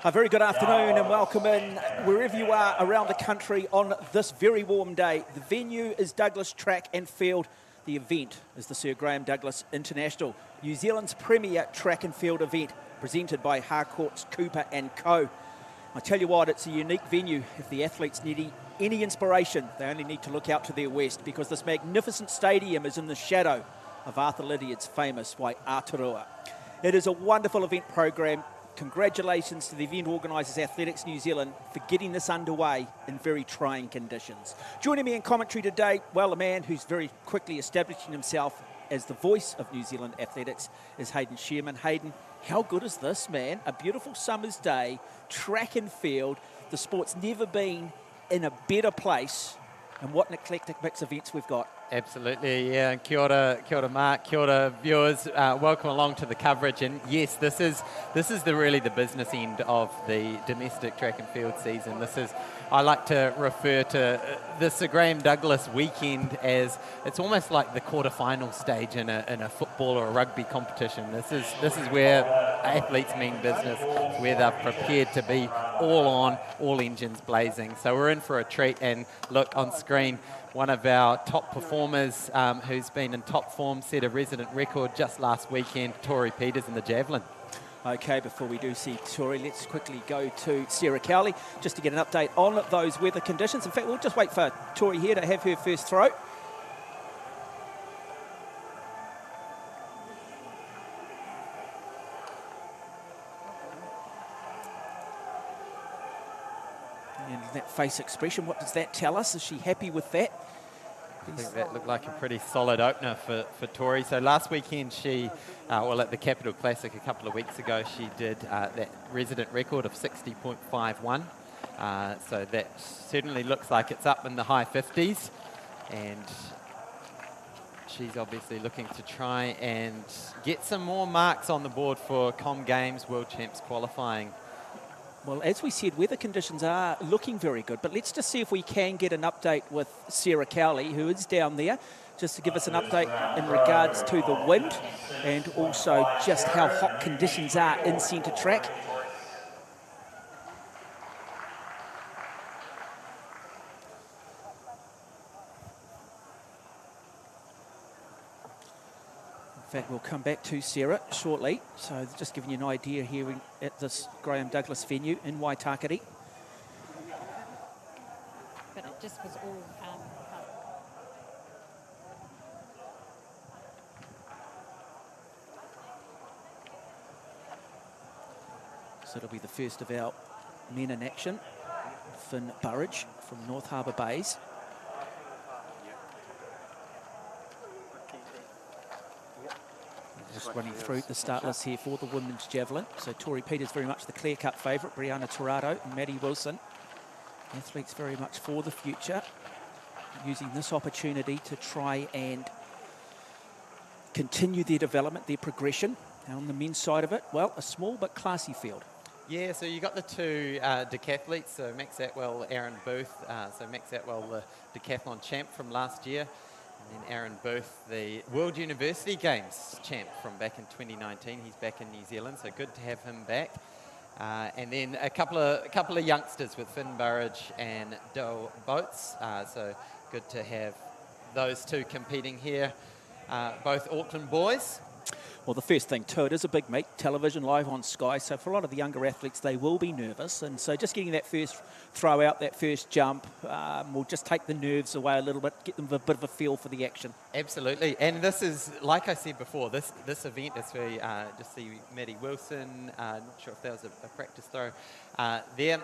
A very good afternoon and welcome in wherever you are around the country on this very warm day. The venue is Douglas Track and Field. The event is the Sir Graeme Douglas International, New Zealand's premier track and field event, presented by Harcourts, Cooper and Co. I tell you what, it's a unique venue. If the athletes need any inspiration, they only need to look out to their west, because this magnificent stadium is in the shadow of Arthur Lydiard's famous Waiāturua. It is a wonderful event program. Congratulations to the event organisers, Athletics New Zealand, for getting this underway in very trying conditions. Joining me in commentary today, well, a man who's very quickly establishing himself as the voice of New Zealand athletics is Hayden Shearman. Hayden, how good is this, man? A beautiful summer's day, track and field. The sport's never been in a better place. And what an eclectic mix of events we've got. Absolutely, yeah. And kia ora Mark, kia ora viewers. Welcome along to the coverage. And yes, this is really the business end of the domestic track and field season. I like to refer to the Sir Graeme Douglas weekend as it's almost like the quarterfinal stage in a football or a rugby competition. This is where athletes mean business. It's where they're prepared to be all on, all engines blazing. So we're in for a treat. And look on screen, one of our top performers who's been in top form, set a resident record just last weekend, Tori Peters in the Javelin. Okay, before we do see Tori, let's quickly go to Sarah Cowley just to get an update on those weather conditions. In fact, we'll just wait for Tori here to have her first throw. And that face expression, what does that tell us? Is she happy with that? I think that looked like a pretty solid opener for Tori. So last weekend she, at the Capital Classic a couple of weeks ago, she did that resident record of 60.51. So that certainly looks like it's up in the high 50s. And she's obviously looking to try and get some more marks on the board for Com Games World Champs qualifying. Well, as we said, weather conditions are looking very good, but let's just see if we can get an update with Sarah Cowley, who is down there, just to give us an update in regards to the wind and also just how hot conditions are in centre track. In fact, we'll come back to Sarah shortly. So just giving you an idea here at this Graeme Douglas venue in Waitakere. But it just was all... So it'll be the first of our men in action. Finn Burridge from North Harbour Bays. Just running through the start list here for the women's javelin. So Tori Peters very much the clear-cut favourite. Brianna Torado and Maddie Wilson. Athletes very much for the future. Using this opportunity to try and continue their development, their progression. And on the men's side of it, well, a small but classy field. Yeah, so you got the two decathletes, so Max Atwell, Aaron Booth. So Max Atwell, the decathlon champ from last year. And then Aaron Booth, the World University Games champ from back in 2019. He's back in New Zealand, so good to have him back. And then a couple of youngsters with Finn Burridge and Doe Boats. So good to have those two competing here, both Auckland boys. Well, the first thing too, it is a big meet, television live on Sky, so for a lot of the younger athletes, they will be nervous, and so just getting that first throw out, that first jump, will just take the nerves away a little bit, get them a bit of a feel for the action. Absolutely, and this is, like I said before, this event is very, just see Maddie Wilson, not sure if that was a practice throw there.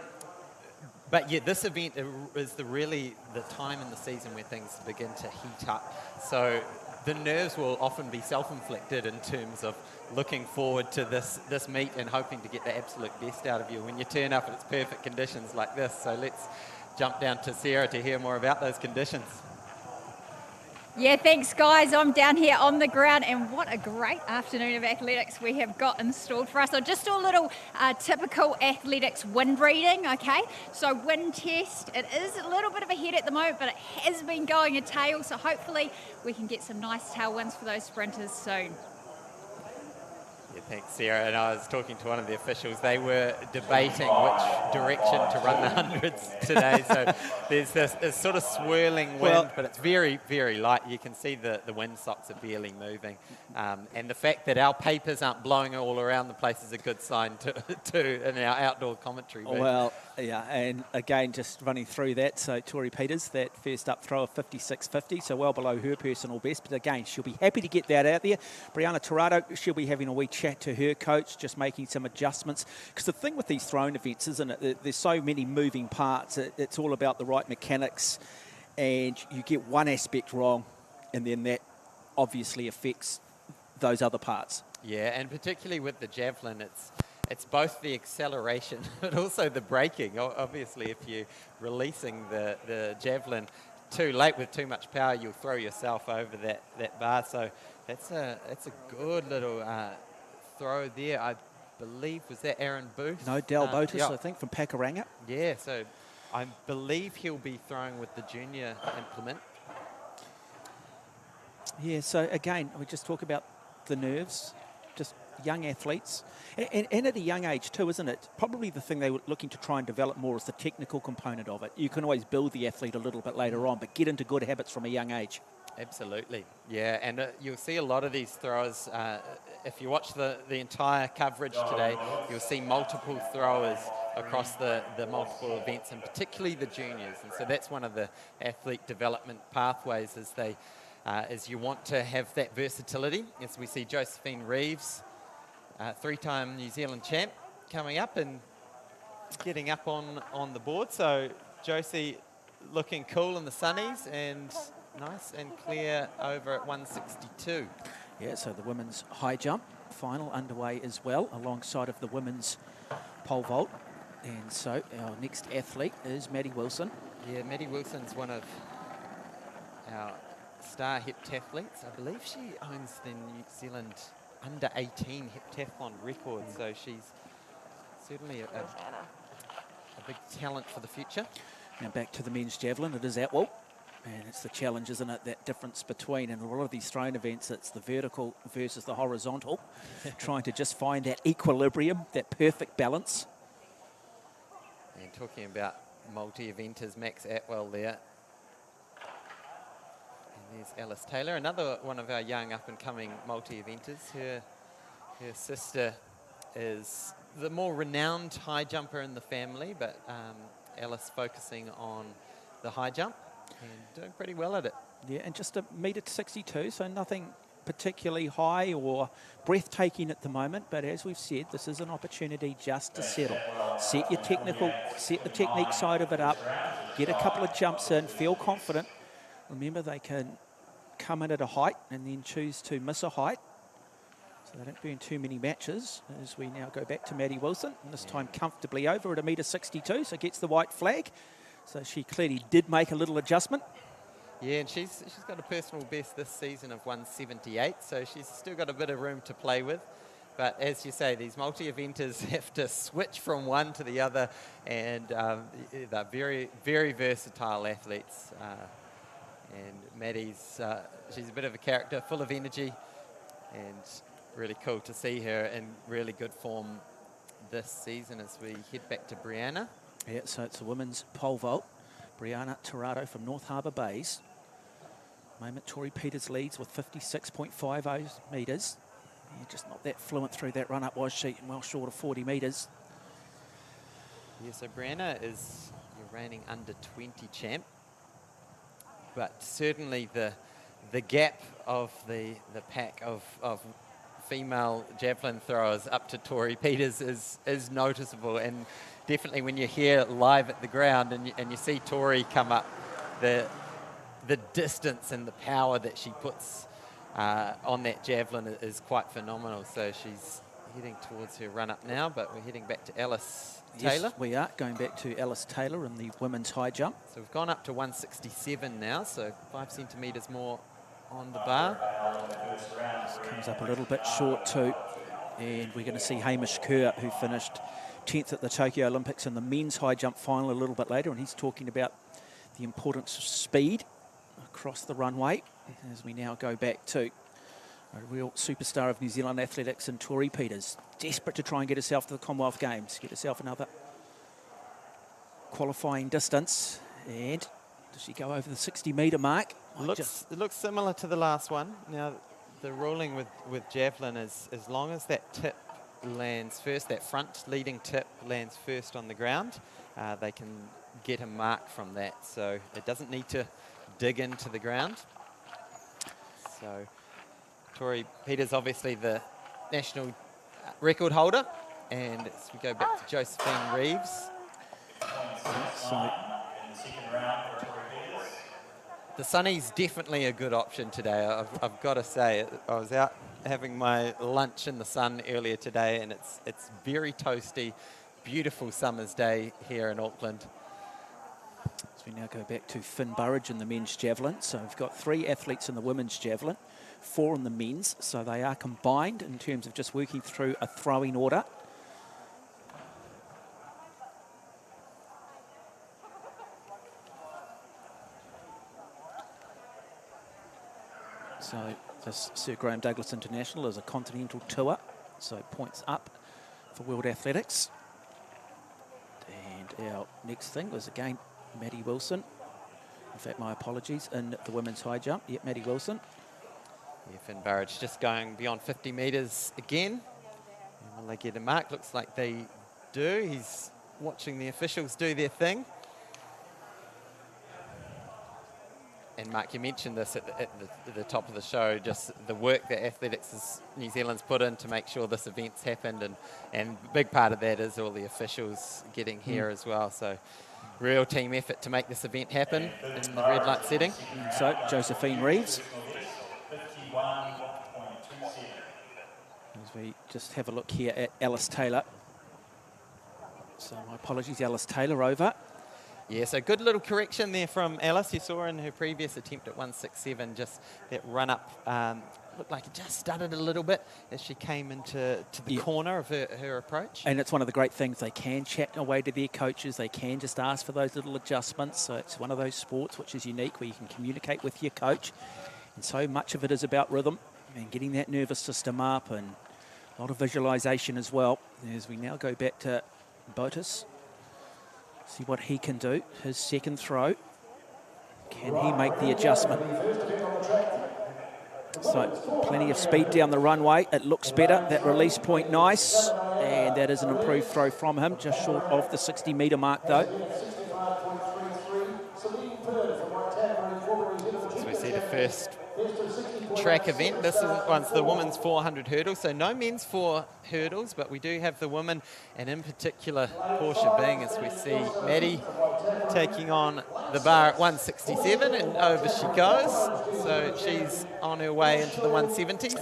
But yeah, this event is really the time in the season where things begin to heat up. So the nerves will often be self-inflicted in terms of looking forward to this meet and hoping to get the absolute best out of you when you turn up and it's perfect conditions like this. So let's jump down to Sarah to hear more about those conditions. Yeah, thanks guys. I'm down here on the ground, and what a great afternoon of athletics we have got installed for us. So just do a little typical athletics wind reading, okay? So wind test, it is a little bit of a head at the moment, but it has been going a tail, so hopefully we can get some nice tailwinds for those sprinters soon. Yeah, thanks, Sarah. And I was talking to one of the officials. They were debating which direction to run the hundreds today. So there's this sort of swirling wind, but it's very, very light. You can see the windsocks are barely moving. And the fact that our papers aren't blowing all around the place is a good sign to in our outdoor commentary booth. Well, yeah, and again, just running through that, so Tori Peters, that first up throw of 56.50, so well below her personal best, but again, she'll be happy to get that out there. Brianna Torado, she'll be having a wee chat to her coach, just making some adjustments, because the thing with these thrown events, isn't it, there's so many moving parts, it's all about the right mechanics, and you get one aspect wrong, and then that obviously affects those other parts. Yeah, and particularly with the javelin, it's both the acceleration but also the braking. Obviously, if you're releasing the javelin too late with too much power, you'll throw yourself over that bar. So that's a good little throw there. I believe, was that Aaron Booth? No, Del Botis, I think, from Pakuranga. Yeah, so I believe he'll be throwing with the junior implement. Yeah, so again, we just talk about the nerves, just young athletes, and at a young age too, isn't it? Probably the thing they were looking to try and develop more is the technical component of it. You can always build the athlete a little bit later on, but get into good habits from a young age. Absolutely, yeah, and you'll see a lot of these throwers. If you watch the entire coverage today, you'll see multiple throwers across the multiple events, and particularly the juniors. And so that's one of the athlete development pathways, is you want to have that versatility. As we see Josephine Reeves, three-time New Zealand champ, coming up and getting up on the board. So Josie looking cool in the sunnies and nice and clear over at 162. Yeah, so the women's high jump final underway as well, alongside of the women's pole vault. And so our next athlete is Maddie Wilson. Yeah, Maddie Wilson's one of our star heptathletes. I believe she owns the New Zealand under 18 heptathlon record, so she's certainly a big talent for the future. Now back to the men's javelin, it is Atwell. And it's the challenge, isn't it, that difference between, in a lot of these thrown events, it's the vertical versus the horizontal, trying to just find that equilibrium, that perfect balance. And talking about multi-eventers, Max Atwell there. And there's Alice Taylor, another one of our young up-and-coming multi-eventers. Her sister is the more renowned high jumper in the family, but Alice focusing on the high jump and doing pretty well at it. Yeah, and just a metre 62, so nothing particularly high or breathtaking at the moment, but as we've said, this is an opportunity just to settle. Set the technique side of it up, get a couple of jumps in, feel confident. Remember, they can come in at a height and then choose to miss a height, so they don't burn too many matches. As we now go back to Maddie Wilson, and this time comfortably over at a metre 62, so gets the white flag. So she clearly did make a little adjustment. Yeah, and she's got a personal best this season of 178, so she's still got a bit of room to play with. But as you say, these multi-eventers have to switch from one to the other, and they're very, very versatile athletes. And Maddie's, she's a bit of a character, full of energy, and really cool to see her in really good form this season as we head back to Brianna. Yeah, so it's a women's pole vault. Brianna Torado from North Harbour Bays. Moment Tori Peters leads with 56.50 metres. Yeah, just not that fluent through that run-up, was she? And well short of 40 metres. Yeah, so Brianna is your reigning under 20 champ. But certainly the gap of the pack of female javelin throwers up to Tori Peters is noticeable, and definitely when you're here live at the ground and you see Tori come up, the distance and the power that she puts on that javelin is quite phenomenal. So she's heading towards her run-up now, but we're heading back to Alice Taylor. Yes, we are going back to Alice Taylor in the women's high jump. So we've gone up to 167 now, so 5 centimetres more on the bar. This comes up a little bit short too. And we're going to see Hamish Kerr, who finished 10th at the Tokyo Olympics in the men's high jump final a little bit later, and he's talking about the importance of speed across the runway as we now go back to A real superstar of New Zealand athletics, and Tori Peters, desperate to try and get herself to the Commonwealth Games, get herself another qualifying distance. And does she go over the 60-metre mark? It looks similar to the last one. Now, the ruling with Javelin is as long as that tip lands first, that front leading tip lands first on the ground, they can get a mark from that. So it doesn't need to dig into the ground. So Tori Peters, obviously the national record holder. And as we go back to Josephine Reeves. So the Sunny's definitely a good option today, I've got to say. I was out having my lunch in the sun earlier today, and it's very toasty, beautiful summer's day here in Auckland. As we now go back to Finn Burridge in the men's javelin. So we've got 3 athletes in the women's javelin, 4 in the men's. So they are combined in terms of just working through a throwing order. So this Sir Graeme Douglas International is a continental tour, so points up for World Athletics. And our next thing was again Maddie Wilson. In fact, my apologies, in the women's high jump. Yep, Maddie Wilson. Yeah, Finn Burridge just going beyond 50 metres again. And will they get a mark? Looks like they do. He's watching the officials do their thing. And Mark, you mentioned this at the top of the show, just the work that Athletics New Zealand's put in to make sure this event's happened, and a big part of that is all the officials getting here as well. So real team effort to make this event happen in the red light setting. So Josephine Reeves. As we just have a look here at Alice Taylor. So my apologies, Alice Taylor over. Yeah, so good little correction there from Alice. You saw in her previous attempt at 167, just that run up looked like it just stuttered a little bit as she came into the corner of her approach. And it's one of the great things, they can chat away to their coaches, they can just ask for those little adjustments. So it's one of those sports which is unique where you can communicate with your coach. And so much of it is about rhythm and getting that nervous system up, and a lot of visualization as well. As we now go back to Botus. See what he can do. His second throw. Can he make the adjustment? So plenty of speed down the runway. It looks better. That release point nice. And that is an improved throw from him. Just short of the 60-metre mark though. So we see the first track event. This one's the women's 400 hurdles, so no men's 4 hurdles, but we do have the women, and in particular Portia Bing, as we see Maddie taking on the bar at 167, and over she goes. So she's on her way into the 170s.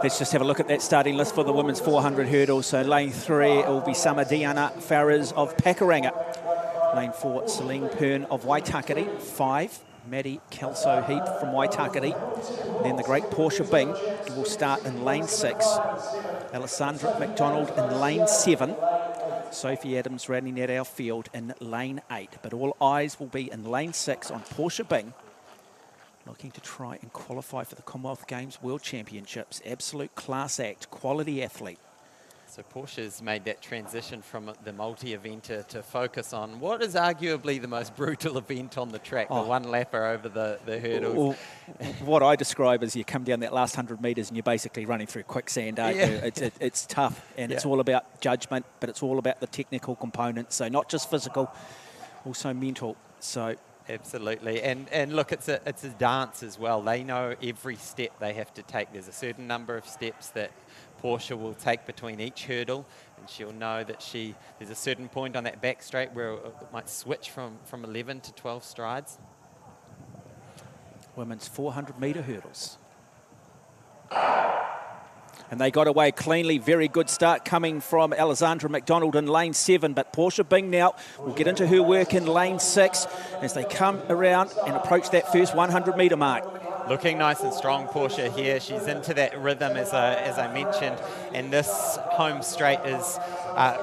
Let's just have a look at that starting list for the women's 400 hurdles. So lane 3, it will be Samadiana Farras of Pakuranga. Lane 4, Celine Pern of Waitakere. 5, Maddie Kelso-Heap from Waitakere. Then the great Portia Bing will start in lane 6. Alessandra McDonald in lane 7. Sophie Adams rounding out our field in lane 8. But all eyes will be in lane 6 on Portia Bing, looking to try and qualify for the Commonwealth Games World Championships. Absolute class act, quality athlete. So Portia's made that transition from the multi-eventer to focus on what is arguably the most brutal event on the track, the one-lapper over the hurdles. Well, what I describe is you come down that last 100 metres and you're basically running through quicksand, aren't you? It's tough, and it's all about judgment, but it's all about the technical components. So not just physical, also mental. So absolutely, and look, it's a dance as well. They know every step they have to take. There's a certain number of steps that Portia will take between each hurdle, and she'll know that there's a certain point on that back straight where it might switch from 11 to 12 strides. Women's 400 metre hurdles. And they got away cleanly. Very good start coming from Alessandra McDonald in lane 7. But Portia Bing now will get into her work in lane 6 as they come around and approach that first 100 metre mark. looking nice and strong, Portia here. She's into that rhythm, as I mentioned, and this home straight is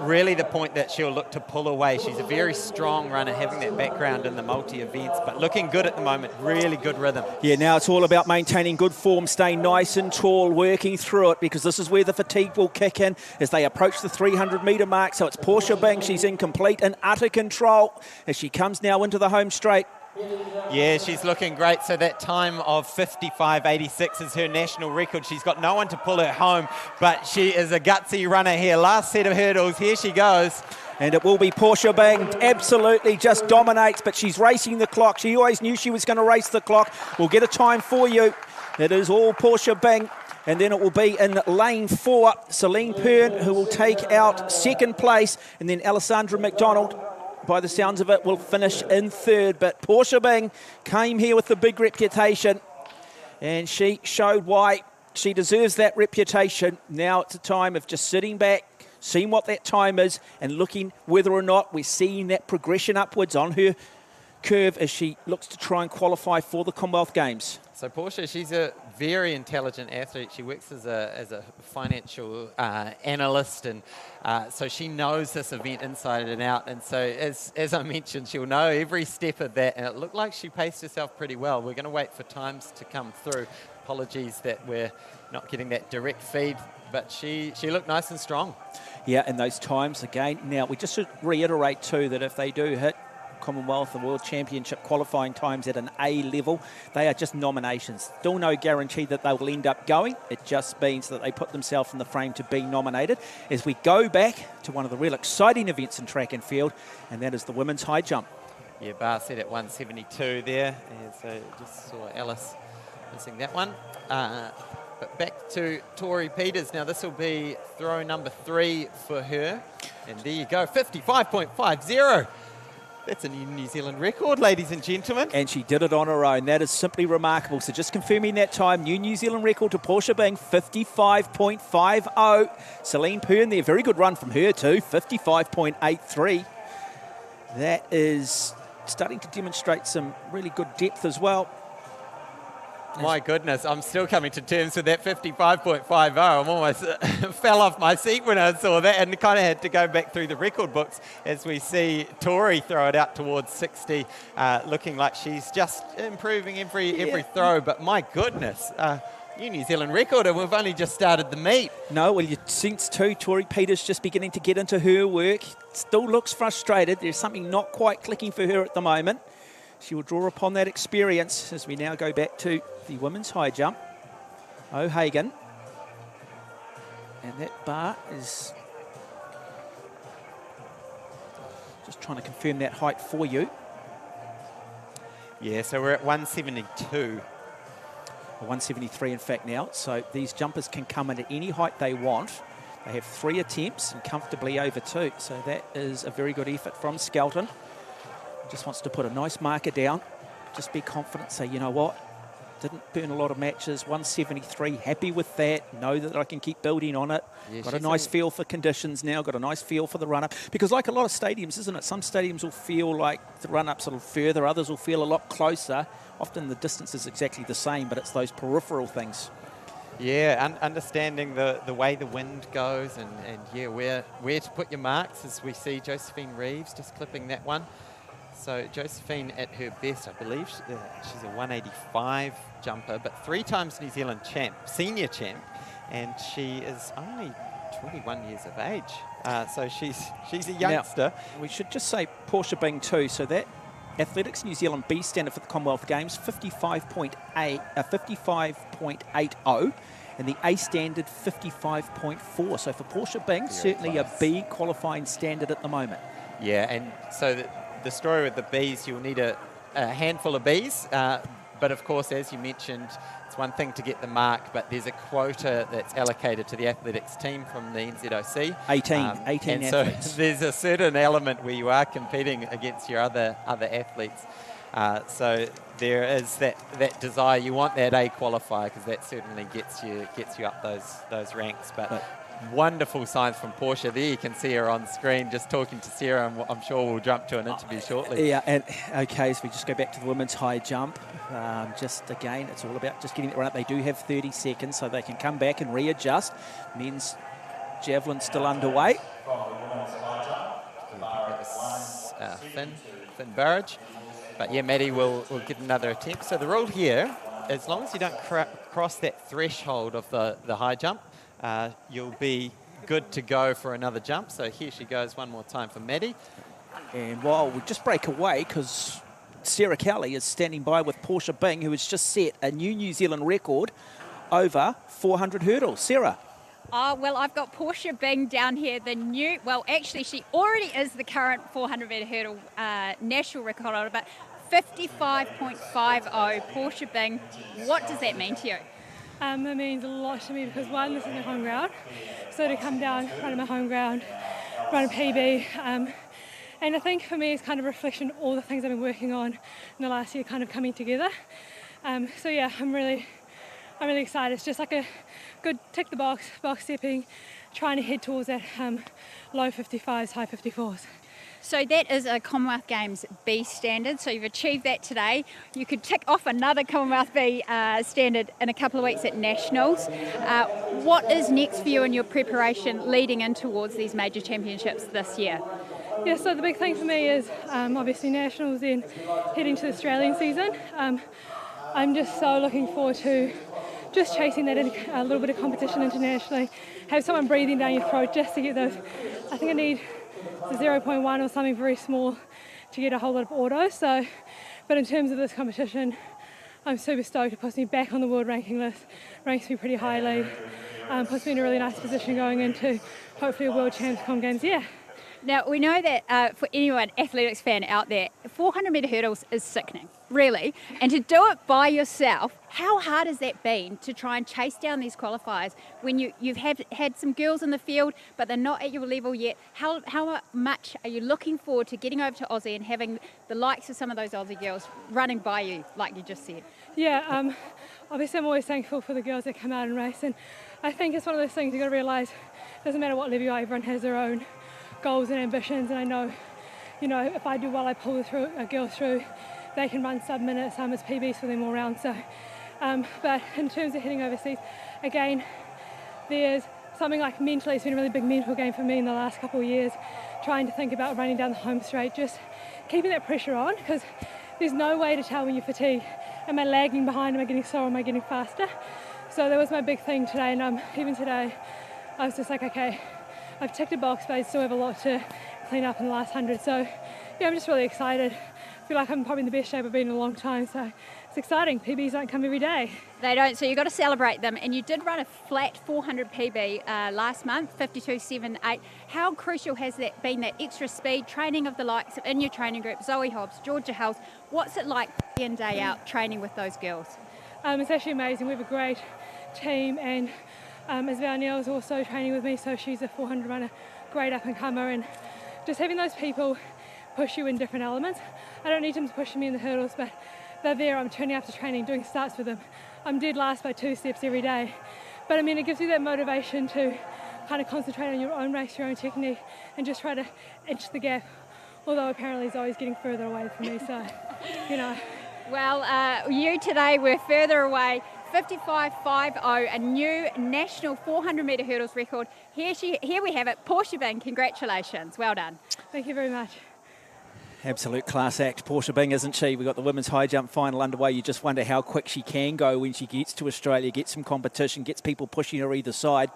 really the point that she'll look to pull away. She's a very strong runner, having that background in the multi-events, but looking good at the moment, really good rhythm. Yeah, now it's all about maintaining good form, staying nice and tall, working through it, because this is where the fatigue will kick in as they approach the 300-metre mark. So it's Portia Bing. She's in complete and utter control as she comes now into the home straight. Yeah, she's looking great. So that time of 55.86 is her national record. She's got no one to pull her home, but she is a gutsy runner here. Last set of hurdles, here she goes. And it will be Portia Bing. Absolutely just dominates, but she's racing the clock. She always knew she was going to race the clock. We'll get a time for you. It is all Portia Bing. And then it will be in lane 4, Celine Pern, who will take out second place. And then Alessandra McDonald, by the sounds of it, will finish in third. But Portia Bing came here with the big reputation, and she showed why she deserves that reputation. Now it's a time of just sitting back, seeing what that time is, and looking whether or not we're seeing that progression upwards on her curve as she looks to try and qualify for the Commonwealth Games. So Portia, she's a very intelligent athlete. She works as a financial analyst, and so she knows this event inside and out. And so as I mentioned, she'll know every step of that, and it looked like she paced herself pretty well. We're going to wait for times to come through. Apologies that we're not getting that direct feed, but she looked nice and strong. Yeah, and those times again. Now, we just should reiterate too that if they do hit Commonwealth and World Championship qualifying times at an A level, they are just nominations. Still no guarantee that they will end up going. It just means that they put themselves in the frame to be nominated. As we go back to one of the real exciting events in track and field, and that is the women's high jump. Yeah, bar set at 172 there, and so just saw Alice missing that one. But back to Tori Peters. Now this will be throw number 3 for her. And there you go, 55.50. That's a New Zealand record, ladies and gentlemen. And she did it on her own. That is simply remarkable. So just confirming that time, New Zealand record to Portia Bing, 55.50. Celine Pern there, very good run from her too, 55.83. That is starting to demonstrate some really good depth as well. My goodness, I'm still coming to terms with that 55.50. I'm almost fell off my seat when I saw that, and kind of had to go back through the record books as we see Tori throw it out towards 60, looking like she's just improving every throw. But my goodness, New Zealand record, and we've only just started the meet. No, well, you sense too, Tori Peters just beginning to get into her work. Still looks frustrated. There's something not quite clicking for her at the moment. She will draw upon that experience as we now go back to the women's high jump. O'Hagan. And that bar is just trying to confirm that height for you. Yeah, so we're at 172. 173 in fact now. So these jumpers can come in at any height they want. They have 3 attempts and comfortably over 2. So that is a very good effort from Skelton. Just wants to put a nice marker down. Just be confident. Say, you know what? Didn't burn a lot of matches. 173, happy with that. Know that I can keep building on it. Yeah, got a nice feel for conditions now. Got a nice feel for the run-up. Because like a lot of stadiums, isn't it? Some stadiums will feel like the run-up's a little further. Others will feel a lot closer. Often the distance is exactly the same, but it's those peripheral things. Yeah, understanding the way the wind goes and yeah, where to put your marks, as we see Josephine Reeves just clipping that one. So Josephine at her best, I believe she's a 185 jumper, but 3 times New Zealand champ, senior champ, and she is only 21 years of age. So she's a youngster. Now, we should just say Portia Bing too. So that Athletics New Zealand B standard for the Commonwealth Games, 55.80, and the A standard 55.4. So for Portia Bing, certainly a B qualifying standard at the moment. Yeah, and so the story with the Bs, you'll need a handful of Bs, but of course, as you mentioned, it's one thing to get the mark, but there's a quota that's allocated to the athletics team from the NZOC. 18 and athletes. So there's a certain element where you are competing against your other athletes. So there is that desire. You want that A qualifier because that certainly gets you up those ranks. But wonderful signs from Portia. There you can see her on screen just talking to Sarah, and I'm sure we'll jump to an interview shortly. Yeah, and okay, so we just go back to the women's high jump. Just again, it's all about just getting it right. They do have 30 seconds, so they can come back and readjust. Men's javelin still underway. Finn Burridge. But yeah, Maddie will get another attempt. So the rule here, as long as you don't cross that threshold of the high jump, you'll be good to go for another jump. So here she goes one more time for Maddie. And while we just break away, because Sarah Kelly is standing by with Portia Bing, who has just set a new Zealand record over 400 hurdles. Sarah. Oh, well, I've got Portia Bing down here, the new, well, actually, she already is the current 400-metre hurdle national record holder, but 55.50, Portia Bing. What does that mean to you? It means a lot to me because, one, this is my home ground. So to come down, run my home ground, run a PB, and I think for me it's kind of a reflection of all the things I've been working on in the last year kind of coming together. So yeah, I'm really excited. It's just like a good tick the box stepping, trying to head towards that low 55s, high 54s. So that is a Commonwealth Games B standard, so you've achieved that today. You could tick off another Commonwealth B standard in a couple of weeks at Nationals. What is next for you in your preparation leading in towards these major championships this year? Yeah, so the big thing for me is obviously Nationals, then heading to the Australian season. I'm just so looking forward to just chasing that in a little bit of competition internationally, have someone breathing down your throat just to get those. I think I need 0.1 or something very small to get a whole lot of auto. So, but in terms of this competition, I'm super stoked. It puts me back on the world ranking list, ranks me pretty highly, puts me in a really nice position going into hopefully a World Champs Com Games. Yeah. Now, we know that for anyone athletics fan out there, 400-metre hurdles is sickening, really. And to do it by yourself, how hard has that been to try and chase down these qualifiers when you've had some girls in the field, but they're not at your level yet? How much are you looking forward to getting over to Aussie and having the likes of some of those Aussie girls running by you, like you just said? Yeah, obviously I'm always thankful for the girls that come out and race. And I think it's one of those things you've got to realise, it doesn't matter what level you are, everyone has their own goals and ambitions, and I know, if I do well, I pull a girl through, they can run sub-minutes, it's PBs for them all round. So, but in terms of heading overseas, again, there's something like mentally, it's been a really big mental game for me in the last couple of years, trying to think about running down the home straight, just keeping that pressure on, because there's no way to tell when you're fatigued. Am I lagging behind? Am I getting slower? Am I getting faster? So that was my big thing today, and even today, I was just like, okay, I've ticked a box, but I still have a lot to clean up in the last 100. So, yeah, I'm just really excited. I feel like I'm probably in the best shape I've been in a long time, so it's exciting. PBs don't come every day. They don't, so you've got to celebrate them. And you did run a flat 400 PB last month, 52.78. How crucial has that been, that extra speed, training of the likes in your training group, Zoe Hobbs, Georgia Hulls? What's it like day in, day out, training with those girls? It's actually amazing. We have a great team, and Isabel Neal's also training with me, so she's a 400 runner, great up-and-comer, and just having those people push you in different elements. I don't need them to push me in the hurdles, but they're there. I'm turning up to training, doing starts with them. I'm dead last by 2 steps every day. But I mean, it gives you that motivation to kind of concentrate on your own race, your own technique, and just try to inch the gap. Although apparently Zoe's getting further away from me, so, Well, you today were further away. 55.50, a new national 400-metre hurdles record. Here we have it. Portia Bing, congratulations. Well done. Thank you very much. Absolute class act, Portia Bing, isn't she? We've got the women's high jump final underway. You just wonder how quick she can go when she gets to Australia, gets some competition, gets people pushing her either side.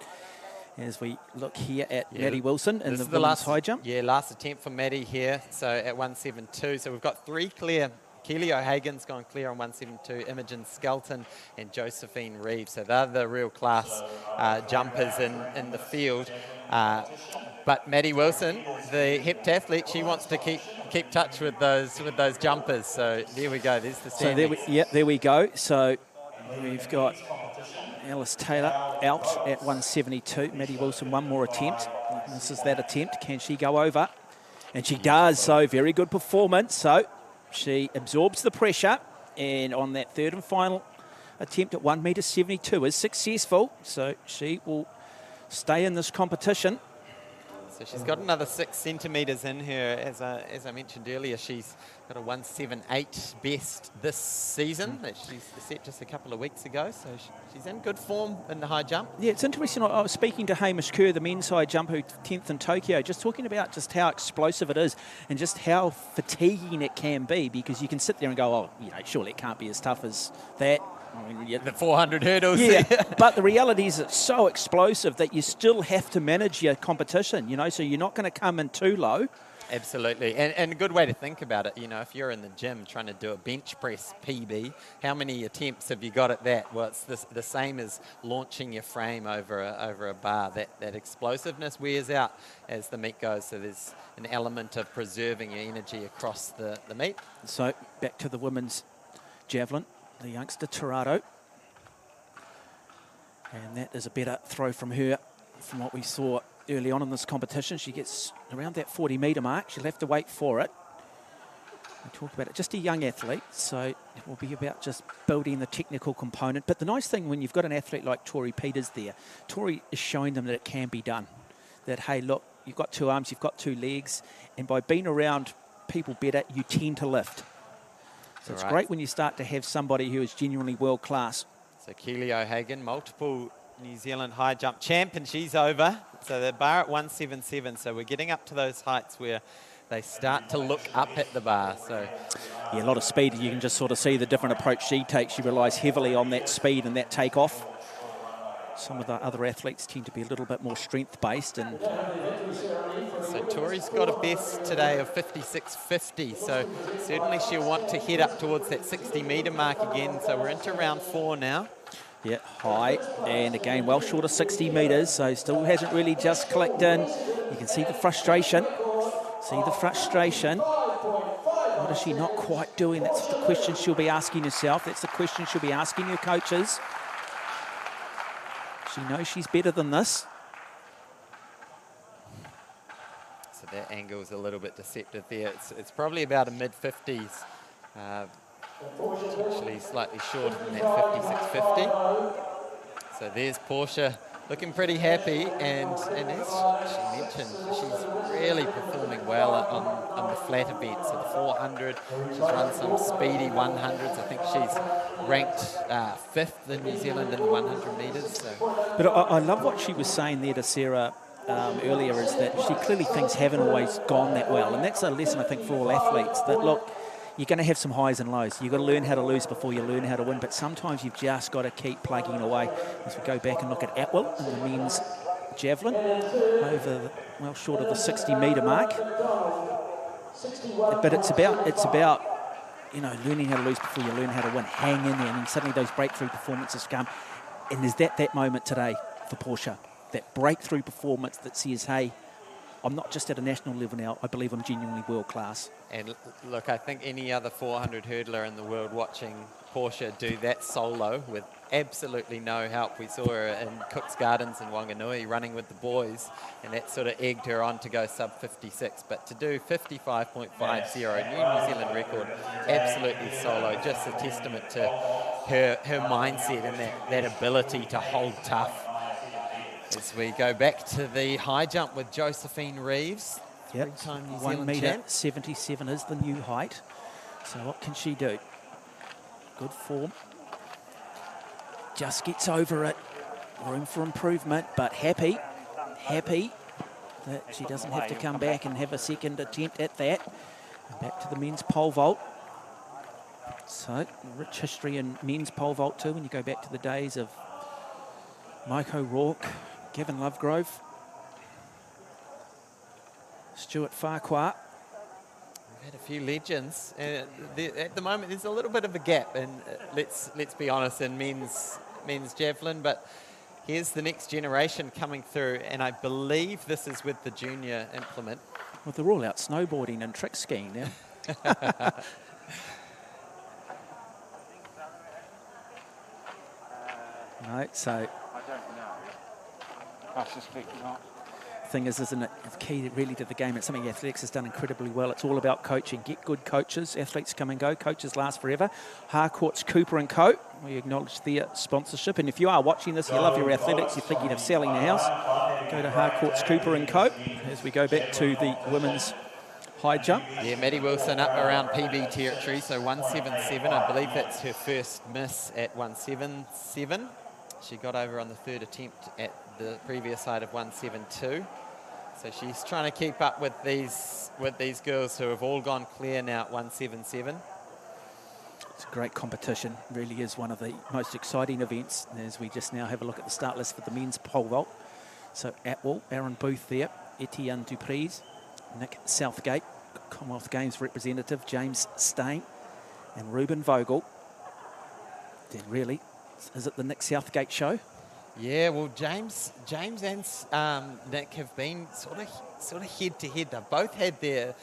As we look here at Maddie Wilson in the women's high jump. Yeah, last attempt for Maddie here, so at 172. So we've got three clear. Keely O'Hagan's gone clear on 172, Imogen Skelton and Josephine Reeves. So they're the real class jumpers in the field. But Maddie Wilson, the heptathlete, she wants to keep touch with those jumpers. So there we go. There's the standings. So there we go. So we've got Alice Taylor out at 172. Maddie Wilson, one more attempt. This is that attempt. Can she go over? And she does. So very good performance. So she absorbs the pressure, and on that third and final attempt at 1.72 is successful. So she will stay in this competition. So she's got another 6 centimetres in her. As I mentioned earlier, she's got a 178 best this season that she's set just a couple of weeks ago. So she's in good form in the high jump. Yeah, it's interesting. I was speaking to Hamish Kerr, the men's high jump, who 10th in Tokyo, just talking about just how explosive it is and just how fatiguing it can be, because you can sit there and go, oh, you know, surely it can't be as tough as that. I mean, The 400 hurdles. Yeah, but the reality is it's so explosive that you still have to manage your competition, you know, so you're not going to come in too low. Absolutely, and a good way to think about it, you know, if you're in the gym trying to do a bench press PB, how many attempts have you got at that? Well, it's the same as launching your frame over a bar. That explosiveness wears out as the meet goes, so there's an element of preserving your energy across the meet. So back to the women's javelin, the youngster Tirado. And that is a better throw from her from what we saw early on in this competition. She gets around that 40-metre mark. She'll have to wait for it. We talk about it, just a young athlete, so it will be about just building the technical component. But the nice thing when you've got an athlete like Tori Peters there, Tori is showing them that it can be done. That, hey, look, you've got 2 arms, you've got 2 legs, and by being around people better, you tend to lift. So it's great when you start to have somebody who is genuinely world class. So Keely O'Hagan, multiple New Zealand high jump champ, and she's over. So the bar at 177. So we're getting up to those heights where they start to look up at the bar. So yeah, a lot of speed. You can just sort of see the different approach she takes. She relies heavily on that speed and that takeoff. Some of the other athletes tend to be a little bit more strength-based. And so Tori's got a best today of 56.50. So certainly she'll want to head up towards that 60-metre mark again. So we're into round 4 now. Yeah, high, and again, well short of 60 metres, so still hasn't really just clicked in. You can see the frustration. What is she not quite doing? That's the question she'll be asking herself. That's the question she'll be asking her coaches. She knows she's better than this. So that angle's a little bit deceptive there. It's probably about a mid-50s. Potentially slightly shorter than that 56.50. So there's Portia looking pretty happy, and as she mentioned, she's really performing well on the flat events. So the 400, she's run some speedy 100s. I think she's ranked 5th in New Zealand in the 100 metres. So. But I love what she was saying there to Sarah earlier, is that she clearly things haven't always gone that well, and that's a lesson I think for all athletes, that look, you're going to have some highs and lows. You've got to learn how to lose before you learn how to win, but sometimes you've just got to keep plugging away. As we go back and look at Atwell in the men's javelin, over well short of the 60-metre mark. But it's about you know, learning how to lose before you learn how to win. Hang in there, and then suddenly those breakthrough performances come. And there's that moment today for Portia, that breakthrough performance that says, hey, I'm not just at a national level now, I believe I'm genuinely world class. And look, I think any other 400 hurdler in the world watching Portia do that solo with absolutely no help. We saw her in Cook's Gardens in Wanganui running with the boys, and that sort of egged her on to go sub 56. But to do 55.50, new New Zealand record, absolutely solo, just a testament to her mindset and that ability to hold tough. As we go back to the high jump with Josephine Reeves. Yep, 1 metre 77 is the new height. So what can she do? Good form. Just gets over it. Room for improvement, but happy that she doesn't have to come back and have a second attempt at that. And back to the men's pole vault. So rich history in men's pole vault too, when you go back to the days of Mike O'Rourke, Gavin Lovegrove, Stuart Farquhar. We've had a few legends. At the moment, there's a little bit of a gap, and let's be honest, in men's javelin. But here's the next generation coming through, and I believe this is with the junior implement. Well, they're all out snowboarding and trick skiing now. Right, so I don't know. I suspect not. Thing is, isn't it? It's key really to the game. It's something athletics has done incredibly well. It's all about coaching. Get good coaches. Athletes come and go. Coaches last forever. Harcourt's Cooper and Co. We acknowledge their sponsorship. And if you are watching this, you love your athletics, you're thinking of selling the house, go to Harcourts Cooper & Co. as we go back to the women's high jump. Yeah, Maddie Wilson up around PB territory, so 177. I believe that's her first miss at 177. She got over on the third attempt at the previous side of 172. So she's trying to keep up with these girls who have all gone clear now at 177. It's a great competition. Really is one of the most exciting events as we just now have a look at the start list for the men's pole vault. So Atwell, Aaron Booth there, Etienne Dupreez, Nick Southgate, Commonwealth Games representative James Stain, and Ruben Vogel. Then really, is it the Nick Southgate show? Yeah, well, James and Nick have been sort of head to head. They've both had their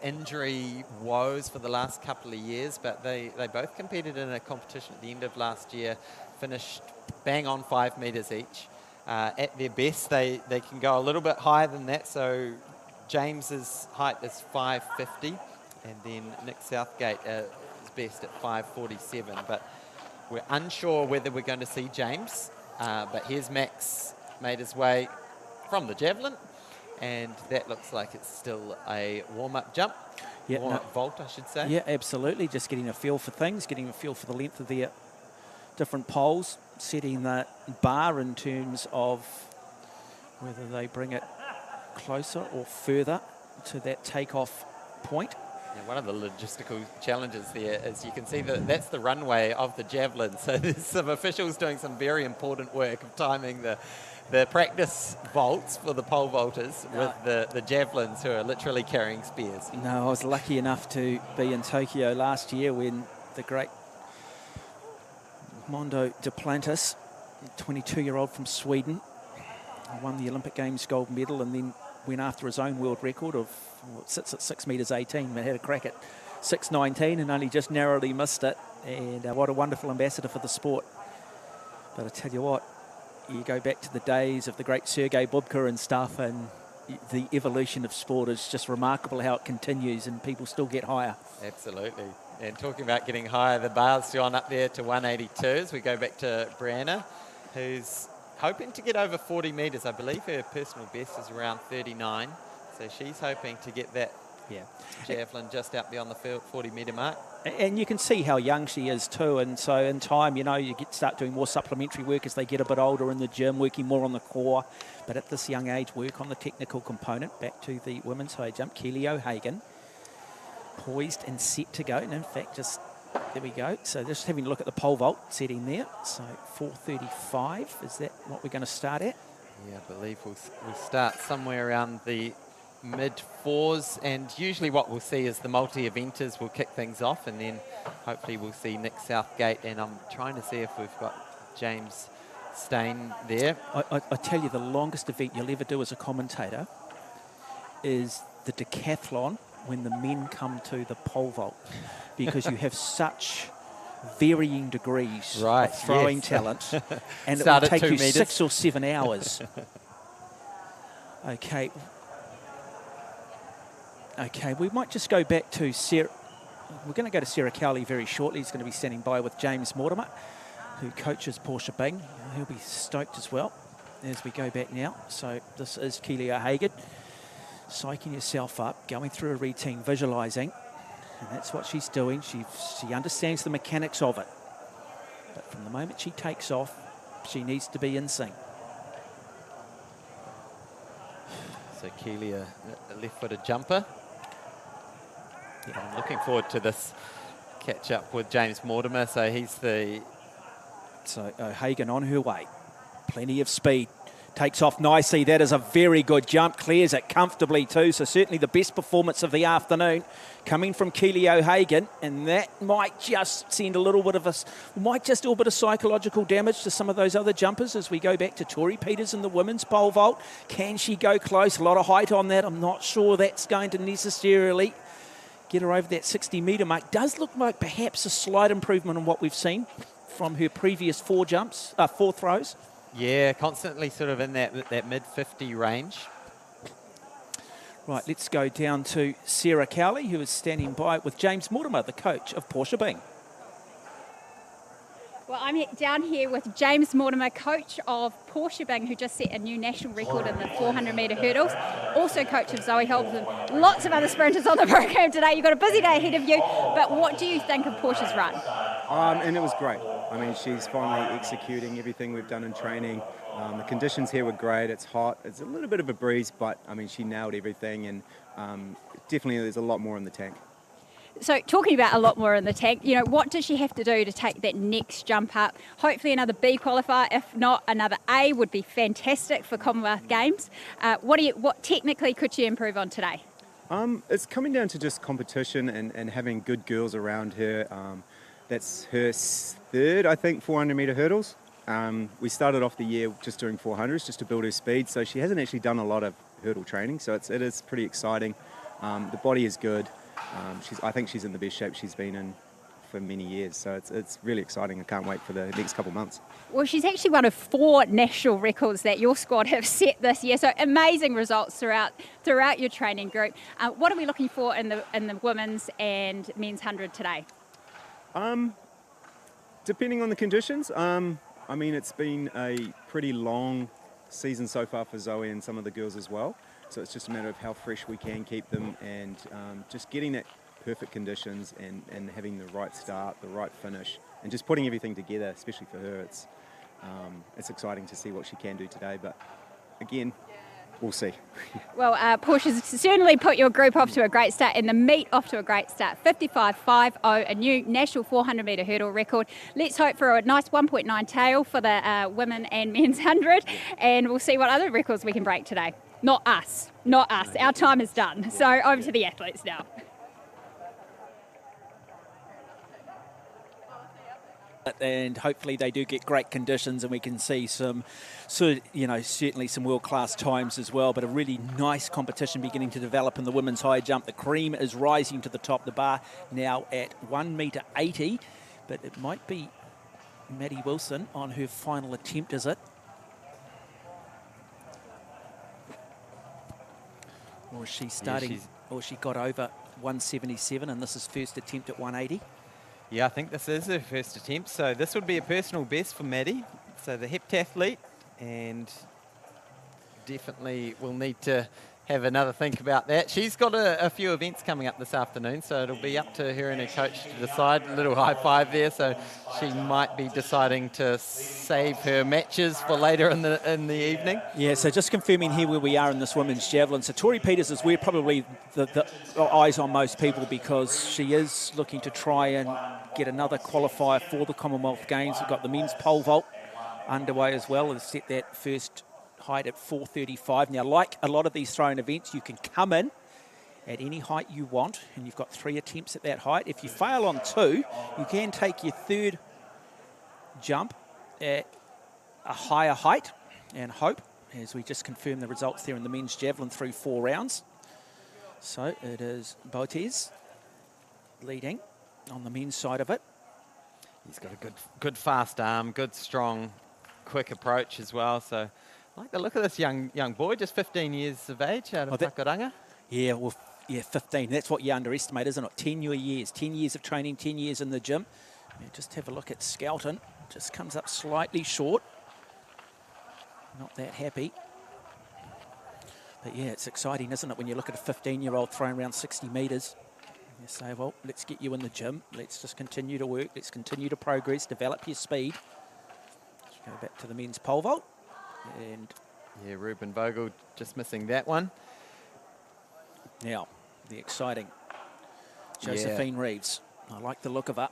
injury woes for the last couple of years, but they both competed in a competition at the end of last year, finished bang on 5 metres each. At their best, they can go a little bit higher than that. So James's height is 550, and then Nick Southgate is best at 547. But we're unsure whether we're going to see James. But here's Max, made his way from the Javelin, and that looks like it's still a warm-up jump, warm-up vault, I should say. Yeah, absolutely, just getting a feel for things, getting a feel for the length of their different poles, setting the bar in terms of whether they bring it closer or further to that takeoff point. Yeah, one of the logistical challenges there is you can see that that's the runway of the Javelin. So there's some officials doing some very important work of timing the practice vaults for the pole vaulters with the Javelins who are literally carrying spears. No, I was lucky enough to be in Tokyo last year when the great Mondo Duplantis, 22-year-old from Sweden, won the Olympic Games gold medal and then went after his own world record of sits at 6 metres 18, but had a crack at 6:19 and only just narrowly missed it. And what a wonderful ambassador for the sport. But I tell you what, you go back to the days of the great Sergei Bubka and stuff, and the evolution of sport is just remarkable how it continues and people still get higher. Absolutely. And talking about getting higher, the bar's gone up there to 182 as we go back to Brianna, who's hoping to get over 40 metres. I believe her personal best is around 39. So she's hoping to get that Javelin just out beyond the 40-metre mark. And you can see how young she is too. And so in time, you know, you start doing more supplementary work as they get a bit older in the gym, working more on the core. But at this young age, work on the technical component. Back to the women's high jump. Keely O'Hagan, poised and set to go. And in fact, just there we go. So just having a look at the pole vault setting there. So 435, is that what we're going to start at? Yeah, I believe we'll start somewhere around the mid-4s, and usually what we'll see is the multi-eventers will kick things off, and then hopefully we'll see Nick Southgate, and I'm trying to see if we've got James Stain there. I tell you, the longest event you'll ever do as a commentator is the decathlon when the men come to the pole vault, because you have such varying degrees of throwing talent, and it will take you 6 or 7 hours. Okay, we might just go back to Sarah. We're going to go to Sarah Cowley very shortly. He's going to be standing by with James Mortimer, who coaches Portia Bing. He'll be stoked as well as we go back now. So this is Keely O'Hagan, psyching herself up, going through a routine, visualising, and that's what she's doing. She understands the mechanics of it. But from the moment she takes off, she needs to be in sync. So Keely, a left-footed jumper. Yeah, I'm looking forward to this catch-up with James Mortimer. So he's the... So O'Hagan on her way. Plenty of speed. Takes off nicely. That is a very good jump. Clears it comfortably too. So certainly the best performance of the afternoon coming from Keely O'Hagan. And that might just send a little bit of might just do a bit of psychological damage to some of those other jumpers as we go back to Tori Peters in the women's pole vault. Can she go close? A lot of height on that. I'm not sure that's going to necessarily get her over that 60-metre mark. Does look like perhaps a slight improvement on what we've seen from her previous 4 throws. Yeah, constantly sort of in that mid-50 range. Right, let's go down to Sarah Cowley, who is standing by with James Mortimer, the coach of Portia Bing. Well, I'm down here with James Mortimer, coach of Portia Bing, who just set a new national record in the 400 metre hurdles, also coach of Zoe Hobbs and lots of other sprinters on the program today. You've got a busy day ahead of you, but what do you think of Portia's run? And it was great. I mean, she's finally executing everything we've done in training. The conditions here were great. It's hot. It's a little bit of a breeze, but I mean, she nailed everything, and definitely there's a lot more in the tank. So talking about a lot more in the tank, you know, what does she have to do to take that next jump up? Hopefully another B qualifier, if not another A would be fantastic for Commonwealth Games. What technically could she improve on today? It's coming down to just competition and having good girls around her. That's her third, I think, 400 metre hurdles. We started off the year just doing 400s just to build her speed, so she hasn't actually done a lot of hurdle training, so it is pretty exciting. The body is good. I think she's in the best shape she's been in for many years, so it's really exciting. I can't wait for the next couple of months. Well, she's actually one of 4 national records that your squad have set this year, so amazing results throughout your training group. What are we looking for in the women's and men's 100 today? Depending on the conditions, I mean, it's been a pretty long season so far for Zoe and some of the girls as well. So it's just a matter of how fresh we can keep them and just getting that perfect conditions and having the right start, the right finish, and just putting everything together, especially for her. It's exciting to see what she can do today, but again, we'll see. Well, Portia's certainly put your group off to a great start and the meet off to a great start. 55.50, a new national 400 metre hurdle record. Let's hope for a nice 1.9 tail for the women and men's 100, and we'll see what other records we can break today. Not us. Our time is done. So over to the athletes now. And hopefully they do get great conditions and we can see certainly some world-class times as well, but a really nice competition beginning to develop in the women's high jump. The cream is rising to the top of the bar now at 1.80 metre, but it might be Maddie Wilson on her final attempt, is it? Or is she starting, or she got over 177 and this is first attempt at 180? Yeah, I think this is her first attempt, so this would be a personal best for Maddie. So the heptathlete, and definitely will need to have another think about that. She's got a few events coming up this afternoon, so it'll be up to her and her coach to decide. A little high five there, so she might be deciding to save her matches for later in the evening. Yeah, so just confirming here where we are in this women's javelin. So Tori Peters is where probably the eyes on most people, because she is looking to try and get another qualifier for the Commonwealth Games. We've got the men's pole vault underway as well, and set that first height at 4.35. Now, like a lot of these thrown events, you can come in at any height you want, and you've got 3 attempts at that height. If you fail on 2, you can take your third jump at a higher height and hope, as we just confirmed the results there in the men's javelin through 4 rounds. So it is Botes leading on the men's side of it. He's got a good fast arm, good strong, quick approach as well. So I like the look of this young boy, just 15 years of age out of Takaranga. Yeah, well, 15. That's what you underestimate, isn't it? 10 years of training, 10 years in the gym. Yeah, just have a look at Skelton. Just comes up slightly short. Not that happy. But yeah, it's exciting, isn't it, when you look at a 15-year-old throwing around 60 metres. You say, well, let's get you in the gym. Let's just continue to work. Let's continue to progress, develop your speed. Let's go back to the men's pole vault. And yeah, Ruben Vogel just missing that one. Now, the exciting Josephine Reeves. I like the look of her.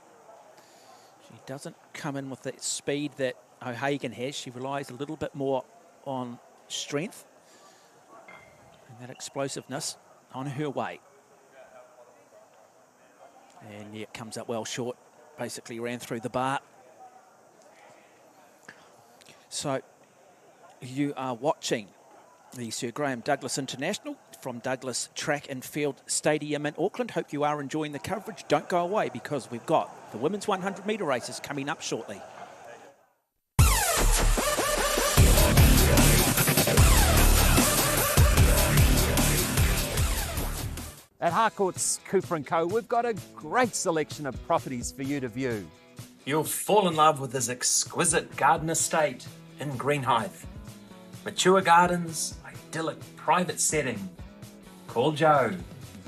She doesn't come in with the speed that O'Hagan has. She relies a little bit more on strength and that explosiveness on her way. And yeah, it comes up well short. Basically ran through the bar. So you are watching the Sir Graeme Douglas International from Douglas Track and Field Stadium in Auckland. Hope you are enjoying the coverage. Don't go away, because we've got the women's 100 metre races coming up shortly. At Harcourt's Cooper & Co, we've got a great selection of properties for you to view. You'll fall in love with this exquisite garden estate in Greenhithe. Mature gardens, idyllic private setting. Call Joe.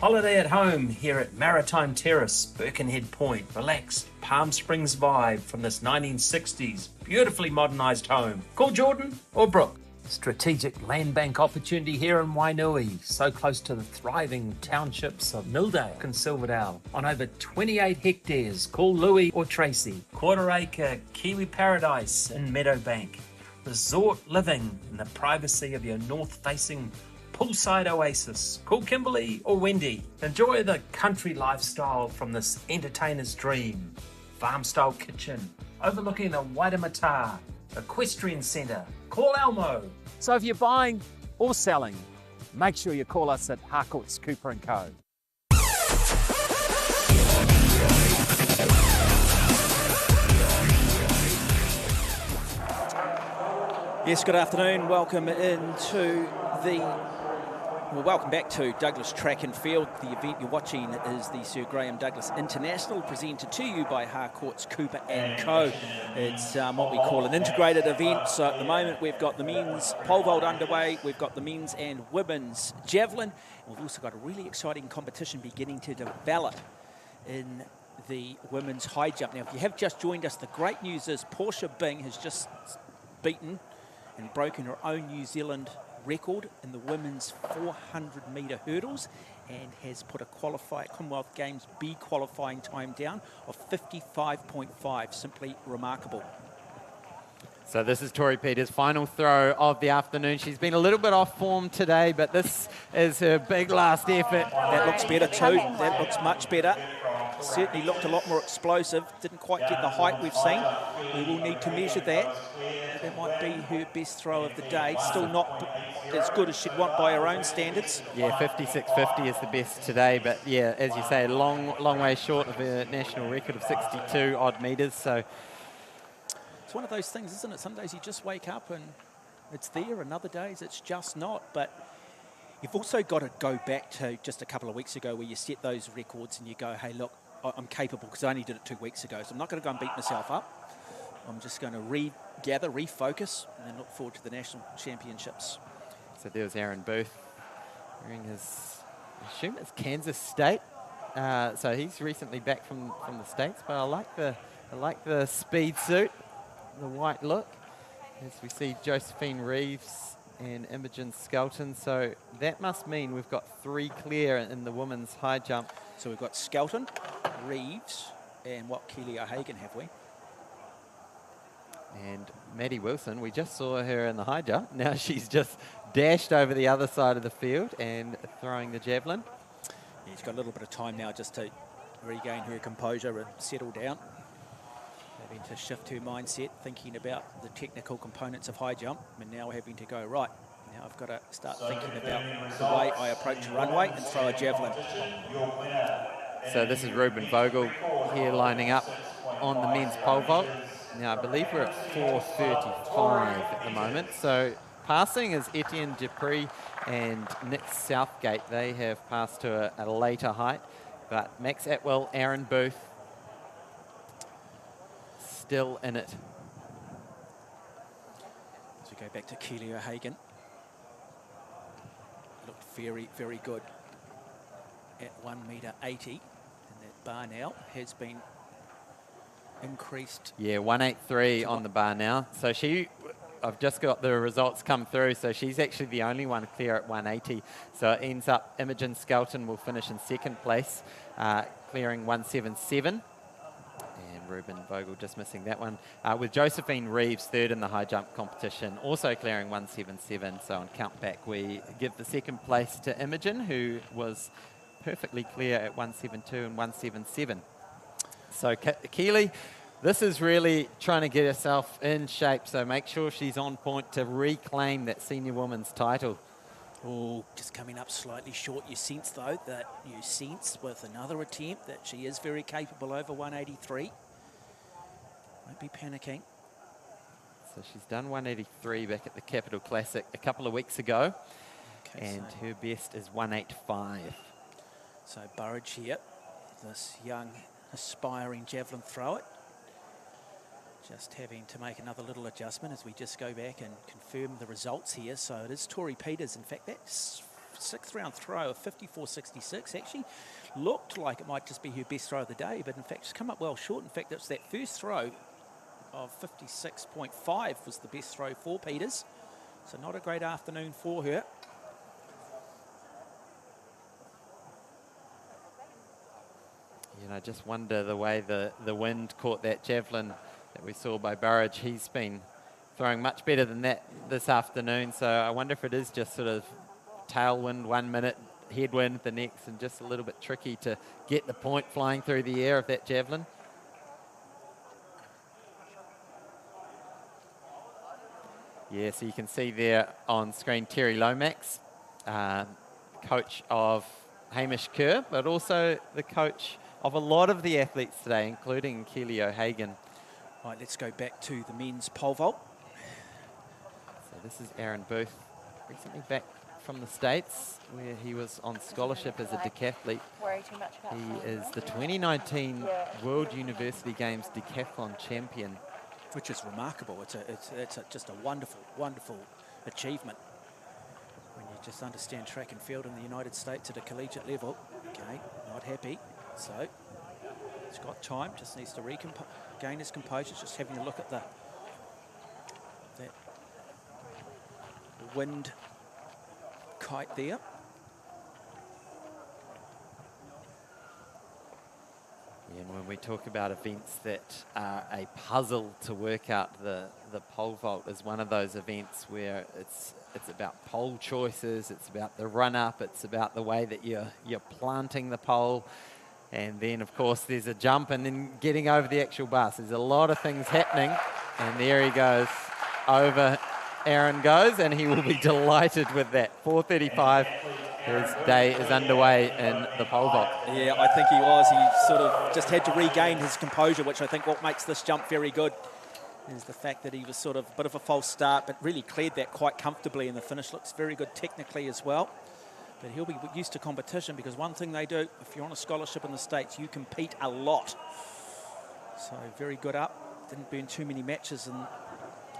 Holiday at home here at Maritime Terrace, Birkenhead Point. Relaxed Palm Springs vibe from this 1960s beautifully modernised home. Call Jordan or Brooke. Strategic land bank opportunity here in Wainui, so close to the thriving townships of Mildale and Silverdale. On over 28 hectares, call Louis or Tracy. Quarter acre Kiwi paradise in Meadowbank. Resort living in the privacy of your north-facing poolside oasis. Call Kimberly or Wendy. Enjoy the country lifestyle from this entertainer's dream. Farm-style kitchen overlooking the Waitemata Equestrian Centre. Call Elmo. So if you're buying or selling, make sure you call us at Harcourts Cooper & Co. Yes, good afternoon. Welcome welcome back to Douglas Track and Field. The event you're watching is the Sir Graeme Douglas International, presented to you by Harcourts Cooper & Co. It's what we call an integrated event. So at the moment we've got the men's pole vault underway, we've got the men's and women's javelin. We've also got a really exciting competition beginning to develop in the women's high jump. Now, if you have just joined us, the great news is Portia Bing has just beaten and broken her own New Zealand record in the women's 400-metre hurdles and has put a Commonwealth Games B qualifying time down of 55.5. Simply remarkable. So this is Tori Peters' final throw of the afternoon. She's been a little bit off form today, but this is her big last effort. That looks better too. That looks much better. Certainly looked a lot more explosive. Didn't quite get the height we've seen. We will need to measure that. That might be her best throw of the day. Still not as good as she'd want by her own standards. Yeah, 56.50 is the best today, but yeah, as you say, long way short of her national record of 62 odd metres. So it's one of those things, isn't it? Some days you just wake up and it's there, and other days it's just not. But you've also got to go back to just a couple of weeks ago where you set those records and you go, hey, look, I'm capable, because I only did it 2 weeks ago, so I'm not going to go and beat myself up. I'm just going to regather, refocus, and then look forward to the national championships. So there was Aaron Booth wearing his, I assume it's Kansas State. So he's recently back from the States, but I like the speed suit, the white look. As we see Josephine Reeves and Imogen Skelton. So that must mean we've got 3 clear in the women's high jump. So we've got Skelton, Reeves, and Keely O'Hagan, have we? And Maddie Wilson, we just saw her in the high jump. Now she's just dashed over the other side of the field and throwing the javelin. Yeah, she's got a little bit of time now just to regain her composure and settle down. Having to shift her mindset, thinking about the technical components of high jump, and now having to go, right, now I've got to start thinking about the way I approach a runway and throw a javelin. So this is Ruben Vogel here lining up on the men's pole vault. Now I believe we're at 4:35 at the moment. So passing is Etienne Dupree and Nick Southgate. They have passed to a later height, but Max Atwell, Aaron Booth, still in it. So we go back to Keely O'Hagan. Looked very, very good at 1.80 metre. And that bar now has been increased. Yeah, 183 on the bar now. So I've just got the results come through, so she's actually the only one clear at 180. So it ends up Imogen Skelton will finish in second place, clearing 177. And Ruben Vogel just missing that one. With Josephine Reeves third in the high jump competition, also clearing 177. So on count back, we give the second place to Imogen, who was perfectly clear at 172 and 177. So Keely, this is really trying to get herself in shape, so make sure she's on point to reclaim that senior women's title. Oh, just coming up slightly short. You sense, though, with another attempt that she is very capable over 183. Won't be panicking. So she's done 183 back at the Capital Classic a couple of weeks ago, and her best is 185. So Burridge here, this young aspiring javelin thrower. Just having to make another little adjustment as we just go back and confirm the results here. So it is Tori Peters. In fact, that's 6th round throw of 54.66 actually looked like it might just be her best throw of the day, but in fact she's come up well short. In fact, it's that first throw of 56.5 was the best throw for Peters. So not a great afternoon for her. You know, I just wonder the way the wind caught that javelin that we saw by Burridge. He's been throwing much better than that this afternoon, so I wonder if it is just sort of tailwind 1 minute, headwind the next, and just a little bit tricky to get the point flying through the air of that javelin. Yeah, so you can see there on screen Terry Lomax, coach of Hamish Kerr, but also the coach of a lot of the athletes today, including Keely O'Hagan. Right, let's go back to the men's pole vault. So this is Aaron Booth, recently back from the States, where he was on scholarship as a decathlete. He is the 2019 World University Games decathlon champion. Which is remarkable. It's just a wonderful, wonderful achievement when you just understand track and field in the United States at a collegiate level. Okay, not happy. So he's got time, just needs to gain his composure. Just having a look at that wind kite there. Yeah, and when we talk about events that are a puzzle to work out, the pole vault is one of those events where it's about pole choices, it's about the run up, it's about the way that you're planting the pole, and then of course there's a jump and then getting over the actual bus. There's a lot of things happening, and there he goes. Over Aaron goes, and he will be delighted with that. 4:35. His day is underway in the pole vault. Yeah, I think he was. He sort of just had to regain his composure, which I think what makes this jump very good is the fact that he was sort of a bit of a false start, but really cleared that quite comfortably, and the finish looks very good technically as well. But he'll be used to competition, because one thing they do, if you're on a scholarship in the States, you compete a lot. So very good up. Didn't burn too many matches in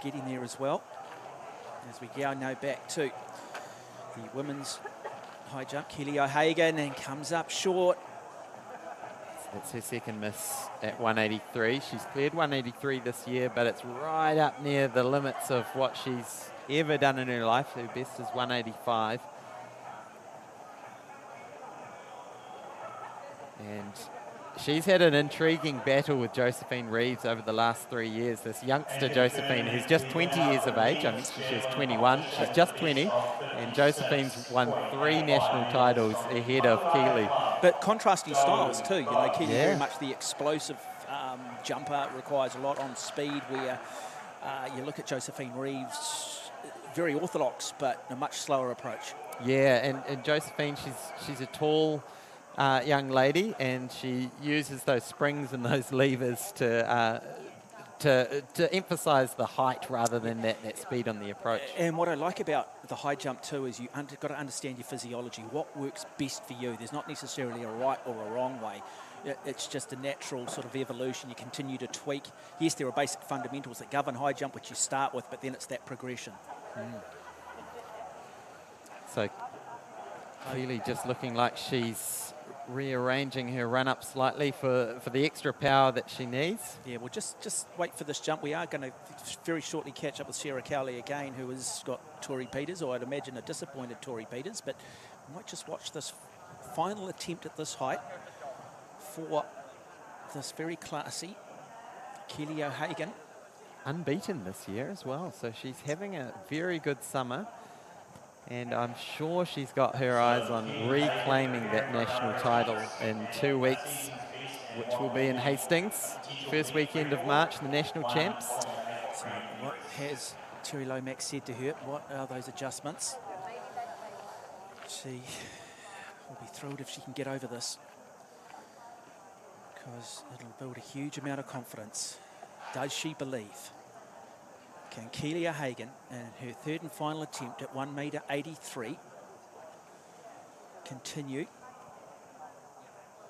getting there as well. As we go now back to the women's high jump, Keely O'Hagan, and comes up short. So that's her second miss at 183. She's cleared 183 this year, but it's right up near the limits of what she's ever done in her life. Her best is 185. And she's had an intriguing battle with Josephine Reeves over the last 3 years. This youngster Josephine, who's just 20 years of age. I mentioned she was 21. She's just 20. And Josephine's won 3 national titles ahead of Keely. But contrasting styles too. You know, Keely very much the explosive jumper, requires a lot on speed, where you look at Josephine Reeves, very orthodox, but a much slower approach. Yeah, and Josephine, she's a tall young lady, and she uses those springs and those levers to emphasise the height rather than that speed on the approach. And what I like about the high jump too is you've got to understand your physiology, what works best for you. There's not necessarily a right or a wrong way. It's just a natural sort of evolution. You continue to tweak. Yes, there are basic fundamentals that govern high jump, which you start with, but then it's that progression. So Keely just looking like she's rearranging her run up slightly for the extra power that she needs. Yeah, well, just wait for this jump. We are going to very shortly catch up with Sarah Cowley again, who has got Tori Peters, or I'd imagine a disappointed Tori Peters, but we might just watch this final attempt at this height for this very classy Keely O'Hagan. Unbeaten this year as well, so she's having a very good summer. And I'm sure she's got her eyes on reclaiming that national title in 2 weeks, which will be in Hastings, first weekend of March, the national champs. So what has Terry Lomax said to her? What are those adjustments? She will be thrilled if she can get over this, because it'll build a huge amount of confidence. Does she believe? Can Keely O'Hagan, in her third and final attempt at 1.83 m, continue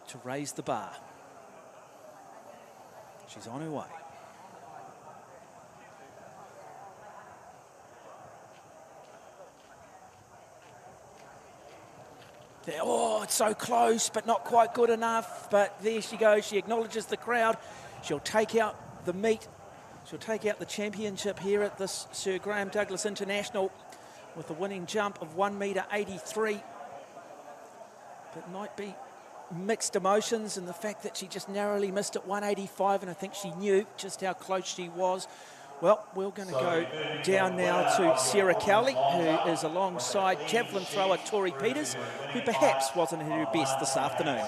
to raise the bar? She's on her way. Oh, it's so close, but not quite good enough. But there she goes. She acknowledges the crowd. She'll take out the meet. She'll take out the championship here at this Sir Graeme Douglas International with a winning jump of 1.83 m. But might be mixed emotions in the fact that she just narrowly missed at 1.85, and I think she knew just how close she was. Well, we're going to go down now to Sarah Cowley, who is alongside javelin thrower Tori Peters, who perhaps wasn't at her best this afternoon.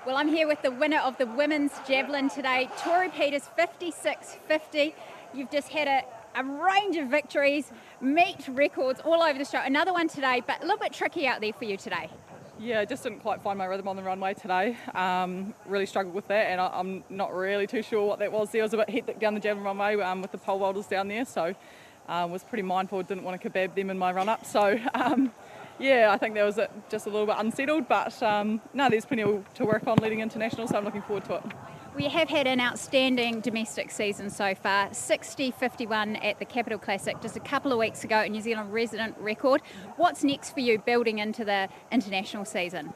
Well, I'm here with the winner of the women's javelin today, Tori Peters, 56.50. You've just had a range of victories, meet records all over the show. Another one today, but a little bit tricky out there for you today. Yeah, I just didn't quite find my rhythm on the runway today. Really struggled with that, and I'm not really too sure what that was. There was a bit hectic down the javelin runway with the pole vaulters down there, so was pretty mindful, didn't want to kebab them in my run-up. So, yeah, I think that was just a little bit unsettled, but no, there's plenty to work on leading international, so I'm looking forward to it. We have had an outstanding domestic season so far, 60.51 at the Capital Classic just a couple of weeks ago, a New Zealand resident record. What's next for you building into the international season?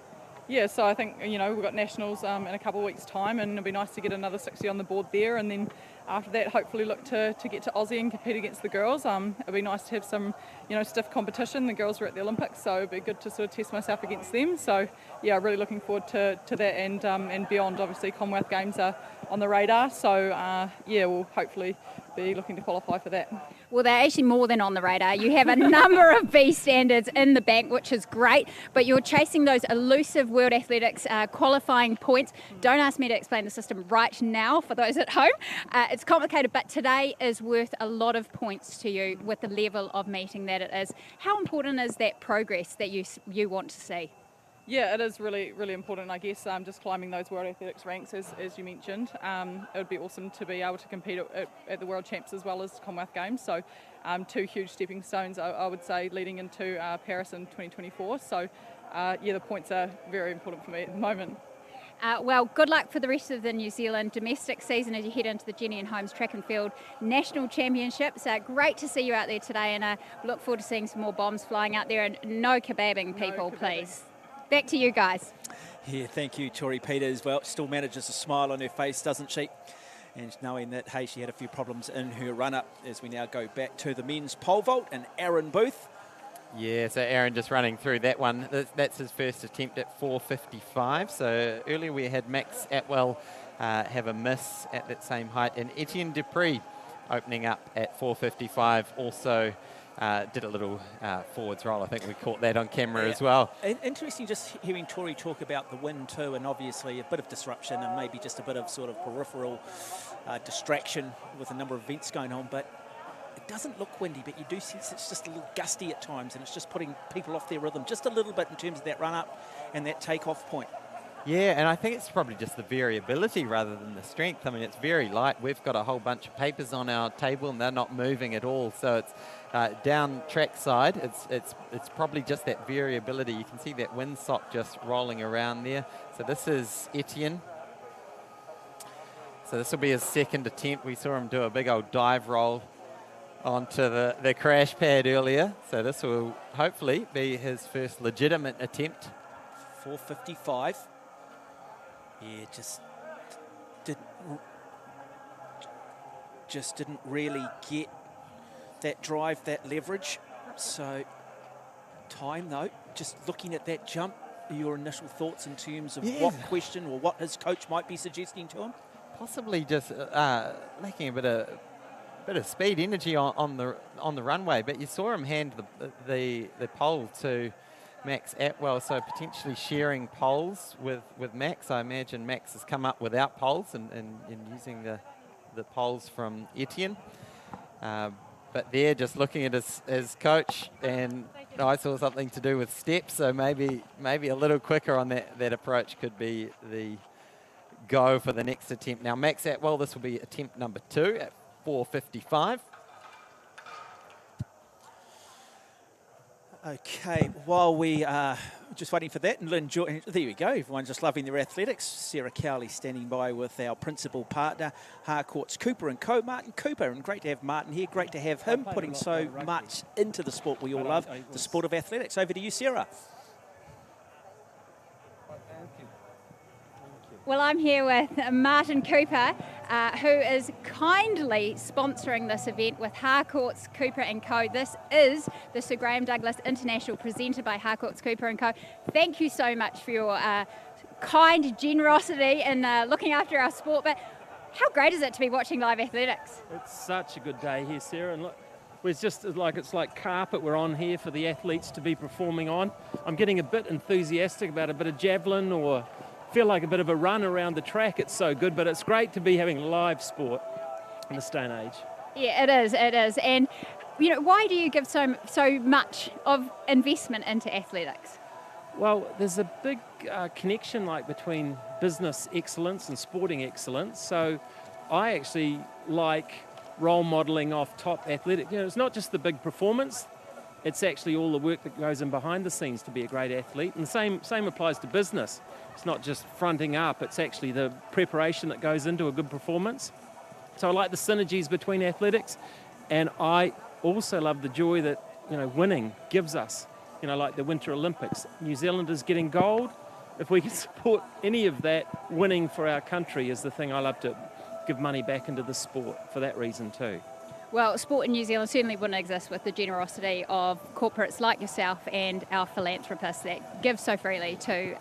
Yeah, so I think, we've got nationals in a couple of weeks' time, and it'll be nice to get another 60 on the board there, and then after that hopefully look to get to Aussie and compete against the girls. It'll be nice to have some, stiff competition. The girls were at the Olympics, so it'll be good to sort of test myself against them. So yeah, really looking forward to that, and beyond. Obviously Commonwealth Games are on the radar, so yeah, we'll hopefully be looking to qualify for that. Well, they're actually more than on the radar. You have a number of B standards in the bank, which is great, but you're chasing those elusive World Athletics qualifying points. Don't ask me to explain the system right now for those at home. It's complicated, but today is worth a lot of points to you with the level of meeting that it is. How important is that progress that you want to see? Yeah, it is really, really important, I guess, just climbing those World Athletics ranks, as you mentioned. It would be awesome to be able to compete at the World Champs as well as Commonwealth Games. So two huge stepping stones, I would say, leading into Paris in 2024. So, yeah, the points are very important for me at the moment. Well, good luck for the rest of the New Zealand domestic season as you head into the Jenny and Holmes Track and Field National Championships. Great to see you out there today, and look forward to seeing some more bombs flying out there, and no kebabbing, people, please. Back to you guys. Yeah, thank you, Tori Peters. Well, still manages a smile on her face, doesn't she? And knowing that, hey, she had a few problems in her run-up, as we now go back to the men's pole vault and Aaron Booth. Yeah, so Aaron just running through that one. That's his first attempt at 4.55. So earlier we had Max Atwell have a miss at that same height, and Etienne Dupree opening up at 4.55 also did a little forwards roll. I think we caught that on camera as well. Interesting just hearing Tori talk about the wind too, and obviously a bit of disruption and maybe just a bit of sort of peripheral distraction with a number of events going on, but it doesn't look windy, but you do sense it's just a little gusty at times, and it's just putting people off their rhythm just a little bit in terms of that run-up and that take-off point. Yeah, and I think it's probably just the variability rather than the strength. I mean, it's very light. We've got a whole bunch of papers on our table, and they're not moving at all. So it's down track side. It's probably just that variability. You can see that windsock just rolling around there. So this is Etienne. So this will be his second attempt. We saw him do a big old dive roll onto the crash pad earlier. So this will hopefully be his first legitimate attempt. 4.55. Yeah, just didn't really get that drive, that leverage. So time though, just looking at that jump, your initial thoughts in terms of what question or what his coach might be suggesting to him? Possibly just lacking a bit of speed, energy on the runway. But you saw him hand the pole to Max Atwell, so potentially sharing poles with Max. I imagine Max has come up without poles and using the poles from Etienne. But there, just looking at his coach, and I saw something to do with steps, so maybe a little quicker on that approach could be the go for the next attempt. Now, Max Atwell, this will be attempt number 2 at 4.55. Okay, while we are just waiting for that, and there we go, everyone's just loving their athletics. Sarah Cowley standing by with our principal partner, Harcourt's Cooper & Co, Martin Cooper, and great to have Martin here, great to have him putting so much into the sport we all love, the sport of athletics. Over to you, Sarah. Well, I'm here with Martin Cooper, who is kindly sponsoring this event with Harcourt's Cooper & Co. This is the Sir Graeme Douglas International presented by Harcourt's Cooper & Co. Thank you so much for your kind generosity in looking after our sport. But how great is it to be watching live athletics? It's such a good day here, Sarah. And look, it's just like it's like carpet we're on here for the athletes to be performing on. I'm getting a bit enthusiastic about a bit of javelin or feel like a bit of a run around the track. It's so good, but it's great to be having live sport in this day and age. Yeah, it is. And, you know, why do you give so much of investment into athletics? Well, there's a big connection between business excellence and sporting excellence. So I actually like role modelling off top athletic. You know, it's not just the big performance, it's actually all the work that goes in behind the scenes to be a great athlete. And the same applies to business. It's not just fronting up, it's actually the preparation that goes into a good performance. So I like the synergies between athletics, and I also love the joy that, you know, winning gives us. You know, like the Winter Olympics, New Zealanders getting gold. If we can support any of that, winning for our country is the thing I love to give money back into the sport for that reason too. Well, sport in New Zealand certainly wouldn't exist with the generosity of corporates like yourself and our philanthropists that give so freely to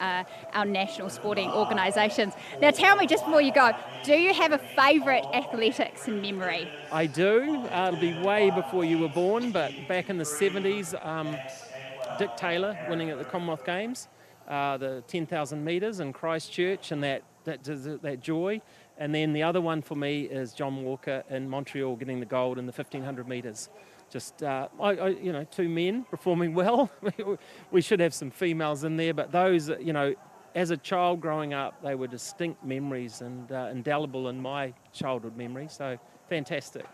our national sporting organisations. Now tell me, just before you go, do you have a favourite athletics memory? I do. It'll be way before you were born, but back in the 70s, Dick Taylor winning at the Commonwealth Games, the 10,000 metres in Christchurch, and that joy. And then the other one for me is John Walker in Montreal getting the gold in the 1,500 metres. Just, you know, two men performing well. We should have some females in there, but those, you know, as a child growing up, they were distinct memories and indelible in my childhood memory. So fantastic.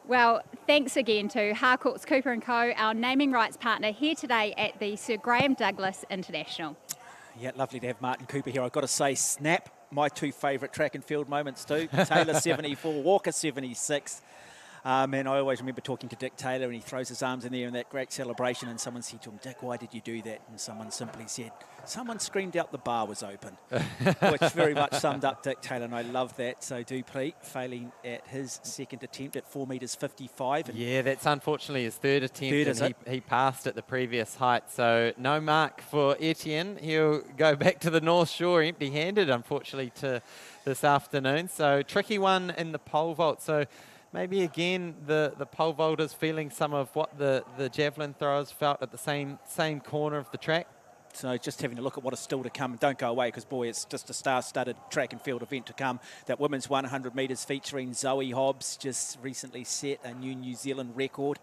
Well, thanks again to Harcourt's Cooper & Co, our naming rights partner here today at the Sir Graeme Douglas International. Yeah, lovely to have Martin Cooper here. I've got to say, snap, my two favourite track and field moments too. Taylor 74, Walker 76. And I always remember talking to Dick Taylor, and he throws his arms in there in that great celebration, and someone said to him, "Dick, why did you do that?" And someone simply said, "Someone screamed out the bar was open," which very much summed up Dick Taylor, and I love that. So Dupleix failing at his second attempt at 4 metres 55. Yeah, that's unfortunately his third attempt, and he passed at the previous height. So no mark for Etienne. He'll go back to the North Shore empty-handed, unfortunately, to this afternoon. So tricky one in the pole vault. So maybe again the pole vaulters feeling some of what the javelin throwers felt at the same corner of the track. So just having a look at what is still to come. Don't go away, because, boy, it's just a star-studded track and field event to come. That women's 100 metres featuring Zoe Hobbs just recently set a new New Zealand record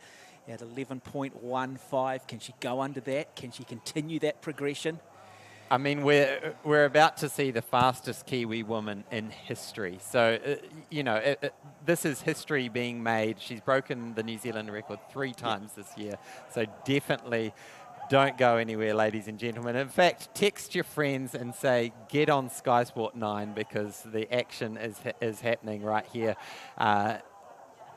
at 11.15. Can she go under that? Can she continue that progression? I mean, we're about to see the fastest Kiwi woman in history. So, you know, this is history being made. She's broken the New Zealand record 3 times this year. So definitely don't go anywhere, ladies and gentlemen. In fact, text your friends and say, get on Sky Sport 9, because the action is happening right here.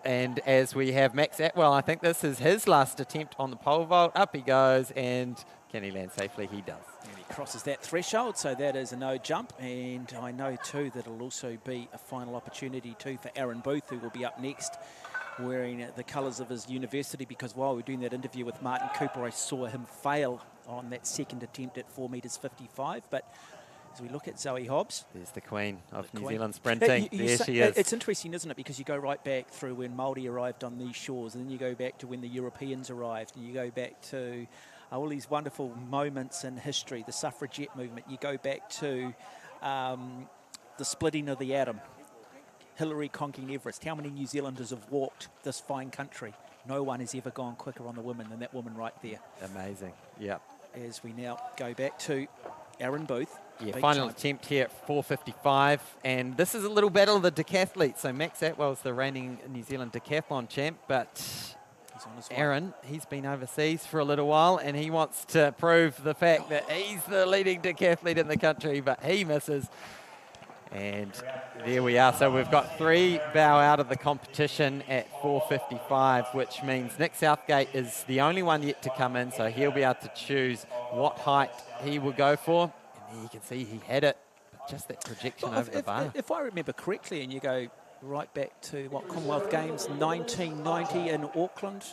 And as we have Max Atwell, I think this is his last attempt on the pole vault. Up he goes, and can he land safely? He does. And he crosses that threshold, so that is a no jump. And I know too that it'll also be a final opportunity too for Aaron Booth, who will be up next wearing the colours of his university, because while we were doing that interview with Martin Cooper, I saw him fail on that second attempt at 4 metres 55. But as we look at Zoe Hobbs, there's the queen of New Zealand sprinting. There she is. It's interesting, isn't it? Because you go right back through when Māori arrived on these shores, and then you go back to when the Europeans arrived, and you go back to all these wonderful moments in history, the suffragette movement. You go back to the splitting of the atom, Hillary conquering Everest. How many New Zealanders have walked this fine country? No one has ever gone quicker on the women than that woman right there. Amazing, yeah. As we now go back to Aaron Booth. Yeah, final attempt here at 4:55, and this is a little battle of the decathletes. So Max Atwell's the reigning New Zealand decathlon champ, but Aaron, he's been overseas for a little while, and he wants to prove the fact that he's the leading decathlete in the country, but he misses. And there we are. So we've got 3 bow out of the competition at 4:55, which means Nick Southgate is the only one yet to come in, so he'll be able to choose what height he will go for. And there you can see he had it, but just that projection over the bar. If I remember correctly, and you go right back to, Commonwealth Games 1990 in Auckland,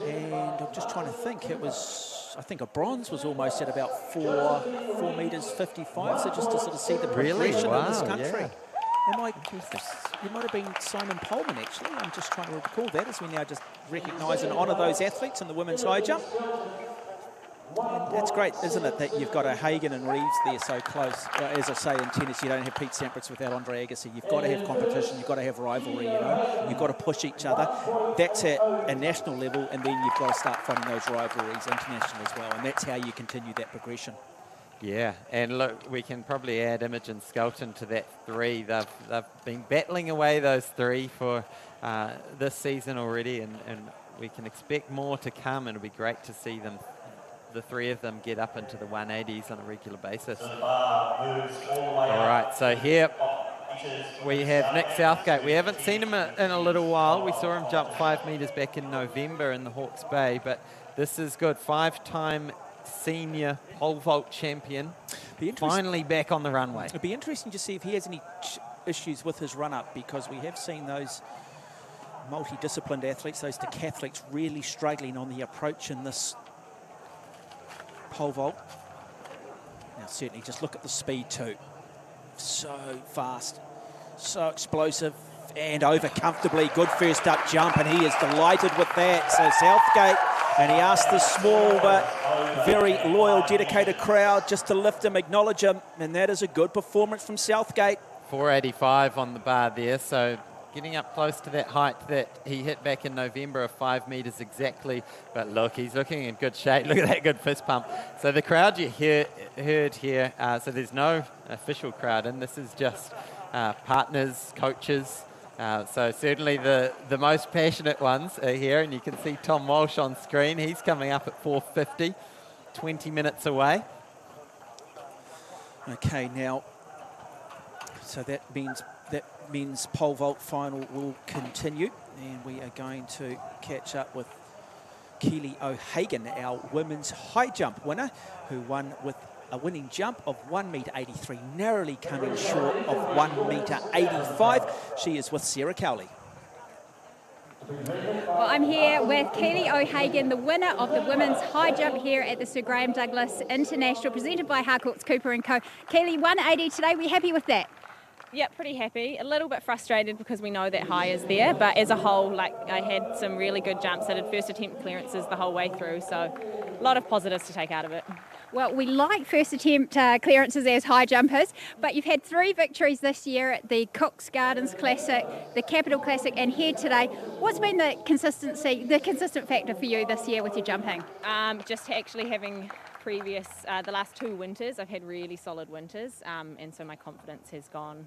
and I'm just trying to think, I think a bronze was almost at about 4 metres 55, so just to sort of see the progression in this country. Yeah. It might have been Simon Pullman, actually. I'm just trying to recall that as we now just recognise and honour those athletes in the women's high jump. And that's great, isn't it, that you've got a Hagen and Reeves there so close. As I say, in tennis, you don't have Pete Sampras without Andre Agassi. You've got to have competition, you've got to have rivalry, You've got to push each other. That's at a national level, and then you've got to start finding those rivalries international as well, and that's how you continue that progression. Yeah, and look, we can probably add Imogen Skelton to that 3. They've been battling away those 3 for this season already, and we can expect more to come, and it'll be great to see them, the 3 of them, get up into the 180s on a regular basis. All right, so here we have Nick Southgate. We haven't seen him in a little while. We saw him jump 5 metres back in November in the Hawke's Bay, but this is good. 5-time senior pole vault champion, finally back on the runway. It'd be interesting to see if he has any issues with his run-up, because we have seen those multidisciplined athletes, those decathletes, really struggling on the approach in this pole vault. Now certainly just look at the speed too. So fast, so explosive, and over comfortably. Good first up jump, and he is delighted with that. So Southgate, and he asked the small but very loyal, dedicated crowd just to lift him, acknowledge him, and that is a good performance from Southgate. 485 on the bar there, so getting up close to that height that he hit back in November of 5 metres exactly. But look, he's looking in good shape. Look at that good fist pump. So the crowd you heard here, so there's no official crowd, and this is just partners, coaches. So certainly the most passionate ones are here, and you can see Tom Walsh on screen. He's coming up at 4:50, 20 minutes away. Okay, now, so that men's pole vault final will continue, and we are going to catch up with Keely O'Hagan, our women's high jump winner, who won with a winning jump of 1 metre 83, narrowly coming short of 1 metre 85. She is with Sarah Cowley. Well, I'm here with Keely O'Hagan, the winner of the women's high jump here at the Sir Graeme Douglas International, presented by Harcourt's Cooper & Co. Keely, 180 today. We happy with that? Yeah, pretty happy. A little bit frustrated because we know that high is there, but as a whole, I had some really good jumps. I did first attempt clearances the whole way through, so a lot of positives to take out of it. Well, we like first attempt clearances as high jumpers, but you've had 3 victories this year at the Cooks Gardens Classic, the Capital Classic, and here today. What's been the consistent factor for you this year with your jumping? Just actually having the last 2 winters, I've had really solid winters, and so my confidence has gone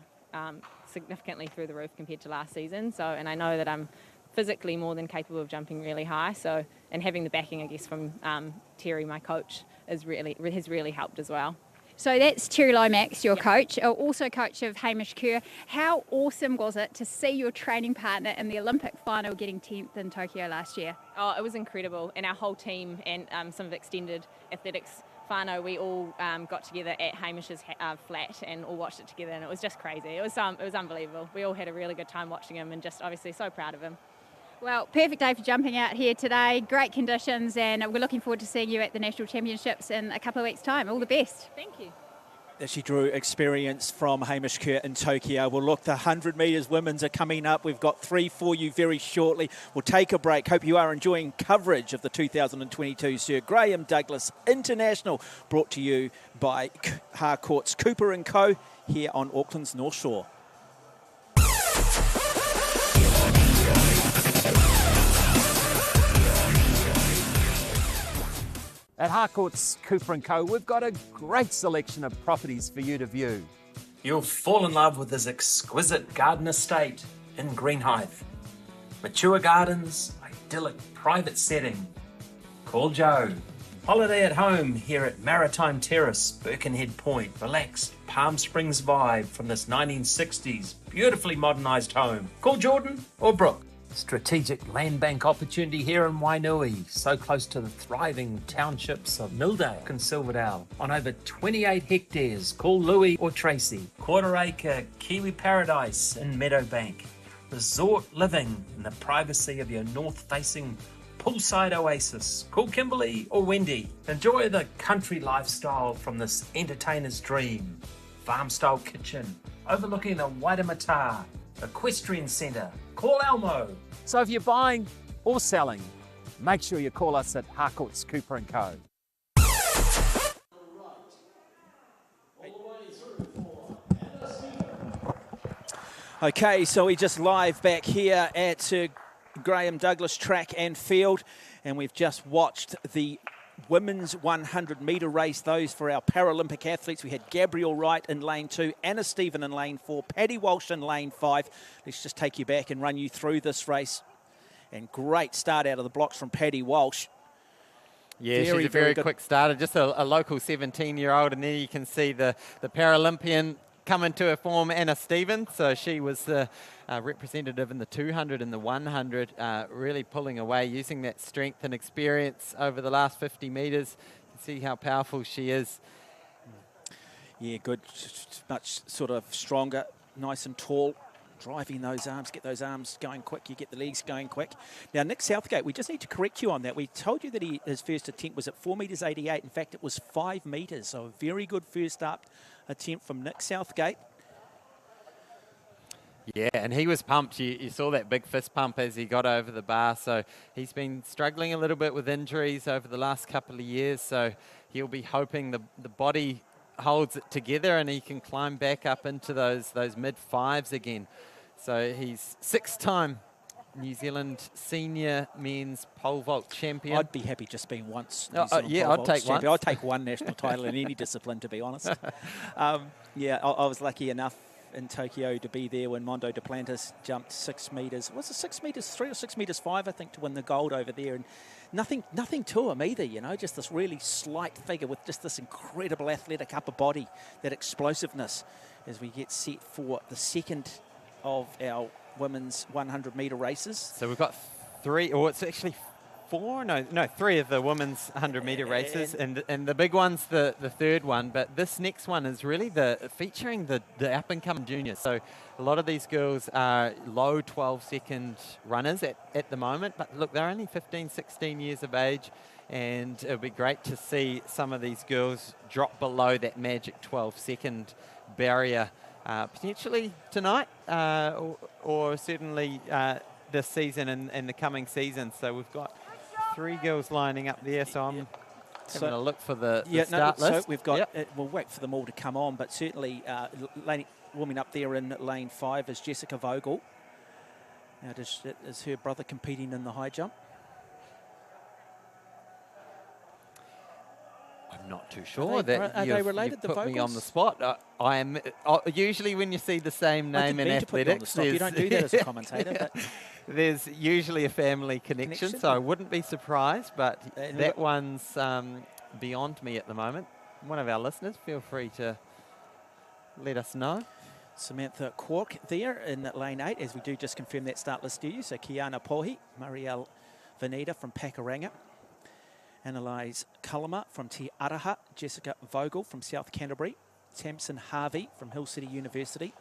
significantly through the roof compared to last season. So, and I know that I'm physically more than capable of jumping really high. So, and having the backing, I guess, from Terry, my coach, has really helped as well. So that's Terry Lomax, your coach, also coach of Hamish Kerr. How awesome was it to see your training partner in the Olympic final getting 10th in Tokyo last year? Oh, it was incredible. And our whole team and some of the extended athletics whānau, we all got together at Hamish's flat and all watched it together, and it was just crazy. It was unbelievable. We all had a really good time watching him, and just obviously so proud of him. Well, perfect day for jumping out here today. Great conditions, and we're looking forward to seeing you at the National Championships in a couple of weeks' time. All the best. Thank you. She drew experience from Hamish Kerr in Tokyo. Well, look, the 100 metres women's are coming up. We've got 3 for you very shortly. We'll take a break. Hope you are enjoying coverage of the 2022 Sir Graeme Douglas International, brought to you by Harcourt's Cooper & Co. here on Auckland's North Shore. At Harcourt's Cooper & Co, we've got a great selection of properties for you to view. You'll fall in love with this exquisite garden estate in Greenhithe. Mature gardens, idyllic private setting. Call Joe. Holiday at home here at Maritime Terrace, Birkenhead Point. Relaxed Palm Springs vibe from this 1960s beautifully modernised home. Call Jordan or Brooke. Strategic land bank opportunity here in Wainui, so close to the thriving townships of Mildale and Silverdale. On over 28 hectares, call Louis or Tracy. Quarter acre Kiwi paradise in Meadowbank. Resort living in the privacy of your north-facing poolside oasis. Call Kimberly or Wendy. Enjoy the country lifestyle from this entertainer's dream. Farm-style kitchen overlooking the Waitemata Equestrian Centre. Call Elmo. So if you're buying or selling, make sure you call us at Harcourts Cooper & Co. Okay, so we're just live back here at Sir Graeme Douglas Track and Field, and we've just watched the women's 100-metre race, those for our Paralympic athletes. We had Gabrielle Wright in lane 2, Anna Stephen in lane 4, Paddy Walsh in lane 5. Let's just take you back and run you through this race. And great start out of the blocks from Paddy Walsh. Yeah, she's a very quick starter, just a local 17-year-old, and then you can see the Paralympian coming to her form, Anna Stephen. So she was the representative in the 200 and the 100, really pulling away, using that strength and experience over the last 50 metres. You can see how powerful she is. Yeah, good, much sort of stronger, nice and tall. Driving those arms, get those arms going quick, you get the legs going quick. Now, Nick Southgate, we just need to correct you on that. We told you that his first attempt was at 4 metres 88. In fact, it was 5 metres, so a very good first up attempt from Nick Southgate. Yeah, and he was pumped. You saw that big fist pump as he got over the bar. So he's been struggling a little bit with injuries over the last couple of years. So he'll be hoping the body holds it together and he can climb back up into those mid-5s again. So he's 6-time New Zealand senior men's pole vault champion. I'd be happy just being once. Yeah, I'd take one. I'd take one national title in any discipline, to be honest. Yeah, I was lucky enough in Tokyo to be there when Mondo Duplantis jumped 6 metres. Was it 6 metres 3 or 6 metres 5, I think, to win the gold over there? And nothing to him either, you know, just this really slight figure with just this incredible athletic upper body, that explosiveness as we get set for the second of our women's 100-metre races. So we've got 3, or it's actually 4, no, 3 of the women's 100-metre races, and the big one's the third one, but this next one is really featuring the up-and-coming juniors. So a lot of these girls are low 12-second runners at the moment, but look, they're only 15, 16 years of age, and it'll be great to see some of these girls drop below that magic 12-second barrier, potentially tonight, or certainly this season and the coming season. So we've got 3 girls lining up there, so I'm having a look for the start list. So we've got, we'll wait for them all to come on, but certainly warming up there in lane 5 is Jessica Vogel. Now, is her brother competing in the high jump? I'm not too sure. Are they related, you've put me on the spot. I am usually when you see the same name in athletics, you don't do that as a commentator. But there's usually a family connection, so I wouldn't be surprised. But that one's beyond me at the moment. One of our listeners, feel free to let us know. Samantha Kwok there in lane 8, as we do just confirm that start list to you. So Kiana Pohi, Marielle Veneta from Pakuranga, Annalise Cullama from Te Araha, Jessica Vogel from South Canterbury, Tamsin Harvey from Hill City University,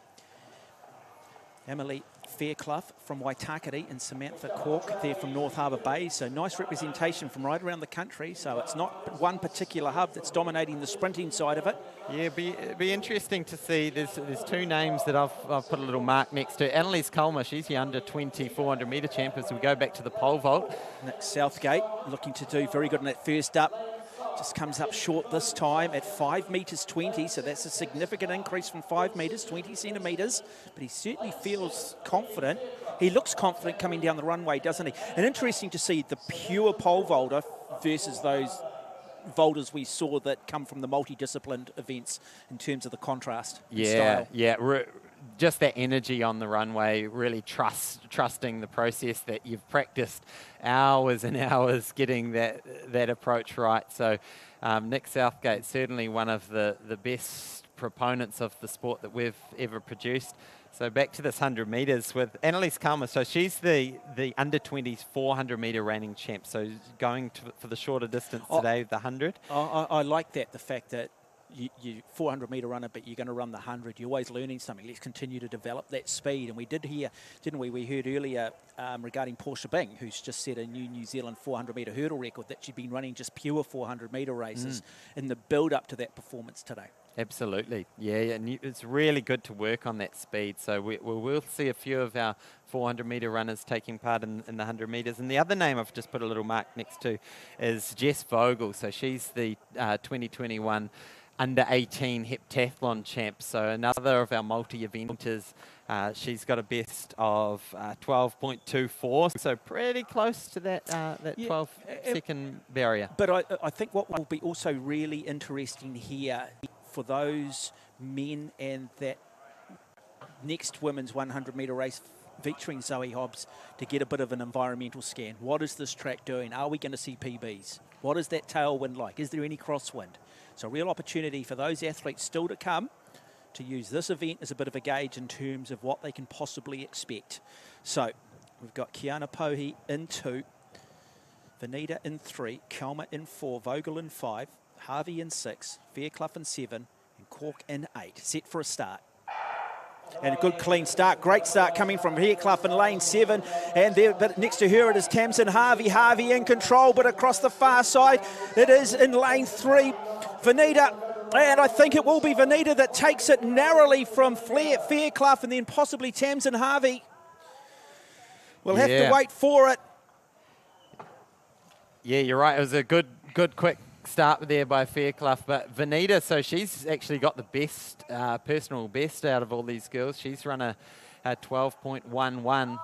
Emily Fairclough from Waitakere, and Samantha Kwok there from North Harbour Bay. So nice representation from right around the country. So it's not one particular hub that's dominating the sprinting side of it. Yeah, it'd be interesting to see. There's 2 names that I've put a little mark next to. Annalise Culmer, she's the under-20 400-metre champion. So we go back to the pole vault. Nick Southgate looking to do very good in that first up. Just comes up short this time at 5 metres 20, so that's a significant increase from 5 metres, 20 centimetres, but he certainly feels confident. He looks confident coming down the runway, doesn't he? And interesting to see the pure pole vaulter versus those vaulters we saw that come from the multidisciplined events in terms of the contrast. Yeah, style. just that energy on the runway, really trusting the process that you've practiced hours and hours getting that approach right. So Nick Southgate, certainly one of the best proponents of the sport that we've ever produced. So back to this 100 metres with Annalise Kalmer. So she's the under-20s 400-metre reigning champ. So going for the shorter distance today, the 100. I like that, the fact that you 400-metre runner, but you're going to run the 100. You're always learning something. Let's continue to develop that speed. And we did hear, didn't we? We heard earlier regarding Portia Bing, who's just set a New Zealand 400-metre hurdle record, that she'd been running just pure 400-metre races in the build-up to that performance today. Absolutely, yeah, and it's really good to work on that speed. So we'll see a few of our 400-metre runners taking part in the 100 metres. And the other name I've just put a little mark next to is Jess Vogel. So she's the 2021 under-18 heptathlon champ. So another of our multi-eventers. She's got a best of 12.24, so pretty close to that 12-second barrier. But I think what will be also really interesting here for those men and that next women's 100-metre race featuring Zoe Hobbs to get a bit of an environmental scan. What is this track doing? Are we going to see PBs? What is that tailwind like? Is there any crosswind? So a real opportunity for those athletes still to come to use this event as a bit of a gauge in terms of what they can possibly expect. So we've got Kiana Pohi in 2, Venita in 3, Kalmer in 4, Vogel in 5, Harvey in 6, Fairclough in 7, and Cork in 8. Set for a start. And a good clean start, great start coming from Fairclough in lane 7. And there, but next to her it is Tamsin Harvey. Harvey in control, but across the far side it is in lane 3. Venita, and I think it will be Venita that takes it narrowly from Fairclough, and then possibly Tamsin Harvey. We'll have to wait for it. Yeah, you're right. It was a good quick start there by Fairclough, but Venita, so she's actually got the best, personal best out of all these girls. She's run a 12.11,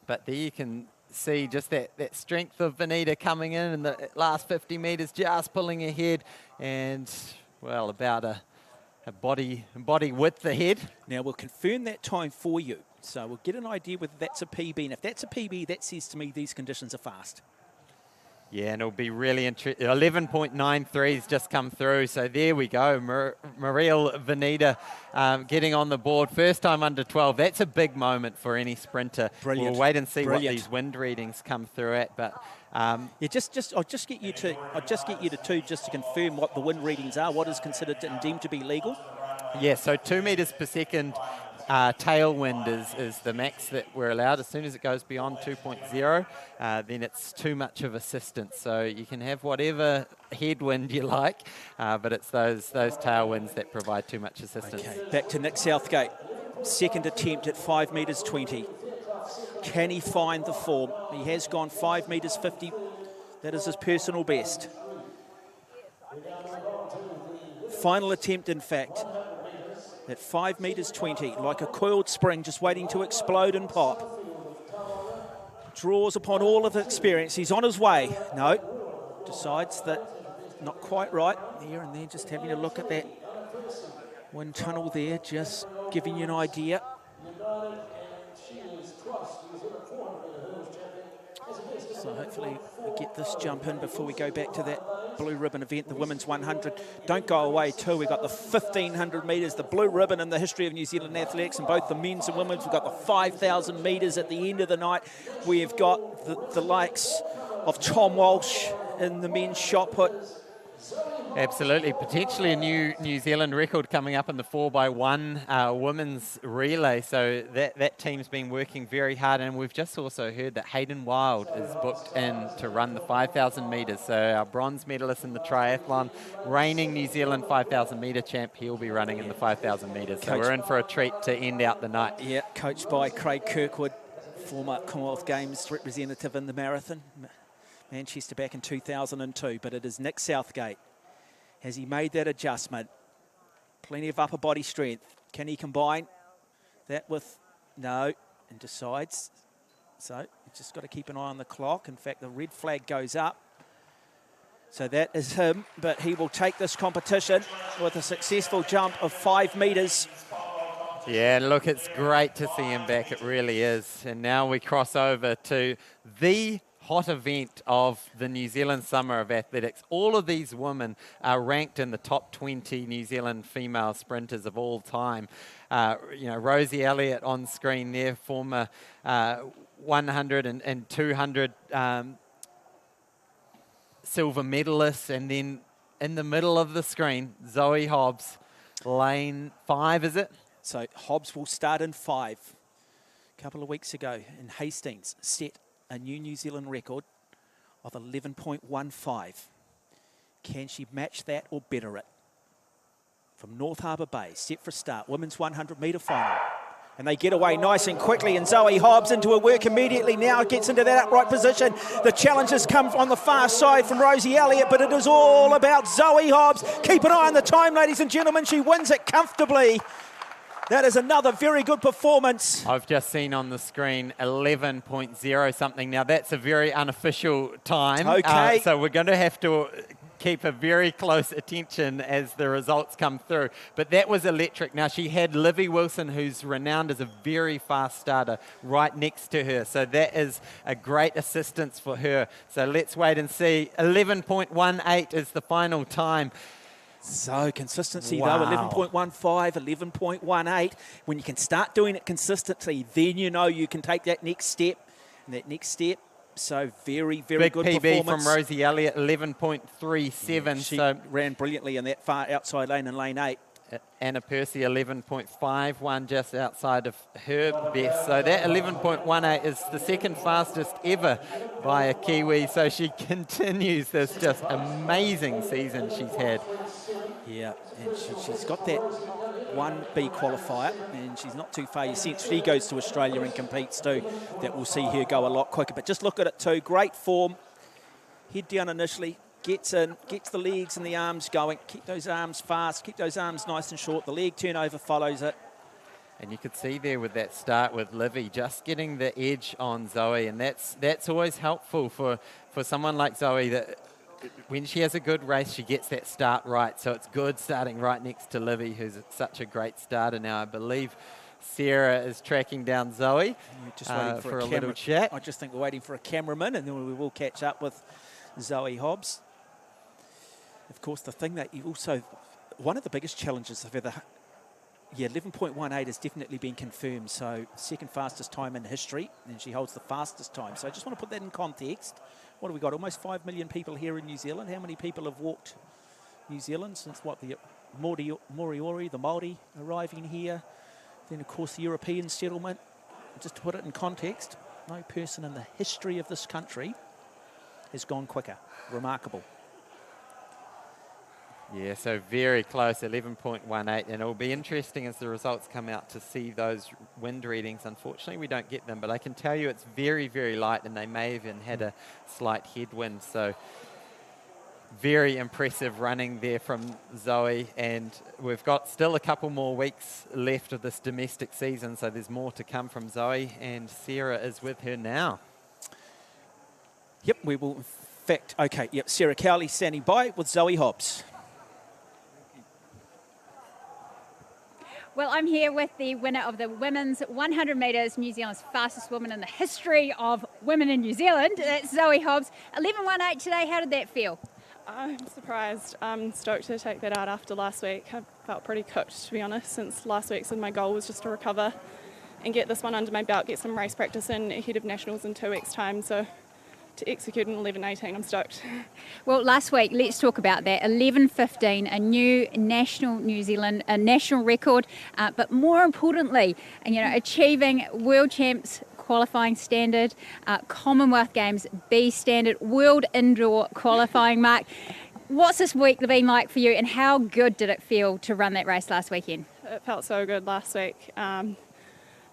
but there you can see just that strength of Venita coming in the last 50 metres, just pulling ahead, and, well, about a body width ahead. Now, we'll confirm that time for you, so we'll get an idea whether that's a PB, and if that's a PB, that says to me these conditions are fast. Yeah, and it'll be really interesting. 11.93's just come through, so there we go. Marielle Venita getting on the board. First time under 12. That's a big moment for any sprinter. Brilliant. We'll wait and see what these wind readings come through at. But I'll just get you to 2 just to confirm what the wind readings are. What is considered and deemed to be legal? Yeah, so 2 metres per second. Tailwind is the max that we're allowed. As soon as it goes beyond 2.0, then it's too much of assistance. So you can have whatever headwind you like, but it's those tailwinds that provide too much assistance. Okay, back to Nick Southgate. Second attempt at 5 metres 20. Can he find the form? He has gone 5 metres 50. That is his personal best. Final attempt, in fact, at 5 metres 20, like a coiled spring just waiting to explode and pop. Draws upon all of the experience. He's on his way. No, decides that not quite right. There and there, just having a look at that wind tunnel there, just giving you an idea. So hopefully we get this jump in before we go back to that blue ribbon event, the women's 100. Don't go away too. We've got the 1,500 metres, the blue ribbon in the history of New Zealand athletics, and both the men's and women's. We've got the 5,000 metres at the end of the night. We've got the likes of Tom Walsh in the men's shot put. Absolutely. Potentially a New Zealand record coming up in the 4x1 women's relay. So that team's been working very hard, and we've just also heard that Hayden Wild is booked in to run the 5,000 metres. So our bronze medalist in the triathlon, reigning New Zealand 5,000 metre champ, he'll be running in the 5,000 metres. So we're in for a treat to end out the night. Yeah, coached by Craig Kirkwood, former Commonwealth Games representative in the marathon. Manchester back in 2002, but it is Nick Southgate. Has he made that adjustment? Plenty of upper body strength. Can he combine that with no? And decides. So he's just got to keep an eye on the clock. In fact, the red flag goes up. So that is him, but he will take this competition with a successful jump of 5 metres. Yeah, look, it's great to see him back. It really is. And now we cross over to the hot event of the New Zealand Summer of Athletics. All of these women are ranked in the top 20 New Zealand female sprinters of all time. You know, Rosie Elliott on screen there, former 100 and 200 silver medalists. And then in the middle of the screen, Zoe Hobbs, lane 5, is it? So Hobbs will start in 5. A couple of weeks ago in Hastings, set a new Zealand record of 11.15. Can she match that or better it? From North Harbour Bay, set for a start, women's 100-metre final. And they get away nice and quickly, and Zoe Hobbs into her work immediately now, gets into that upright position. The challenges come on the far side from Rosie Elliott, but it is all about Zoe Hobbs. Keep an eye on the time, ladies and gentlemen. She wins it comfortably. That is another very good performance. I've just seen on the screen 11.0 something. Now, that's a very unofficial time. Okay. So we're going to have to keep a very close attention as the results come through. But that was electric. Now, she had Livy Wilson, who's renowned as a very fast starter, right next to her. So that is a great assistance for her. So let's wait and see. 11.18 is the final time. So consistency Wow. though, 11.15, 11.18. When you can start doing it consistently, then you know you can take that next step. And that next step, so very, very Big good PB performance. from Rosie Elliott, 11.37. She so ran brilliantly in that far outside lane in lane 8. Anna Percy, 11.51, just outside of her best. So that 11.18 is the second fastest ever by a Kiwi. So she continues this just amazing season she's had. Yeah, and she's got that 1B qualifier, and she's not too far. Since she goes to Australia and competes too, that we'll see her go a lot quicker. But just look at it too, great form. Head down initially, gets in, gets the legs and the arms going. Keep those arms fast, keep those arms nice and short. The leg turnover follows it. And you could see there with that start with Livy, just getting the edge on Zoe, and that's always helpful for someone like Zoe, that when she has a good race, she gets that start right. So it's good starting right next to Livy, who's such a great starter now. I believe Sarah is tracking down Zoe Just waiting for a little chat. I just think we're waiting for a cameraman, and then we will catch up with Zoe Hobbs. Of course, the thing that you also, one of the biggest challenges of ever, 11.18 has definitely been confirmed. So second fastest time in history, and she holds the fastest time. So I just want to put that in context. What have we got? Almost 5 million people here in New Zealand. How many people have walked New Zealand since what, the Moriori, the Māori arriving here? Then, of course, the European settlement. Just to put it in context, no person in the history of this country has gone quicker. Remarkable. Yeah, so very close, 11.18, and it'll be interesting as the results come out to see those wind readings. Unfortunately, we don't get them, but I can tell you it's very, very light, and they may have even had a slight headwind. So very impressive running there from Zoe, and we've got still a couple more weeks left of this domestic season, so there's more to come from Zoe, and Sarah is with her now. Yep, we will, in fact, okay, yep, Sarah Cowley standing by with Zoe Hobbs. Well, I'm here with the winner of the women's 100 metres, New Zealand's fastest woman in the history of women in New Zealand. That's Zoe Hobbs. 11.18 today. How did that feel? I'm surprised. I'm stoked to take that out after last week. I felt pretty cooked, to be honest, since last week, and my goal was just to recover and get this one under my belt, get some race practice in ahead of Nationals in 2 weeks' time. So to execute an 11.18, I'm stoked. Well, last week, let's talk about that. 11.15, a new national New Zealand, a national record, but more importantly, achieving World Champs qualifying standard, Commonwealth Games B standard, World Indoor qualifying mark. What's this week been like for you, and how good did it feel to run that race last weekend? It felt so good last week.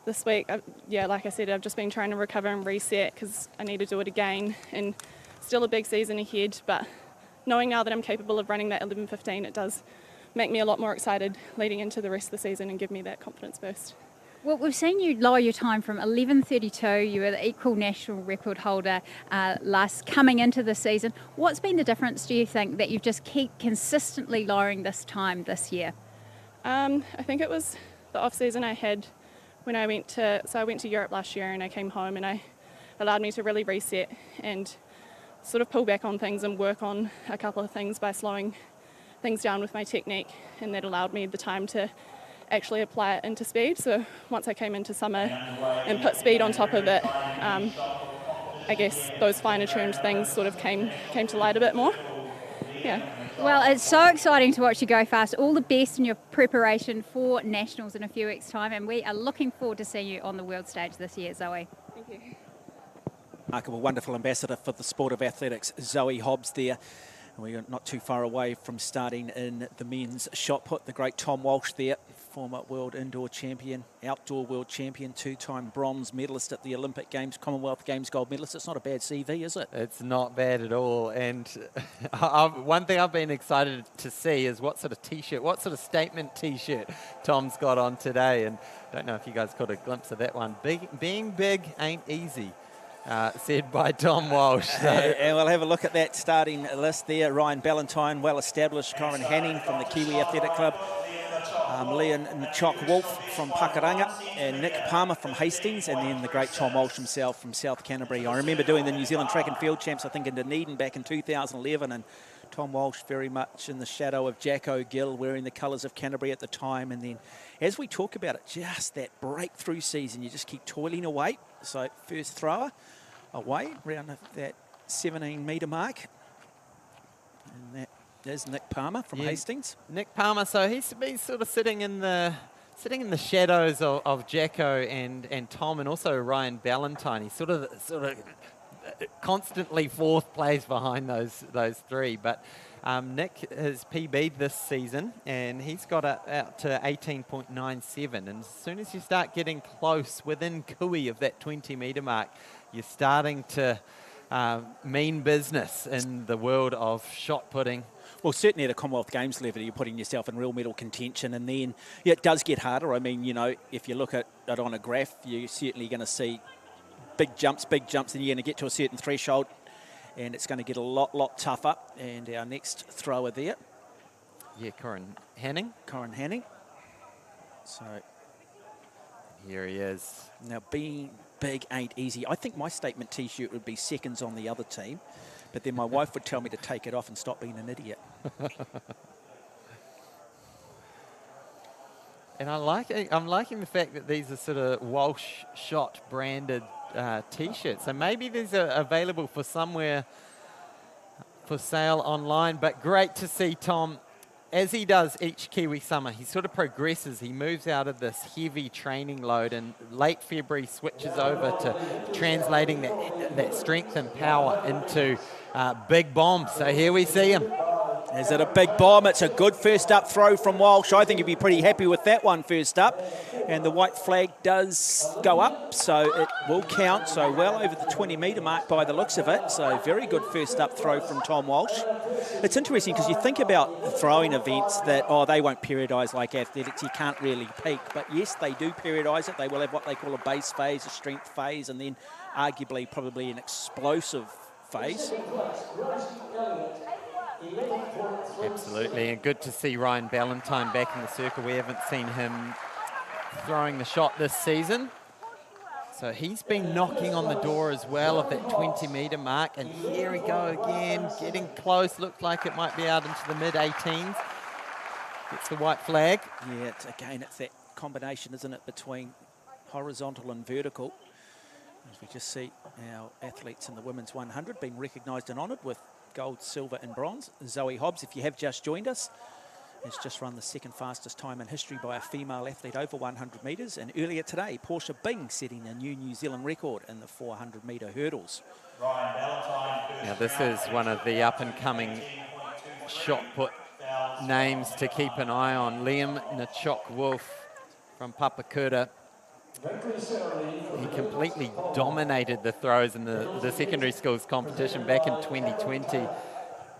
This week, like I said, I've just been trying to recover and reset because I need to do it again, and still a big season ahead, but knowing now that I'm capable of running that 11.15, it does make me a lot more excited leading into the rest of the season and give me that confidence boost. Well, we've seen you lower your time from 11.32. You were the equal national record holder coming into the season. What's been the difference, do you think, that you've just keep consistently lowering this time this year? I think it was the off season I had when I went to Europe last year, and I came home, and I allowed me to really reset and sort of pull back on things and work on a couple of things by slowing things down with my technique, and that allowed me the time to actually apply it into speed. So once I came into summer and put speed on top of it, I guess those finer tuned things sort of came to light a bit more. Yeah. Well, it's so exciting to watch you go fast. All the best in your preparation for Nationals in a few weeks' time, and we are looking forward to seeing you on the world stage this year, Zoe. Thank you. Remarkable, wonderful ambassador for the sport of athletics, Zoe Hobbs there. And we're not too far away from starting in the men's shot put. The great Tom Walsh there, former world indoor champion, outdoor world champion, two-time bronze medalist at the Olympic Games, Commonwealth Games gold medalist. It's not a bad CV, is it? It's not bad at all. And one thing I've been excited to see is what sort of T-shirt, what sort of statement T-shirt Tom's got on today. And I don't know if you guys caught a glimpse of that one. Being big ain't easy. Said by Tom Walsh. So. And we'll have a look at that starting list there. Ryan Ballantyne, well-established. Corin Hanning from the Kiwi Athletic Club. Leon Nchok-Wolf from Pakuranga. And Nick Palmer from Hastings. And then the great Tom Walsh himself from South Canterbury. I remember doing the New Zealand Track and Field Champs, I think, in Dunedin back in 2011. And Tom Walsh very much in the shadow of Jack O'Gill, wearing the colours of Canterbury at the time. And then as we talk about it, just that breakthrough season, you just keep toiling away. So first thrower away around that 17-metre mark. And that is Nick Palmer from Hastings. Nick Palmer, so he's been sort of sitting in the shadows of Jacko and Tom, and also Ryan Ballantyne. He's sort of constantly fourth place behind those three. But Nick has PB'd this season, and he's got out to 18.97. And as soon as you start getting close within cooey of that 20-metre mark, you're starting to mean business in the world of shot putting. Well, certainly at a Commonwealth Games level, you're putting yourself in real medal contention. And then it does get harder. I mean, you know, if you look at it on a graph, you're certainly going to see big jumps, and you're going to get to a certain threshold, and it's going to get a lot tougher. And our next thrower there. Yeah, Corin Hanning. So here he is. Now, being big ain't easy. I think my statement T-shirt would be seconds on the other team, but then my wife would tell me to take it off and stop being an idiot. And I'm liking the fact that these are sort of Walsh Shot branded T-shirts. So maybe these are available for somewhere for sale online. But great to see Tom, as he does each Kiwi summer, he sort of progresses. He moves out of this heavy training load, and late February switches over to translating that strength and power into big bombs. So here we see him. Is it a big bomb? It's a good first up throw from Walsh. I think he'd be pretty happy with that one first up. And the white flag does go up, so it will count. So well over the 20-metre mark by the looks of it. So very good first up throw from Tom Walsh. It's interesting because you think about throwing events that, they won't periodise like athletics. You can't really peak. But yes, they do periodise it. They will have what they call a base phase, a strength phase, and then arguably probably an explosive phase. Absolutely, and good to see Ryan Ballantyne back in the circle. We haven't seen him throwing the shot this season. So he's been knocking on the door as well of that 20-metre mark. And here we go again, getting close. Looks like it might be out into the mid-18s. Gets the white flag. Yeah, it's that combination, isn't it, between horizontal and vertical. As we just see our athletes in the women's 100 being recognised and honoured with gold, silver and bronze. Zoe Hobbs, if you have just joined us, has just run the second fastest time in history by a female athlete over 100 metres. And earlier today, Portia Bing setting a new New Zealand record in the 400-metre hurdles. Now this is one of the up-and-coming shot put names to keep an eye on. Liam Nchok-Wolf from Papakura. He completely dominated the throws in the secondary schools competition back in 2020.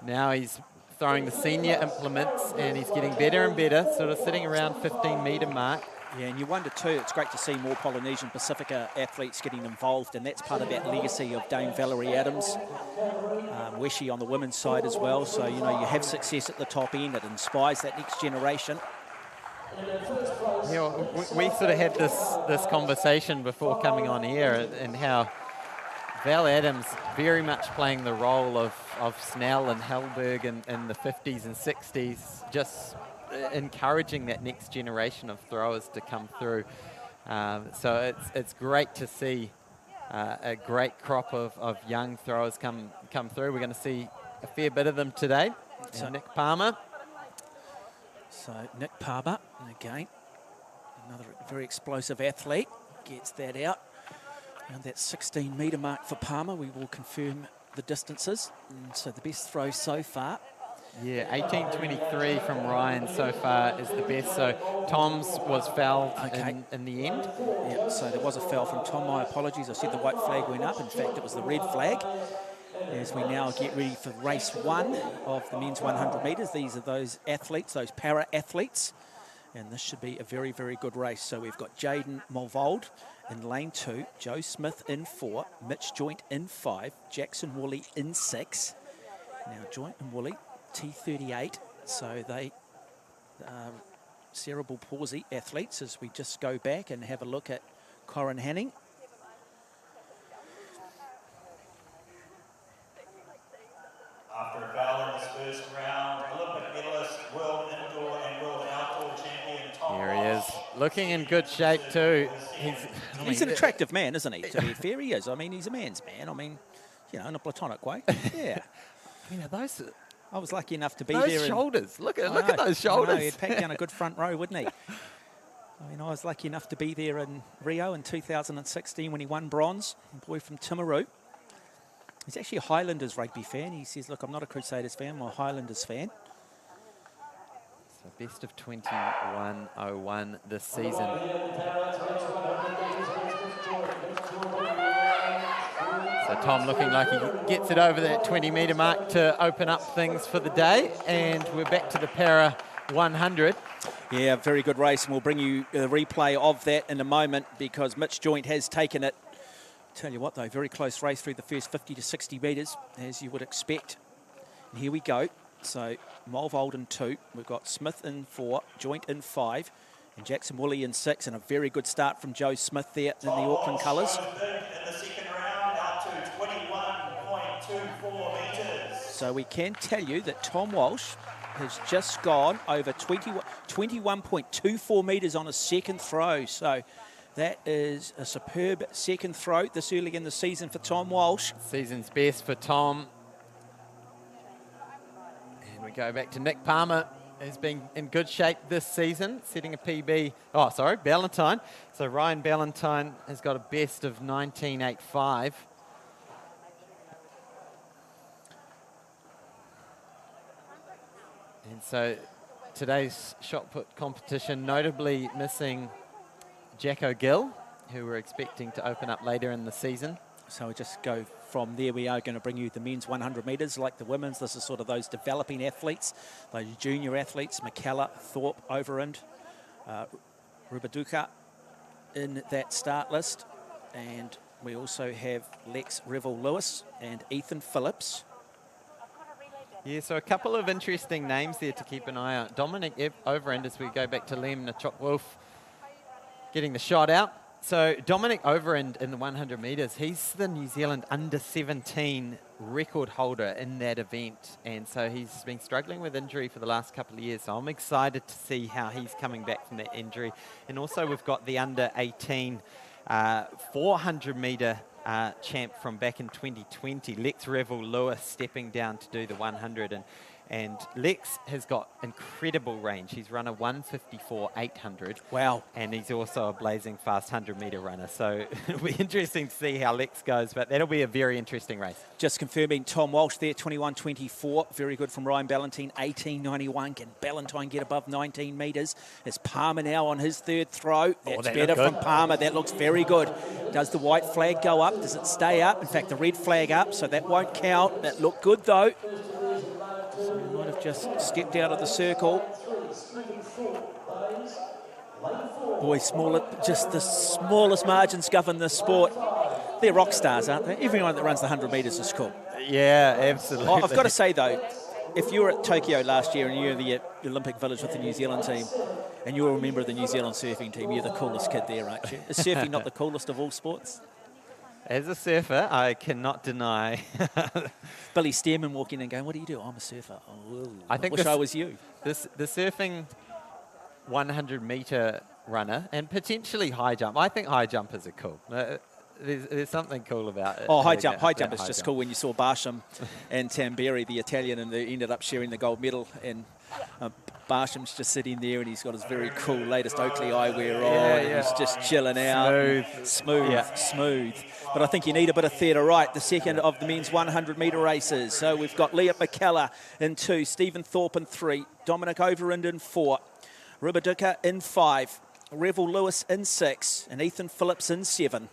Now he's throwing the senior implements, and he's getting better and better, sort of sitting around 15-metre mark. Yeah, and you wonder too, it's great to see more Polynesian Pacifica athletes getting involved, and that's part of that legacy of Dame Valerie Adams. Weshi on the women's side as well, so, you know, you have success at the top end, it inspires that next generation. Yeah, we sort of had this conversation before coming on air, and how Val Adams very much playing the role of Snell and Hellberg in the 50s and 60s, just encouraging that next generation of throwers to come through. So it's great to see a great crop of young throwers come through. We're going to see a fair bit of them today. So Nick Palmer. So Nick Palmer, again, another very explosive athlete, gets that out. Around that 16-metre mark for Palmer, we will confirm the distances. And so the best throw so far. Yeah, 18.23 from Ryan so far is the best. So Tom's was fouled in the end. Yeah, so there was a foul from Tom. My apologies. I said the white flag went up. In fact, it was the red flag. As we now get ready for race 1 of the men's 100 metres. These are those athletes, those para-athletes. And this should be a very, very good race. So we've got Jaden Mulvold in lane 2, Joe Smith in 4, Mitch Joint in 5, Jackson Woolley in 6. Now Joint and Woolley, T38, so they are cerebral palsy athletes as we just go back and have a look at Corin Hanning. After a foul in this first round, Olympic medalist, world indoor and world outdoor champion Tom. Here he is, looking in good shape too. He's an attractive man, isn't he? To be fair, he is. I mean, he's a man's man. I mean, you know, in a platonic way. Yeah. I mean, those... I was lucky enough to be those there. Shoulders. Look at those shoulders. I know, he'd packed down a good front row, wouldn't he? I mean, I was lucky enough to be there in Rio in 2016 when he won bronze. A boy from Timaru. He's actually a Highlanders rugby fan. He says, look, I'm not a Crusaders fan, I'm a Highlanders fan. So best of 21.01 this season. So Tom looking like he gets it over that 20-metre mark to open up things for the day. And we're back to the para 100. Yeah, very good race. And we'll bring you a replay of that in a moment because Mitch Joint has taken it. Tell you what, though, very close race through the first 50 to 60 metres, as you would expect. And here we go. So Mulvold in 2. We've got Smith in 4, Joint in 5, and Jackson Woolley in 6. And a very good start from Joe Smith there in the Auckland colours. So we can tell you that Tom Walsh has just gone over 21.24 metres on a second throw. So that is a superb second throw this early in the season for Tom Walsh. Season's best for Tom. And we go back to Nick Palmer, who's been in good shape this season, setting a PB. Oh, sorry, Ballantyne. So Ryan Ballantyne has got a best of 19.85. And so today's shot put competition notably missing Jack O'Gill, who we're expecting to open up later in the season. So we just go from there. We are going to bring you the men's 100 metres like the women's. This is sort of those developing athletes, those junior athletes, McKellar, Thorpe, Overend, Rubaduka in that start list. And we also have Lex Revel-Lewis and Ethan Phillips. Yeah, so a couple of interesting names there to keep an eye on. Dominic Overend, as we go back to Liam Nachok-Wolf, getting the shot out. So Dominic Overend in the 100 metres, he's the New Zealand under-17 record holder in that event. And so he's been struggling with injury for the last couple of years. So I'm excited to see how he's coming back from that injury. And also we've got the under-18 400-metre champ from back in 2020, Lex Revel-Lewis, stepping down to do the 100. And Lex has got incredible range. He's run a 154.800. Wow. And he's also a blazing fast 100-metre runner. So it'll be interesting to see how Lex goes, but that'll be a very interesting race. Just confirming Tom Walsh there, 21.24. Very good from Ryan Ballantyne, 18.91. Can Ballantyne get above 19 metres? It's Palmer now on his third throw. That's better from Palmer. That looks very good. Does the white flag go up? Does it stay up? In fact, the red flag up, so that won't count. That looked good, though. So he might have just stepped out of the circle. Boy, just the smallest margins govern this sport. They're rock stars, aren't they? Everyone that runs the 100 metres is cool. Yeah, absolutely. I've got to say, though, if you were at Tokyo last year and you were the Olympic Village with the New Zealand team, and you were a member of the New Zealand surfing team, you're the coolest kid there, aren't you? Is surfing not the coolest of all sports? As a surfer, I cannot deny. Billy Stearman walking in and going, what do you do? I'm a surfer. Oh, I wish I was you. The surfing 100-metre runner and potentially high jump. I think high jumpers are cool. There's something cool about it. Oh, high jump is just cool. When you saw Barsham and Tamberi, the Italian, and they ended up sharing the gold medal, and Barsham's just sitting there and he's got his very cool latest Oakley eyewear on. And he's just chilling out. Smooth. But I think you need a bit of theatre, right? The second of the men's 100-metre races. So we've got Liam McKellar in 2, Stephen Thorpe in 3, Dominic Overend in 4, Rubiduka in 5, Revel Lewis in 6, and Ethan Phillips in 7.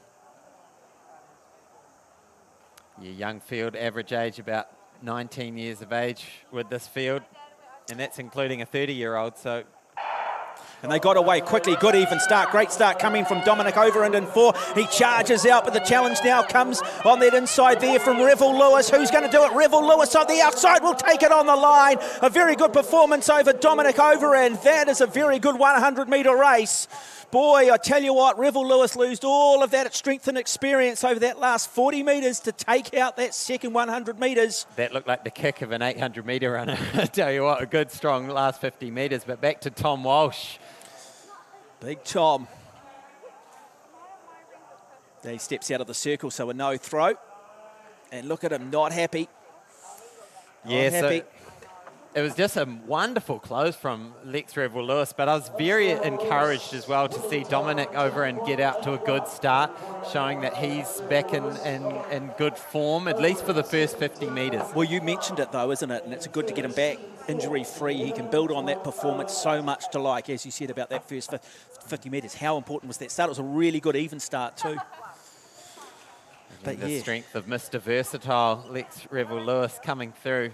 Your young field, average age about 19 years of age with this field, and that's including a 30-year-old. So, and they got away quickly. Good even start. Great start coming from Dominic Overend in 4. He charges out, but the challenge now comes on that inside there from Revel Lewis. Who's going to do it? Revel Lewis on the outside will take it on the line. A very good performance over Dominic Overend. That is a very good 100-metre race. Boy, I tell you what, Revel Lewis lost all of that strength and experience over that last 40 metres to take out that second 100 metres. That looked like the kick of an 800-metre runner. I tell you what, a good, strong last 50 metres. But back to Tom Walsh. Big Tom. He steps out of the circle, so a no throw. And look at him, not happy. Yeah, not happy. So it was just a wonderful close from Lex Revel Lewis, but I was very encouraged as well to see Dominic over and get out to a good start, showing that he's back in good form, at least for the first 50 metres. Well, you mentioned it though, isn't it? And it's good to get him back injury-free. He can build on that performance so much to like, as you said about that first 50 metres. How important was that start? It was a really good even start too. But the strength of Mr. Versatile, Lex Revel Lewis coming through.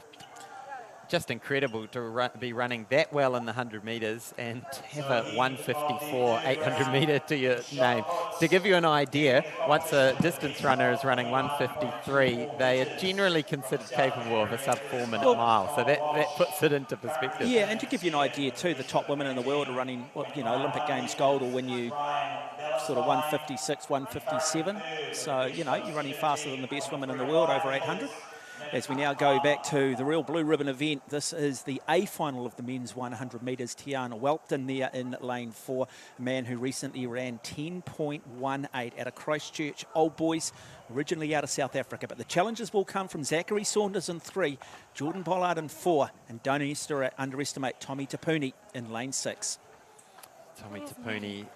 Just incredible to be running that well in the 100 metres and have a 154 800 metre to your name. To give you an idea, once a distance runner is running 153, they are generally considered capable of a sub-4-minute mile. So that puts it into perspective. Yeah, and to give you an idea too, the top women in the world are running, Olympic Games gold or win you sort of 156, 157. So, you're running faster than the best women in the world over 800. As we now go back to the real blue ribbon event, this is the A final of the men's 100 metres. Tiana Welton there in lane 4, a man who recently ran 10.18 at a Christchurch Old Boys, originally out of South Africa. But the challenges will come from Zachary Saunders in 3, Jordan Pollard in 4, and don't underestimate Tommy Tapuni in lane 6. Tommy Tapuni,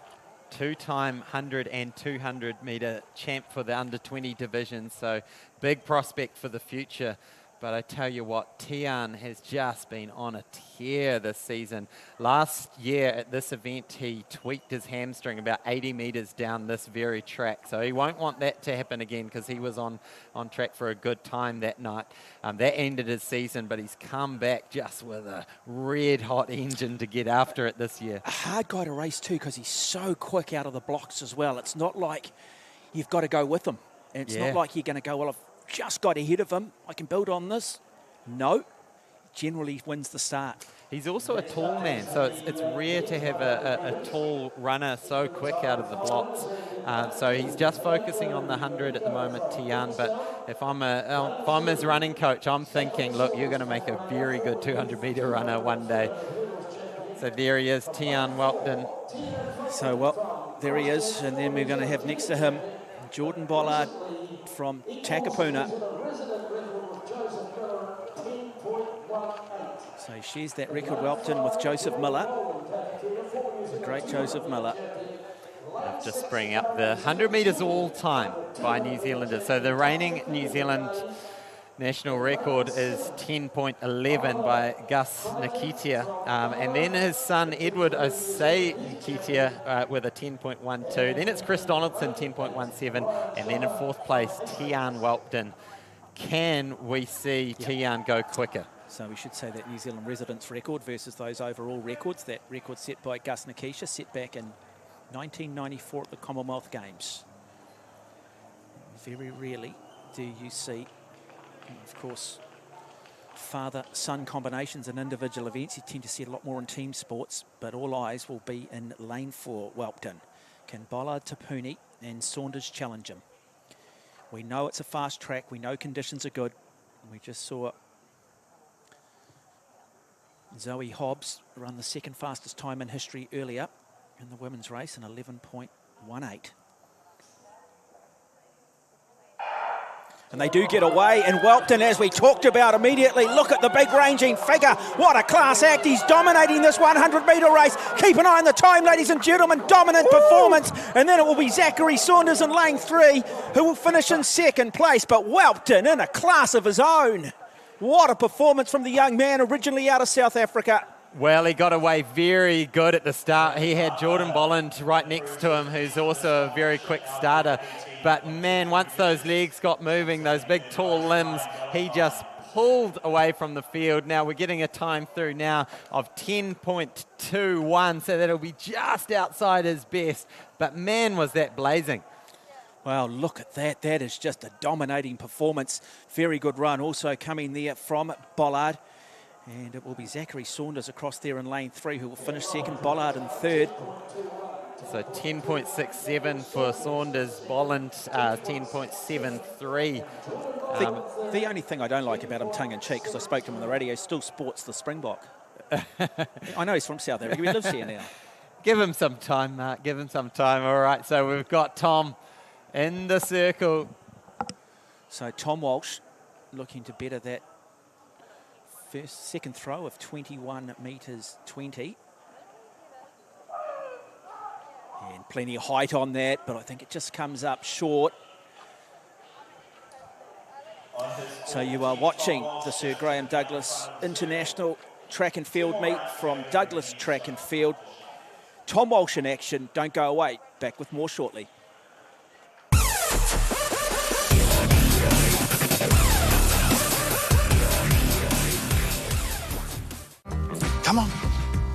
two-time 100 and 200 metre champ for the under-20 division, so big prospect for the future. But I tell you what, Tian has just been on a tear this season. Last year at this event, he tweaked his hamstring about 80 metres down this very track. So he won't want that to happen again because he was on track for a good time that night. That ended his season, but he's come back just with a red-hot engine to get after it this year. A hard guy to race too because he's so quick out of the blocks as well. It's not like you've got to go with him. And it's not like you're going to go, well, I've just got ahead of him, I can build on this. No, generally wins the start. He's also a tall man, so it's rare to have a tall runner so quick out of the blocks. So he's just focusing on the 100 at the moment, Tian. But if I'm his running coach, I'm thinking, look, you're going to make a very good 200-metre runner one day. So there he is, Tian Welton. So, well, there he is. And then we're going to have next to him Jordan Pollard from Takapuna. So he shares that record, Welton, with Joseph Miller. The great Joseph Miller. Just bringing up the 100 metres all time by New Zealanders. So the reigning New Zealand national record is 10.11 by Gus Nikitia. And then his son, Edward Osei Nikitia, with a 10.12. Then it's Chris Donaldson, 10.17. And then in fourth place, Tian Welton. Can we see Tian go quicker? So we should say that New Zealand residents record versus those overall records. That record set by Gus Nikitia, set back in 1994 at the Commonwealth Games. Very rarely do you see, of course, father-son combinations in individual events. You tend to see it a lot more in team sports, but all eyes will be in lane 4, Whelpton. Can Bollard, Tapuni and Saunders challenge him? We know it's a fast track. We know conditions are good. We just saw Zoe Hobbs run the second fastest time in history earlier in the women's race in 11.18. And they do get away, and Whelpton, as we talked about immediately, look at the big ranging figure. What a class act. He's dominating this 100-metre race. Keep an eye on the time, ladies and gentlemen. Dominant performance. And then it will be Zachary Saunders in lane 3 who will finish in second place. But Whelpton in a class of his own. What a performance from the young man, originally out of South Africa. Well, he got away very good at the start. He had Jordan Bolland right next to him, who's also a very quick starter. But man, once those legs got moving, those big tall limbs, he just pulled away from the field. Now we're getting a time through now of 10.21, so that'll be just outside his best. But man, was that blazing. Well, look at that. That is just a dominating performance. Very good run also coming there from Bollard. And it will be Zachary Saunders across there in lane 3 who will finish second, Bollard in third. So 10.67 for Saunders, Bolland 10.73. The only thing I don't like about him, tongue-in-cheek, because I spoke to him on the radio, still sports the Springbok. I know he's from South Africa. He lives here now. Give him some time, Mark. Give him some time. All right, so we've got Tom in the circle. So Tom Walsh looking to better that second throw of 21 metres 20. And plenty of height on that, but I think it just comes up short. So you are watching the Sir Graeme Douglas International Track and Field meet from Douglas Track and Field. Tom Walsh in action. Don't go away. Back with more shortly. Come on,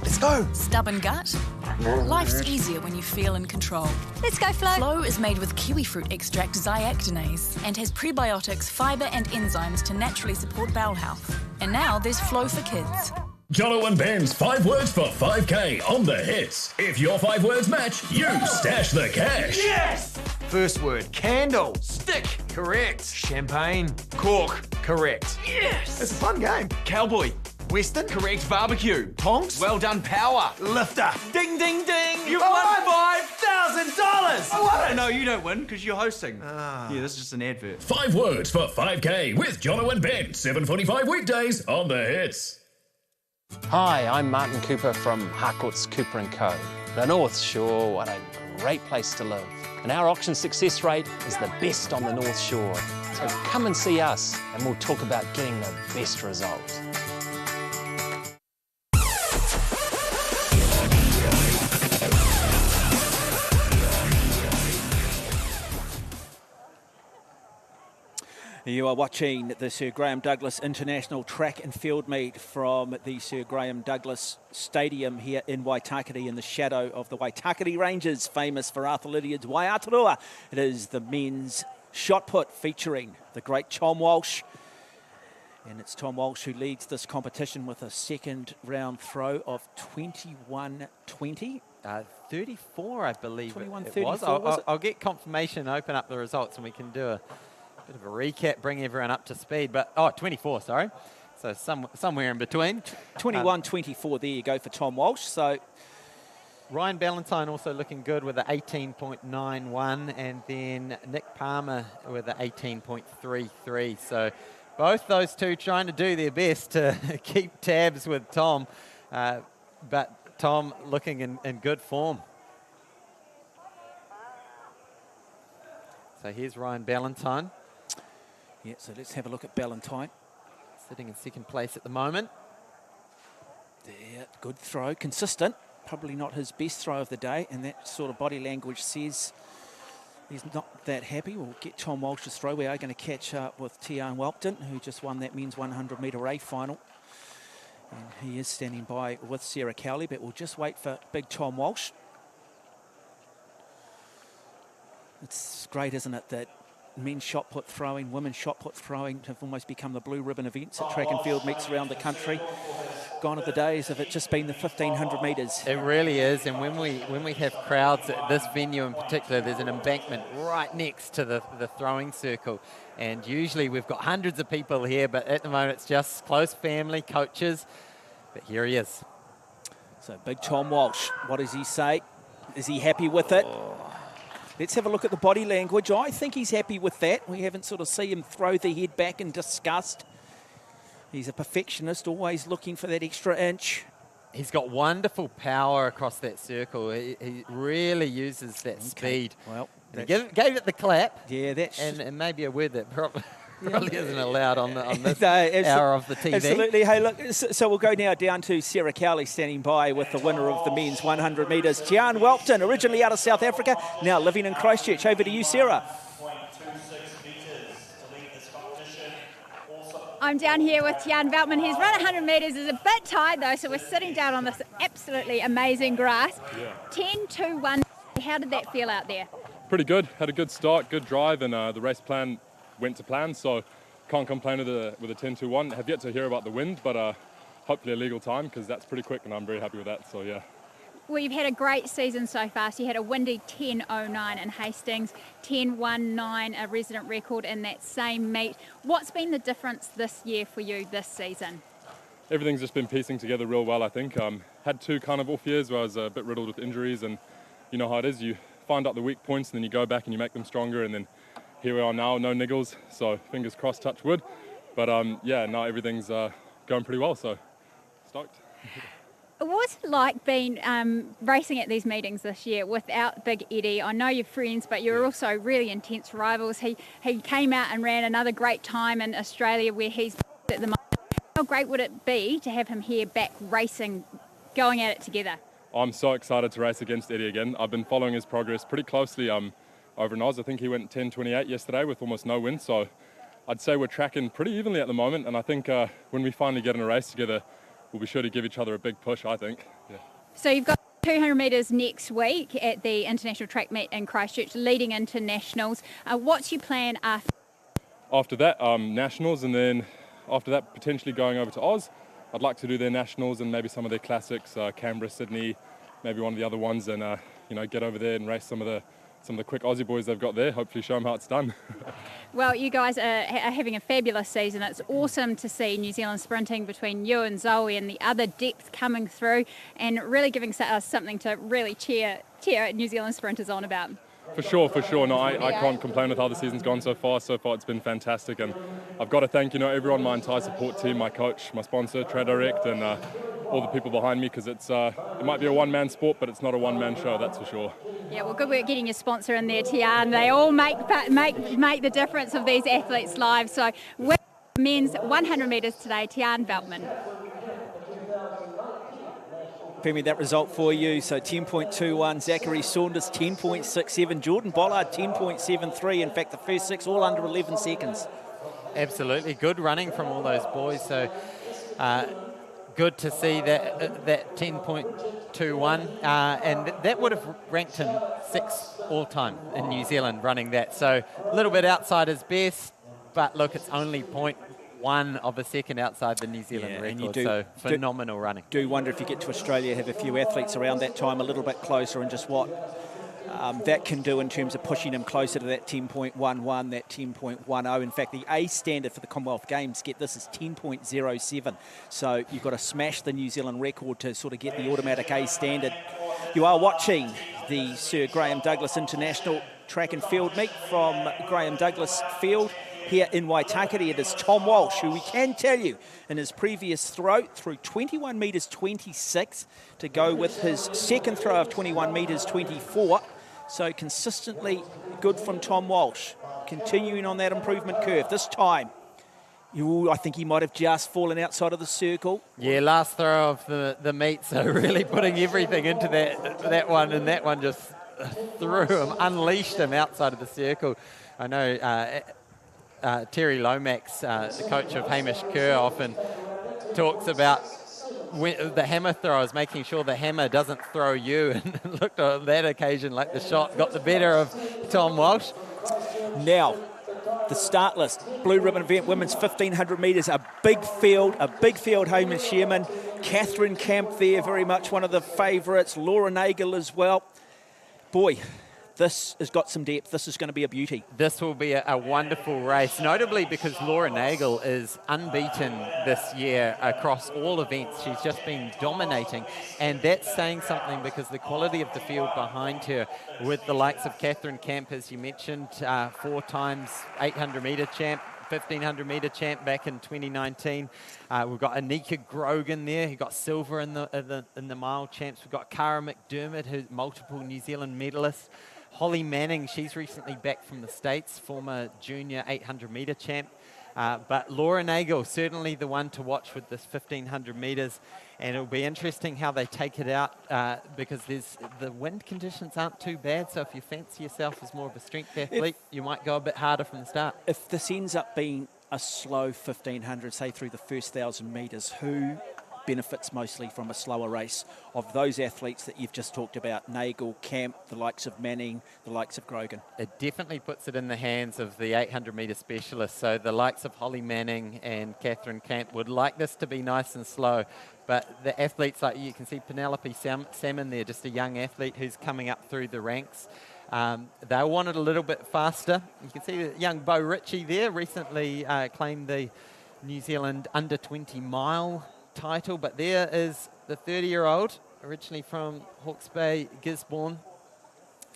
let's go. Stubborn gut? Life's easier when you feel in control. Let's go, Flo. Flo is made with kiwi fruit extract Zyactinase and has prebiotics, fibre and enzymes to naturally support bowel health. And now there's Flo for kids. Jono and Ben's 5 words for 5K on the hits. If your 5 words match, you stash the cash. Yes! First word, candle. Stick. Correct. Champagne. Cork. Correct. Yes! It's a fun game. Cowboy. Western. Correct. Barbecue. Tonks. Well done. Power. Lifter. Ding, ding, ding. You've won $5,000. Oh, I don't know. You don't win because you're hosting. Yeah, this is just an advert. 5 words for 5K with Jono and Ben. 7:45 weekdays on the hits. Hi, I'm Martin Cooper from Harcourt's Cooper & Co. The North Shore, what a great place to live. And our auction success rate is the best on the North Shore. So come and see us and we'll talk about getting the best result. You are watching the Sir Graeme Douglas International Track and Field meet from the Sir Graeme Douglas Stadium here in Waitakere, in the shadow of the Waitakere Ranges, famous for Arthur Lydiard's Waiatarua. It is the men's shot put featuring the great Tom Walsh. And it's Tom Walsh who leads this competition with a second round throw of 21.20. 34, I believe 21.34 was it? I'll get confirmation, open up the results, and we can do a bit of a recap, bring everyone up to speed. But 24, sorry. So somewhere in between. 21.24, there you go for Tom Walsh. So Ryan Ballantyne also looking good with an 18.91, and then Nick Palmer with an 18.33. So both those two trying to do their best to keep tabs with Tom, but Tom looking in good form. So here's Ryan Ballantyne. Yeah, so let's have a look at Ballantyne. Sitting in second place at the moment. There, good throw, consistent. Probably not his best throw of the day, and that sort of body language says he's not that happy. We'll get Tom Walsh's throw. We are going to catch up with Tian Whelpton, who just won that men's 100-metre A final. And he is standing by with Sarah Cowley, but we'll just wait for big Tom Walsh. It's great, isn't it, that men's shot put throwing, women's shot put throwing have almost become the blue ribbon events at track and field meets around the country. Gone are the days of it just being the 1,500 metres. It really is, and when we have crowds at this venue in particular, there's an embankment right next to the throwing circle, and usually we've got hundreds of people here, but at the moment it's just close family, coaches, but here he is. So big Tom Walsh, what does he say? Is he happy with it? Let's have a look at the body language. I think he's happy with that. We haven't sort of seen him throw the head back in disgust. He's a perfectionist, always looking for that extra inch. He's got wonderful power across that circle. He really uses that speed. Well, he gave it the clap. Yeah, that's... And maybe a word that probably isn't allowed on this no, hour of the TV. Absolutely. Hey, look, so we'll go now down to Sarah Cowley standing by with the winner of the men's 100 metres. Tian Welpton, originally out of South Africa, now living in Christchurch. Over to you, Sarah. I'm down here with Tian Veltman. He's run 100 metres. He's a bit tired though, so we're sitting down on this absolutely amazing grass. Yeah. 10-2-1. How did that feel out there? Pretty good. Had a good start, good drive, and the race plan went to plan, so can't complain with a 10-2-1. Have yet to hear about the wind, but hopefully a legal time, because that's pretty quick, and I'm very happy with that, so yeah. Well, you've had a great season so far. So you had a windy 10.09 in Hastings, 10.19, a resident record in that same meet. What's been the difference this year for you this season? Everything's just been piecing together real well, I think. Had two kind of off years where I was a bit riddled with injuries, and you know how it is. You find out the weak points, and then you go back and you make them stronger, and then here we are now, no niggles, so fingers crossed, touch wood. But yeah, now everything's going pretty well, so stoked. What's it like being racing at these meetings this year without Big Eddie? I know you're friends, but you're also really intense rivals. He came out and ran another great time in Australia where he's at the moment. How great would it be to have him here back racing, going at it together? I'm so excited to race against Eddie again. I've been following his progress pretty closely over in Oz. I think he went 10.28 yesterday with almost no wind, so I'd say we're tracking pretty evenly at the moment, and I think when we finally get in a race together, we'll be sure to give each other a big push, I think. Yeah. So you've got 200 metres next week at the International Track Meet in Christchurch, leading into Nationals. What's your plan after? After that, Nationals, and then after that, potentially going over to Oz. I'd like to do their Nationals and maybe some of their classics, Canberra, Sydney, maybe one of the other ones, and you know, get over there and race some of the quick Aussie boys they've got there, hopefully show them how it's done. Well, you guys are having a fabulous season. It's awesome to see New Zealand sprinting between you and Zoe and the other depth coming through and really giving us something to really cheer New Zealand sprinters on about. For sure. No, I can't complain with how the season's gone so far. So far it's been fantastic, and I've got to thank everyone, my entire support team, my coach, my sponsor, Trad Direct, and all the people behind me, because it's it might be a one-man sport, but it's not a one-man show, that's for sure. Yeah, well, good work getting your sponsor in there, Tian. They all make the difference of these athletes' lives. So, with men's 100 metres today, Tian Veltman. Femi, that result for you. So 10.21, Zachary Saunders 10.67, Jordan Bollard 10.73. In fact, the first six all under 11 seconds. Absolutely, good running from all those boys. So good to see that 10.21, and that would have ranked him 6th all time in New Zealand running that. So a little bit outside his best, but look, it's only 0.1 of a second outside the New Zealand record, so phenomenal running. Do wonder if you get to Australia, have a few athletes around that time a little bit closer, and just what that can do in terms of pushing them closer to that 10.11, that 10.10. In fact, the A standard for the Commonwealth Games, get this, is 10.07. So you've got to smash the New Zealand record to sort of get the automatic A standard. You are watching the Sir Graeme Douglas International Track and Field meet from Graeme Douglas Field here in Waitakere. It is Tom Walsh, who we can tell you in his previous throw through 21 metres 26 to go with his second throw of 21 metres 24. So consistently good from Tom Walsh, continuing on that improvement curve. This time, I think he might have just fallen outside of the circle. Yeah, last throw of the meet, so really putting everything into that one, and that one just threw him, unleashed him outside of the circle. I know Terry Lomax, the coach of Hamish Kerr, often talks about the hammer throwers, making sure the hammer doesn't throw you, and looked on that occasion like the shot got the better of Tom Walsh. Now, the start list. Blue ribbon event, women's 1,500 metres, a big field home in Sherman. Catherine Camp there, very much one of the favourites. Laura Nagel as well. Boy, this has got some depth. This is going to be a beauty. This will be a wonderful race, notably because Laura Nagel is unbeaten this year across all events. She's just been dominating, and that's saying something because the quality of the field behind her, with the likes of Catherine Camp, as you mentioned, 4 times 800-metre champ, 1,500-metre champ back in 2019. We've got Anika Grogan there, who got silver in the mile champs. We've got Cara McDermott, who's multiple New Zealand medalist. Holly Manning, she's recently back from the States, former junior 800-metre champ. But Laura Nagel, certainly the one to watch with this 1,500 metres. And it'll be interesting how they take it out because the wind conditions aren't too bad. So if you fancy yourself as more of a strength athlete, you might go a bit harder from the start. If this ends up being a slow 1,500, say through the first 1,000 metres, who benefits mostly from a slower race of those athletes that you've just talked about? Nagel, Camp, the likes of Manning, the likes of Grogan. It definitely puts it in the hands of the 800-metre specialists. So the likes of Holly Manning and Catherine Camp would like this to be nice and slow. But the athletes, like you can see Penelope Salmon there, just a young athlete who's coming up through the ranks. They want it a little bit faster. You can see the young Bo Ritchie there, recently claimed the New Zealand under-20 mile title, but there is the 30-year-old, originally from Hawke's Bay, Gisborne,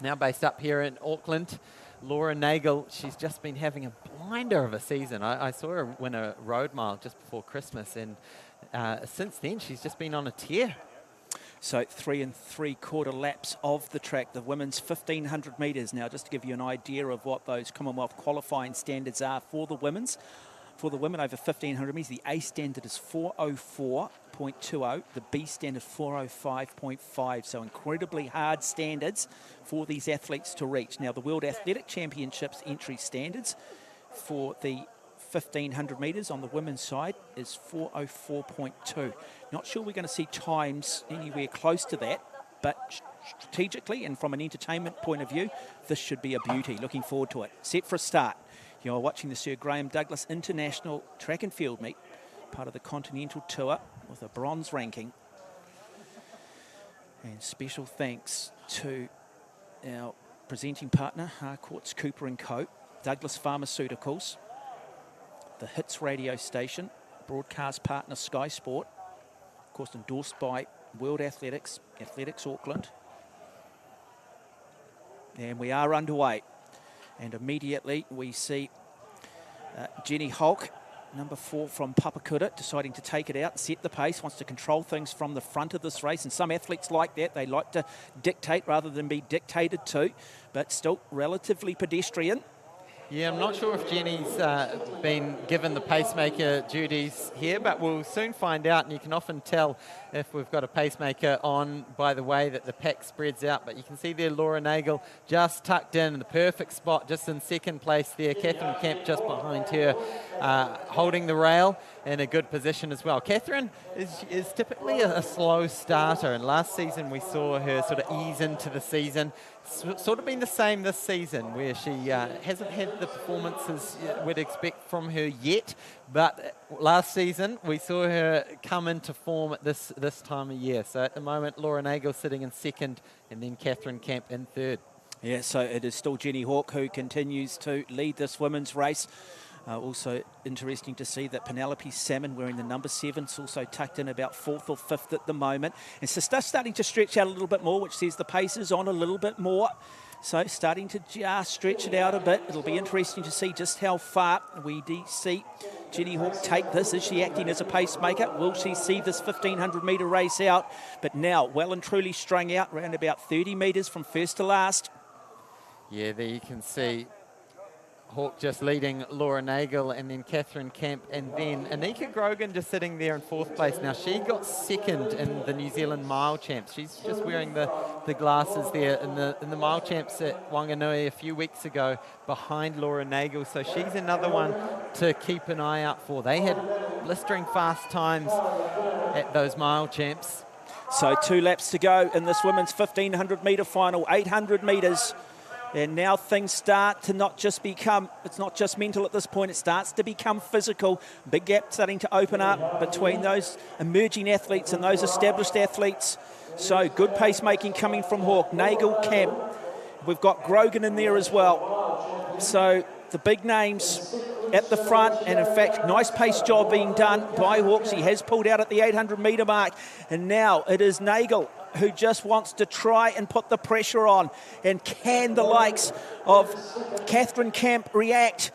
now based up here in Auckland. Laura Nagel, she's just been having a blinder of a season. I saw her win a road mile just before Christmas, and since then she's just been on a tear. So 3 3/4 laps of the track, the women's 1,500 metres. Now, just to give you an idea of what those Commonwealth qualifying standards are for the women's. For the women over 1,500 metres, the A standard is 4:04.20. The B standard 4:05.5. So incredibly hard standards for these athletes to reach. Now, the World Athletic Championships entry standards for the 1,500 metres on the women's side is 4:04.2. Not sure we're going to see times anywhere close to that, but strategically and from an entertainment point of view, this should be a beauty. Looking forward to it. Set for a start. You're watching the Sir Graeme Douglas International Track and Field Meet, part of the Continental Tour with a bronze ranking. And special thanks to our presenting partner, Harcourt's Cooper & Co, Douglas Pharmaceuticals, the Hits radio station, broadcast partner Sky Sport, of course endorsed by World Athletics, Athletics Auckland. And we are underway. And immediately we see Jenny Hulk, number 4 from Papakura, deciding to take it out, set the pace, wants to control things from the front of this race. And some athletes like that. They like to dictate rather than be dictated to, but still relatively pedestrian. Yeah, I'm not sure if Jenny's been given the pacemaker duties here, but we'll soon find out, and you can often tell if we've got a pacemaker on by the way that the pack spreads out. But you can see there Laura Nagel just tucked in the perfect spot, just in second place there. Catherine Camp just behind her, holding the rail in a good position as well. Catherine is typically a slow starter, and last season we saw her sort of ease into the season. Sort of been the same this season, where she hasn't had the performances we'd expect from her yet, but last season we saw her come into form at this time of year. So at the moment, Laura Nagel sitting in second, and then Catherine Camp in third. Yeah, so it is still Jenny Hawk who continues to lead this women's race. Also interesting to see that Penelope Salmon, wearing the number 7, is also tucked in about 4th or 5th at the moment. And so stuff's starting to stretch out a little bit more, which says the pace is on a little bit more. So starting to just stretch it out a bit. It'll be interesting to see just how far we see Jenny Hawk take this. Is she acting as a pacemaker? Will she see this 1,500 metre race out? But now, well and truly strung out, around about 30 metres from first to last. Yeah, there you can see Hawk just leading Laura Nagel, and then Catherine Camp, and then Anika Grogan just sitting there in 4th place. Now, she got second in the New Zealand Mile Champs. She's just wearing the glasses there in the Mile Champs at Wanganui a few weeks ago behind Laura Nagel. So she's another one to keep an eye out for. They had blistering fast times at those Mile Champs. So 2 laps to go in this women's 1,500 metre final, 800 metres. And now things start to not just become, it's not just mental at this point, it starts to become physical. Big gap starting to open up between those emerging athletes and those established athletes. So good pacemaking coming from Hawke, Nagel, Kemp. We've got Grogan in there as well. So the big names at the front, and in fact, nice pace job being done by Hawkes. He has pulled out at the 800 metre mark, and now it is Nagel who just wants to try and put the pressure on. And can the likes of Catherine Camp react?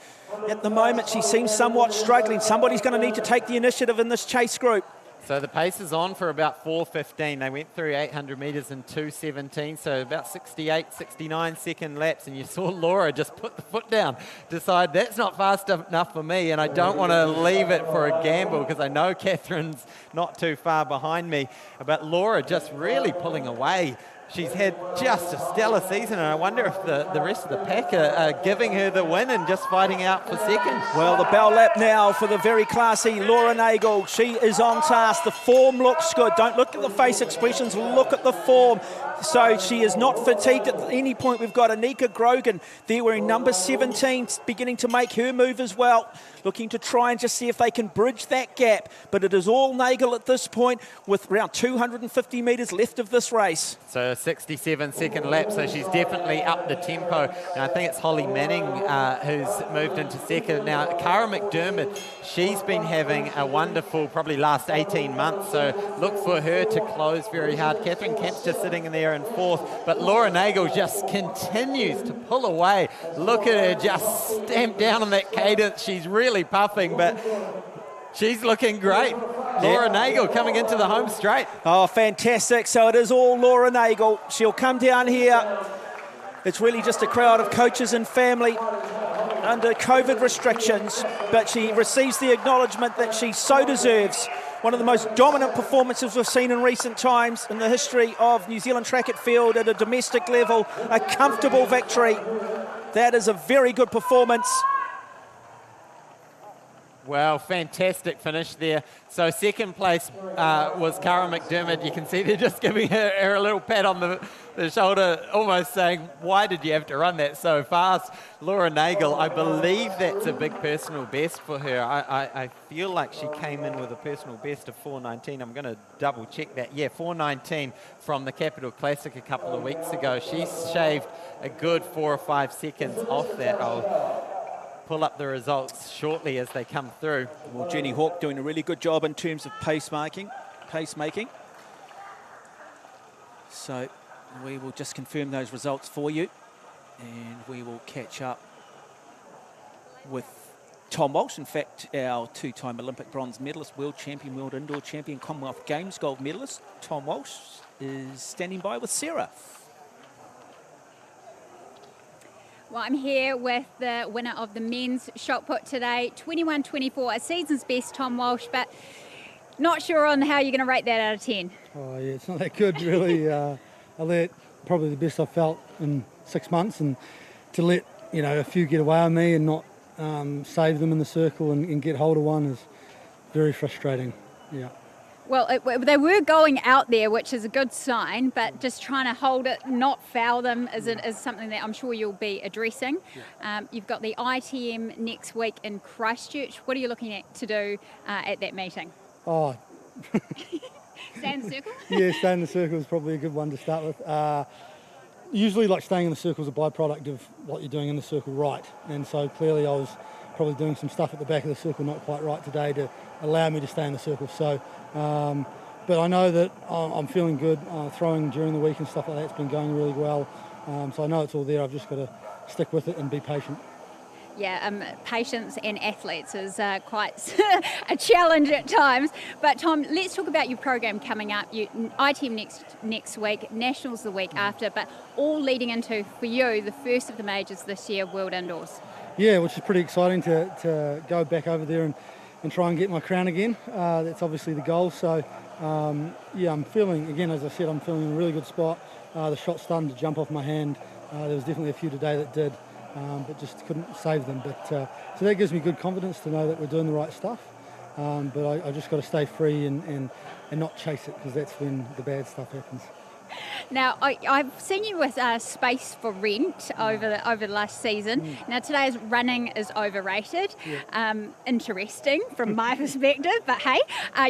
At the moment, she seems somewhat struggling. Somebody's going to need to take the initiative in this chase group. So the pace is on for about 4:15. They went through 800 metres in 2:17, so about 68, 69 second laps. And you saw Laura just put the foot down, decide that's not fast enough for me, and I don't want to leave it for a gamble because I know Catherine's not too far behind me. But Laura just really pulling away. She's had just a stellar season, and I wonder if the rest of the pack are giving her the win and just fighting out for second. Well, the bell lap now for the very classy Laura Nagel. She is on task. The form looks good. Don't look at the face expressions, look at the form. So she is not fatigued at any point. We've got Anika Grogan there wearing number 17, beginning to make her move as well, looking to try and just see if they can bridge that gap. But it is all Nagel at this point with around 250 metres left of this race. So 67 second lap, so she's definitely up the tempo. And I think it's Holly Manning who's moved into second. Now, Cara McDermott, she's been having a wonderful, probably last 18 months, so look for her to close very hard. Catherine Kemp's just sitting in there in fourth, but Laura Nagel just continues to pull away. Look at her just stamp down on that cadence. She's really puffing, but she's looking great. Laura Nagel coming into the home straight. Oh, fantastic. So it is all Laura Nagel. She'll come down here. It's really just a crowd of coaches and family under COVID restrictions, but she receives the acknowledgement that she so deserves. One of the most dominant performances we've seen in recent times in the history of New Zealand track and field at a domestic level. A comfortable victory. That is a very good performance. Well, fantastic finish there. So second place was Cara McDermott. You can see they're just giving her a little pat on the shoulder, almost saying, why did you have to run that so fast? Laura Nagel, I believe that's a big personal best for her. I feel like she came in with a personal best of 4:19. I'm going to double check that. Yeah, 4:19 from the Capital Classic a couple of weeks ago. She's shaved a good 4 or 5 seconds off that. I'll pull up the results shortly as they come through. Well, Jenny Hawke doing a really good job in terms of pacemaking. So we will just confirm those results for you, and we will catch up with Tom Walsh. In fact, our two-time Olympic bronze medalist, world champion, world indoor champion, Commonwealth Games gold medalist, Tom Walsh, is standing by with Sarah. Well, I'm here with the winner of the men's shot put today, 21-24, a season's best, Tom Walsh, but not sure on how you're going to rate that out of 10. Oh, yeah, it's not that good, really. I let probably the best I've felt in 6 months, and to let, you know, a few get away on me and not save them in the circle and get hold of one is very frustrating, yeah. Well, they were going out there, which is a good sign, but just trying to hold it, not foul them, is something that I'm sure you'll be addressing. Yeah. You've got the ITM next week in Christchurch. What are you looking to do at that meeting? Oh. Stay in the circle? Yeah, stay in the circle is probably a good one to start with. Usually, like, staying in the circle is a byproduct of what you're doing in the circle right. And so clearly I was probably doing some stuff at the back of the circle not quite right today to allow me to stay in the circle. So, but I know that I'm feeling good. Throwing during the week and stuff like that's been going really well. So I know it's all there. I've just got to stick with it and be patient. Yeah, patience and athletes is quite a challenge at times. But Tom, let's talk about your program coming up. ITM next week, Nationals the week after, but all leading into, for you, the first of the majors this year, World Indoors. Yeah, which is pretty exciting to go back over there and try and get my crown again. That's obviously the goal. So, yeah, I'm feeling, again, as I said, I'm feeling in a really good spot. The shot's starting to jump off my hand. There was definitely a few today that did, but just couldn't save them. But so that gives me good confidence to know that we're doing the right stuff. But I just got to stay free and not chase it, because that's when the bad stuff happens. Now, I've seen you with Space for Rent over the last season. Now, today's running is overrated. Interesting from my perspective, but hey,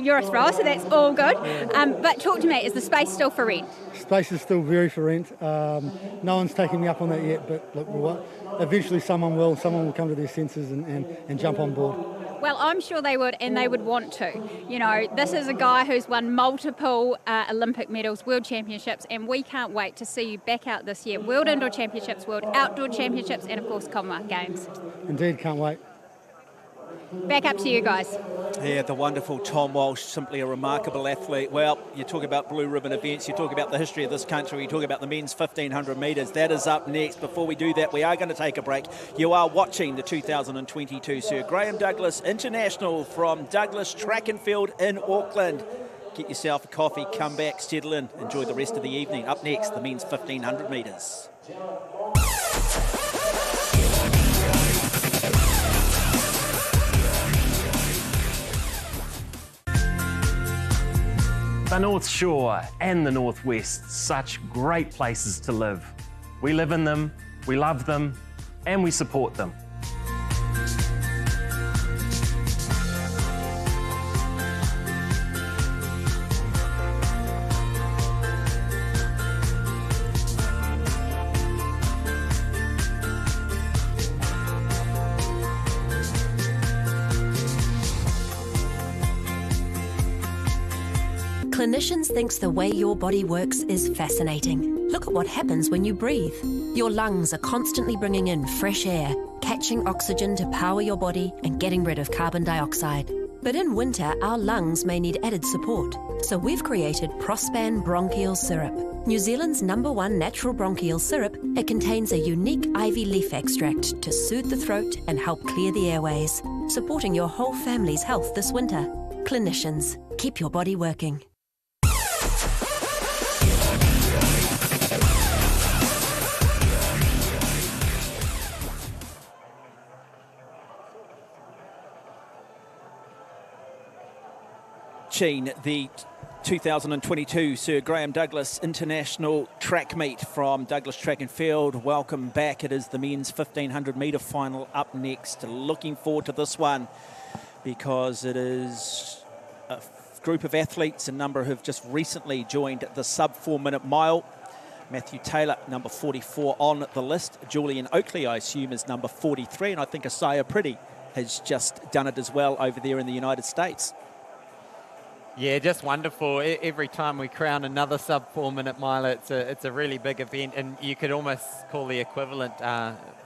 you're a thrower, so that's all good. But talk to me, is the space still for rent? Space is still very for rent. No one's taken me up on that yet, but look, eventually someone will come to their senses and jump on board. Well, I'm sure they would, and they would want to. You know, this is a guy who's won multiple Olympic medals, World Championships, and we can't wait to see you back out this year. World Indoor Championships, World Outdoor Championships, and of course Commonwealth Games. Indeed, can't wait. Back up to you guys. Yeah, the wonderful Tom Walsh, simply a remarkable athlete. Well, you talk about blue ribbon events, you talk about the history of this country, you talk about the men's 1500 metres. That is up next. Before we do that, we are going to take a break. You are watching the 2022 Sir Graeme Douglas International from Douglas Track and Field in Auckland. Get yourself a coffee, come back, settle in, enjoy the rest of the evening. Up next, the men's 1500 metres. The North Shore and the Northwest, such great places to live. We live in them, we love them, and we support them. Clinicians thinks the way your body works is fascinating. Look at what happens when you breathe. Your lungs are constantly bringing in fresh air, catching oxygen to power your body and getting rid of carbon dioxide. But in winter, our lungs may need added support. So we've created Prospan Bronchial Syrup. New Zealand's #1 natural bronchial syrup, it contains a unique ivy leaf extract to soothe the throat and help clear the airways, supporting your whole family's health this winter. Clinicians, keep your body working. The 2022 Sir Graeme Douglas International track meet from Douglas Track and Field. Welcome back. It is the men's 1500 metre final up next. Looking forward to this one because it is a group of athletes, a number who have just recently joined the sub 4 minute mile. Matthew Taylor, number 44 on the list. Julian Oakley, I assume, is number 43. And I think Isaiah Pretty has just done it as well over there in the United States. Yeah, just wonderful. Every time we crown another sub 4 minute mile, it's a really big event, and you could almost call the equivalent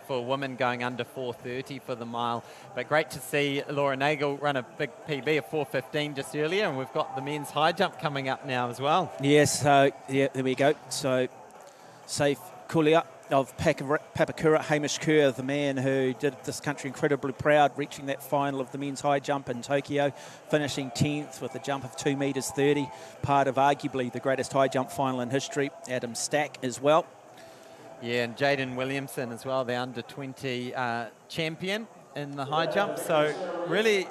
for women going under 4:30 for the mile. But great to see Laura Nagel run a big PB of 4:15 just earlier, and we've got the men's high jump coming up now as well. Yes, yeah, there we go. So, Safe Kulia of Papakura, Hamish Kerr, the man who did this country incredibly proud, reaching that final of the men's high jump in Tokyo, finishing 10th with a jump of 2 metres 30, part of arguably the greatest high jump final in history. Adam Stack as well. Yeah, and Jaden Williamson as well, the under-20 champion in the high jump. So really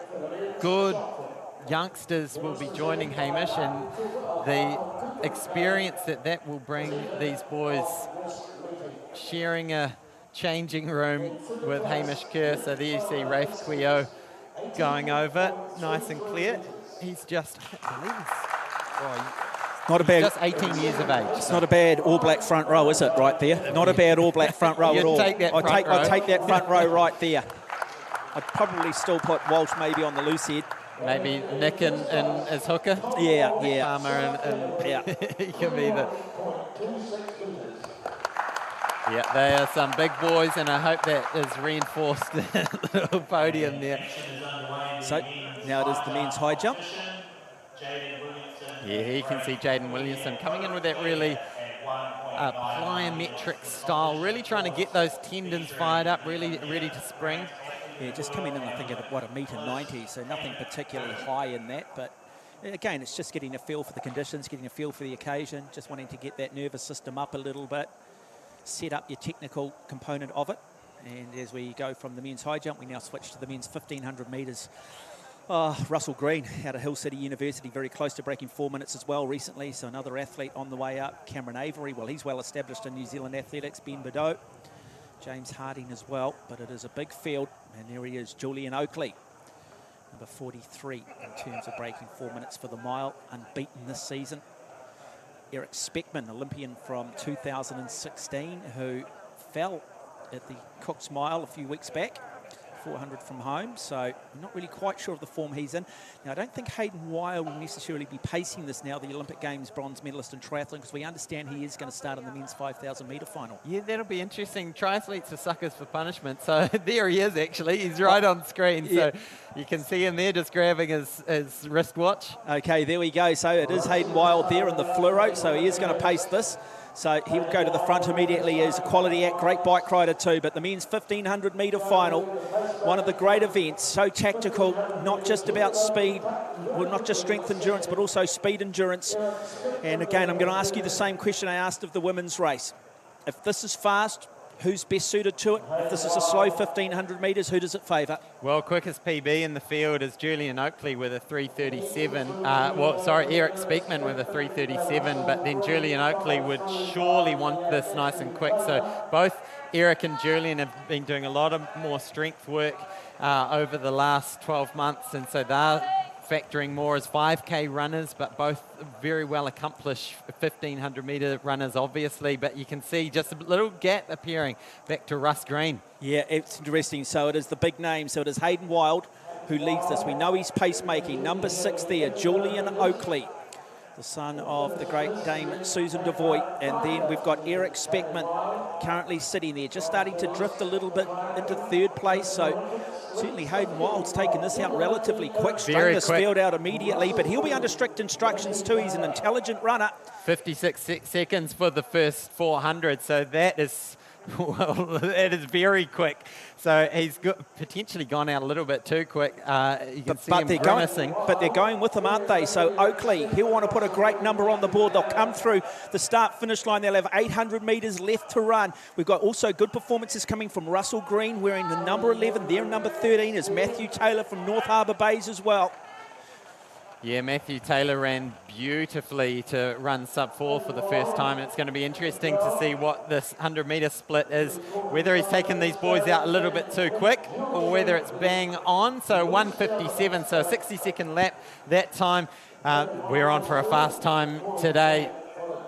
good youngsters will be joining Hamish, and the experience that will bring these boys sharing a changing room with Hamish Kerr. So there you see Rafe Quio going over, nice and clear. He's just, not a bad, just 18 years of age. It's not a bad All Black front row, is it, right there? Not a bad All Black front row at all. Take that I'd take that front row right there. I'd probably still put Walsh maybe on the loose head. Maybe Nick and as hooker. Yeah. Palmer and yeah. He can be the... Yeah, they are some big boys, and I hope that is reinforced in the little podium there. So now it is the men's high jump. Yeah, here you can see Jaden Williamson coming in with that really plyometric style, really trying to get those tendons fired up, really ready to spring. Yeah, just coming in, I think, at what, 1.90 m, so nothing particularly high in that. But again, it's just getting a feel for the conditions, getting a feel for the occasion, just wanting to get that nervous system up a little bit, set up your technical component of it. And as we go from the men's high jump, we now switch to the men's 1500 metres. Russell Green out of Hill City University, very close to breaking 4 minutes as well recently. So another athlete on the way up. Cameron Avery, well, he's well established in New Zealand athletics. Ben Bordeaux, James Harding as well. But it is a big field. And there he is, Julian Oakley, number 43 in terms of breaking 4 minutes for the mile, unbeaten this season. Eric Speckman, Olympian from 2016, who fell at the Cook's Mile a few weeks back, 400 from home, so I'm not really quite sure of the form he's in. Now, I don't think Hayden Wilde will necessarily be pacing this now, the Olympic Games bronze medalist in triathlon, because we understand he is going to start in the men's 5,000 metre final. Yeah, that'll be interesting. Triathletes are suckers for punishment, so there he is actually. He's right on screen, so you can see him there just grabbing his wristwatch. Okay, there we go. So it is Hayden Wilde there in the fluoro, so he is going to pace this. So he'll go to the front immediately. He's a quality act, great bike rider too. But the men's 1,500 metre final, one of the great events, so tactical, not just about speed, well, not just strength endurance, but also speed endurance. And again, I'm going to ask you the same question I asked of the women's race. If this is fast, who's best suited to it? If this is a slow 1,500 metres, who does it favour? Well, quickest PB in the field is Julian Oakley with a 3:37. Eric Speckman with a 3:37, but then Julian Oakley would surely want this nice and quick. So both Eric and Julian have been doing a lot of more strength work over the last 12 months, and so they're factoring more as 5K runners, but both very well accomplished 1,500 metre runners, obviously. But you can see just a little gap appearing back to Russ Green. Yeah, it's interesting. So it is the big name. So it is Hayden Wilde who leads this. We know he's pacemaking. Number 6 there, Julian Oakley, the son of the great Dame Susan Devoy. And then we've got Eric Speckman currently sitting there, just starting to drift a little bit into third place. So certainly Hayden Wilde's taken this out relatively quick, strung this field out immediately, but he'll be under strict instructions too. He's an intelligent runner. 56 seconds for the first 400, so that is, well, that is very quick. So he's potentially gone out a little bit too quick. You can see him grimacing. But they're going with him, aren't they? So Oakley, he'll want to put a great number on the board. They'll come through the start-finish line. They'll have 800 metres left to run. We've got also good performances coming from Russell Green, wearing the number 11. There, number 13 is Matthew Taylor from North Harbour Bays as well. Yeah, Matthew Taylor ran beautifully to run sub-4 for the first time. It's going to be interesting to see what this 100-metre split is, whether he's taken these boys out a little bit too quick or whether it's bang on. So 1:57, so a 60-second lap that time. We're on for a fast time today.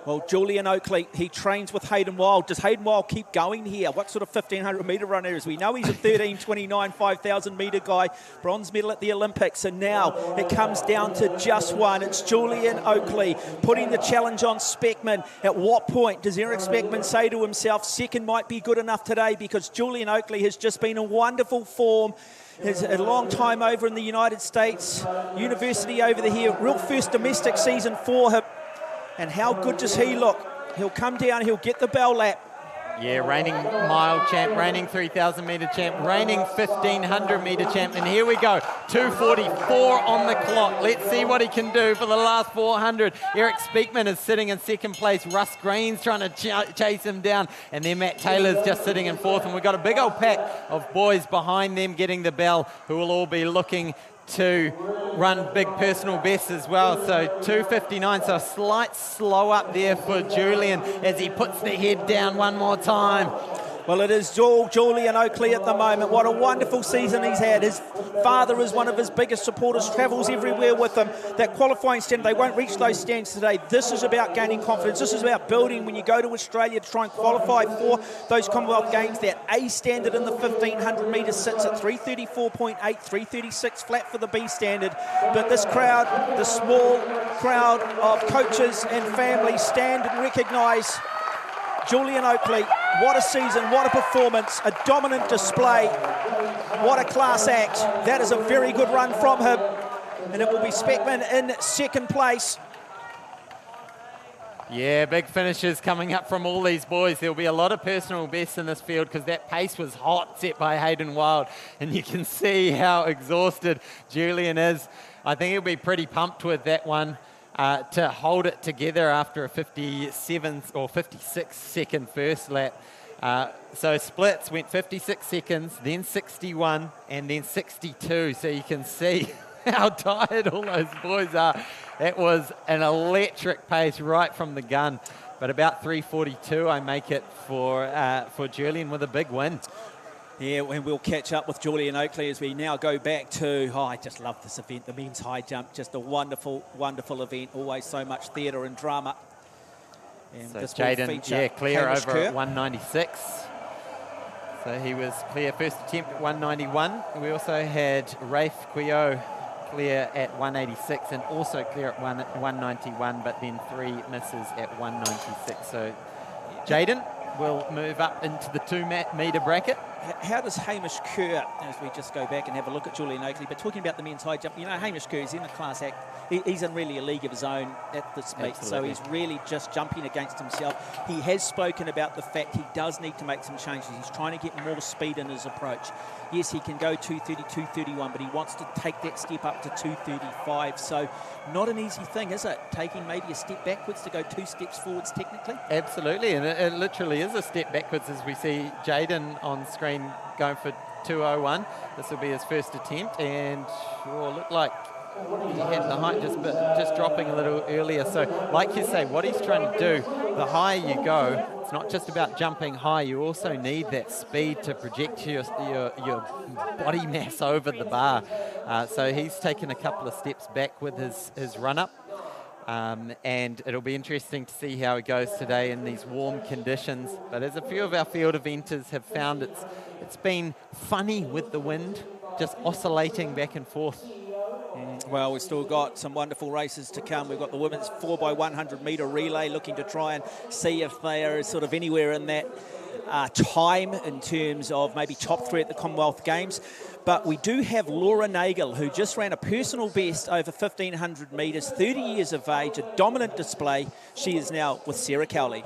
Well, Julian Oakley, he trains with Hayden Wilde. Does Hayden Wilde keep going here? What sort of 1,500 metre runner is? We know he's a 13:29 5,000 metre guy, bronze medal at the Olympics, and now it comes down to just one. It's Julian Oakley putting the challenge on Speckman. At what point does Eric Speckman say to himself, second might be good enough today, because Julian Oakley has just been in wonderful form. Has a long time over in the United States, university over here, real first domestic season for him. And how good does he look? He'll come down, he'll get the bell lap. Yeah, reigning mile champ, reigning 3,000 metre champ, reigning 1,500 metre champ. And here we go, 2:44 on the clock. Let's see what he can do for the last 400. Eric Speckman is sitting in second place. Russ Green's trying to chase him down. And then Matt Taylor's just sitting in fourth. And we've got a big old pack of boys behind them getting the bell, who will all be looking to run big personal bests as well. So 2:59, so a slight slow up there for Julian as he puts the head down one more time. Well, it is Julian Oakley at the moment. What a wonderful season he's had. His father is one of his biggest supporters, travels everywhere with him. That qualifying standard, they won't reach those stands today. This is about gaining confidence. This is about building when you go to Australia to try and qualify for those Commonwealth Games. That A standard in the 1,500 metres sits at 3:34.8, 3:36 flat for the B standard. But this crowd, the small crowd of coaches and families, stand and recognise Julian Oakley. What a season, what a performance, a dominant display. What a class act. That is a very good run from him. And it will be Speckman in second place. Yeah, big finishes coming up from all these boys. There'll be a lot of personal bests in this field because that pace was hot, set by Hayden Wilde. And you can see how exhausted Julian is. I think he'll be pretty pumped with that one. To hold it together after a 57 or 56 second first lap. So splits went 56 seconds, then 61, and then 62. So you can see how tired all those boys are. It was an electric pace right from the gun. But about 3:42, I make it for Julian with a big win. Yeah, and we'll catch up with Julian Oakley as we now go back to, I just love this event, the men's high jump, just a wonderful, wonderful event, always so much theatre and drama. And so this Jaden, clear Hamish over Kerr. at 196. So he was clear first attempt at 191. We also had Rafe Quio clear at 186 and also clear at 191, but then 3 misses at 196. So Jaden will move up into the 2-metre bracket. How does Hamish Kerr, as we just go back and have a look at Julian Oakley, but talking about the men's high jump, you know, Hamish Kerr is in a class act. He's in really a league of his own at this meet, so he's really just jumping against himself. He has spoken about the fact he does need to make some changes. He's trying to get more speed in his approach. Yes, he can go 2:30, 2:31, but he wants to take that step up to 2:35. So not an easy thing, is it? Taking maybe a step backwards to go 2 steps forwards technically? Absolutely, and it literally is a step backwards as we see Jaden on screen going for 2:01. This will be his first attempt, and looked like he had the height just dropping a little earlier. So like you say, what he's trying to do, the higher you go, it's not just about jumping high, you also need that speed to project your body mass over the bar. So he's taken a couple of steps back with his run-up. And it'll be interesting to see how he goes today in these warm conditions. But as a few of our field eventers have found, it's been funny with the wind, just oscillating back and forth. Well, we've still got some wonderful races to come. We've got the women's 4x100 metre relay, looking to try and see if they are sort of anywhere in that time in terms of maybe top 3 at the Commonwealth Games. But we do have Laura Nagel, who just ran a personal best over 1,500 metres, 30 years of age, a dominant display. She is now with Sarah Cowley.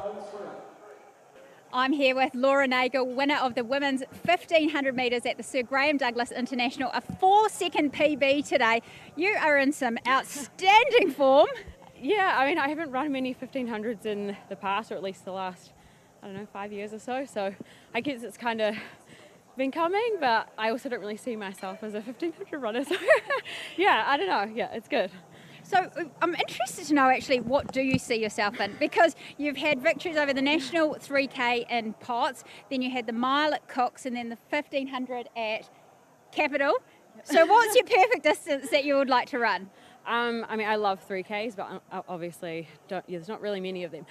I'm here with Laura Nagel, winner of the women's 1,500 metres at the Sir Graeme Douglas International, a 4-second PB today. You are in some outstanding form. Yeah, I mean, I haven't run many 1,500s in the past, or at least the last, 5 years or so. So I guess it's kind of been coming, but I also don't really see myself as a 1,500 runner. So yeah, I don't know. Yeah, it's good. So I'm interested to know actually, what do you see yourself in? Because you've had victories over the National 3K in Potts, then you had the mile at Cox, and then the 1,500 at Capital. So what's your perfect distance that you would like to run? I mean, I love 3Ks, but obviously there's not really many of them.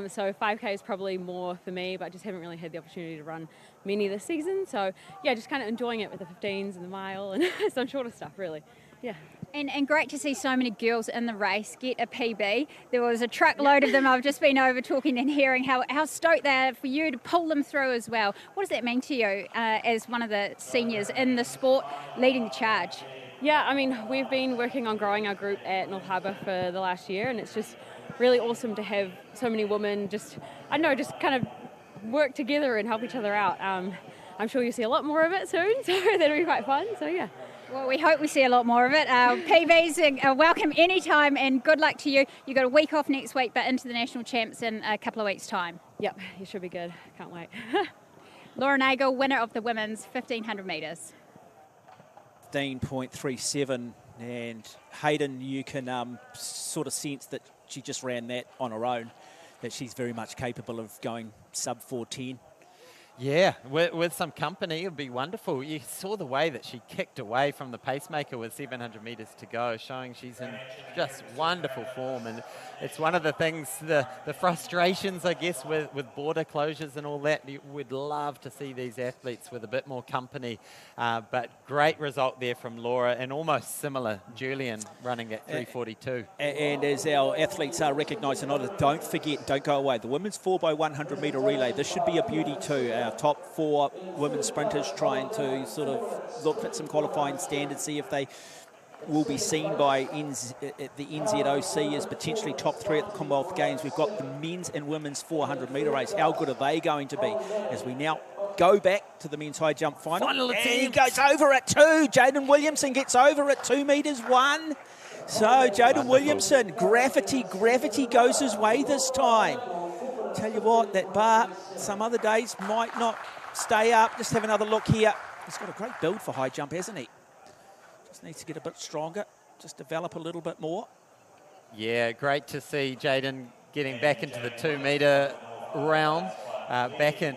So 5K is probably more for me, but I just haven't really had the opportunity to run many this season. So yeah, just kind of enjoying it with the 15s and the mile and some shorter stuff, really. Yeah. And great to see so many girls in the race get a PB. There was a truckload of them. I've just been over talking and hearing how stoked they are for you to pull them through as well. What does that mean to you as one of the seniors in the sport leading the charge? Yeah, I mean, we've been working on growing our group at North Harbour for the last year, and it's just really awesome to have so many women just kind of work together and help each other out. I'm sure you'll see a lot more of it soon, so that'll be quite fun. So yeah. Well, we hope we see a lot more of it. PBs are welcome anytime, and good luck to you. You've got a week off next week, but into the national champs in a couple of weeks' time. Yep, you should be good. Can't wait. Laura Nagel, winner of the women's 1,500 metres. 15.37, and Hayden, you can sort of sense that she just ran that on her own, that she's very much capable of going sub 4:10. Yeah, with some company, it would be wonderful. You saw the way that she kicked away from the pacemaker with 700 metres to go, showing she's in just wonderful form. And it's one of the things, the frustrations, I guess, with border closures and all that. We'd love to see these athletes with a bit more company. But great result there from Laura, and almost similar, Julian running at 3:42. And as our athletes are recognised and honoured, don't forget, don't go away, the women's 4x100 metre relay. This should be a beauty too. Our top 4 women sprinters trying to sort of look at some qualifying standards, see if they will be seen by the NZOC as potentially top 3 at the Commonwealth Games. We've got the men's and women's 400 metre race. How good are they going to be as we now go back to the men's high jump final? And he goes over at 2. Jaden Williamson gets over at 2 metres 1. So Jaden Williamson, gravity goes his way this time. Tell you what, that bar some other days might not stay up. Just have another look here. He's got a great build for high jump, hasn't he? Just needs to get a bit stronger, just develop a little bit more. Yeah, great to see Jaden getting back into the 2 metre realm.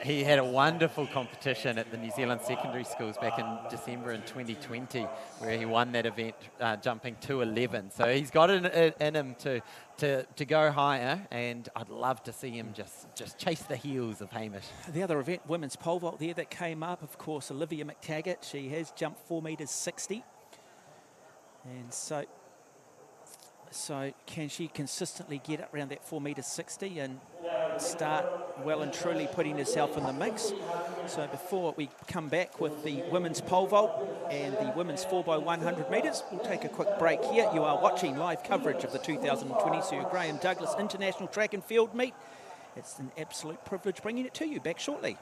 He had a wonderful competition at the New Zealand Secondary Schools back in December in 2020, where he won that event jumping 2:11. So he's got it in him to go higher, and I'd love to see him just chase the heels of Hamish. The other event, women's pole vault there that came up, of course, Olivia McTaggart. She has jumped 4 metres 60. And so can she consistently get up around that 4 metres 60 and start well and truly putting herself in the mix? So before we come back with the women's pole vault and the women's 4x100 metres, we'll take a quick break here. You are watching live coverage of the 2020 Sir Graeme Douglas International Track and Field Meet. It's an absolute privilege bringing it to you. Back shortly.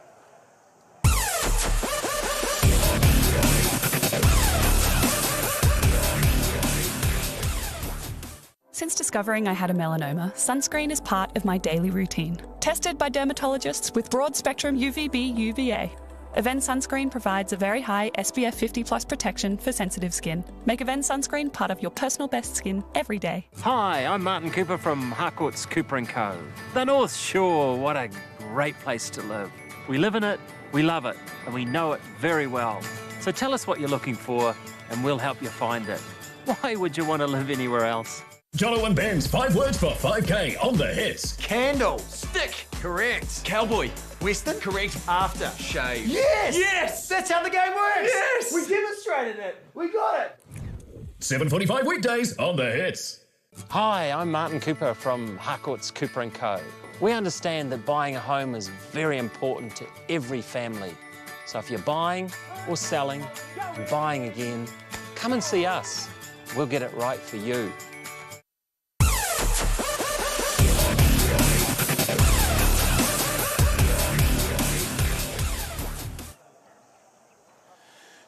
Since discovering I had a melanoma, sunscreen is part of my daily routine. Tested by dermatologists with broad-spectrum UVB UVA. Aven sunscreen provides a very high SPF 50+ protection for sensitive skin. Make Aven sunscreen part of your personal best skin every day. Hi, I'm Martin Cooper from Harcourt's Cooper & Co. The North Shore, what a great place to live. We live in it, we love it, and we know it very well. So tell us what you're looking for, and we'll help you find it. Why would you want to live anywhere else? Jono and Ben's 5 words for 5K on the hits. Candle. Stick. Correct. Cowboy. Western. Correct. After. Shave. Yes! Yes! That's how the game works! Yes! We demonstrated it! We got it! 7:45 weekdays on the hits. Hi, I'm Martin Cooper from Harcourt's Cooper & Co. We understand that buying a home is very important to every family. So if you're buying or selling and buying again, come and see us. We'll get it right for you.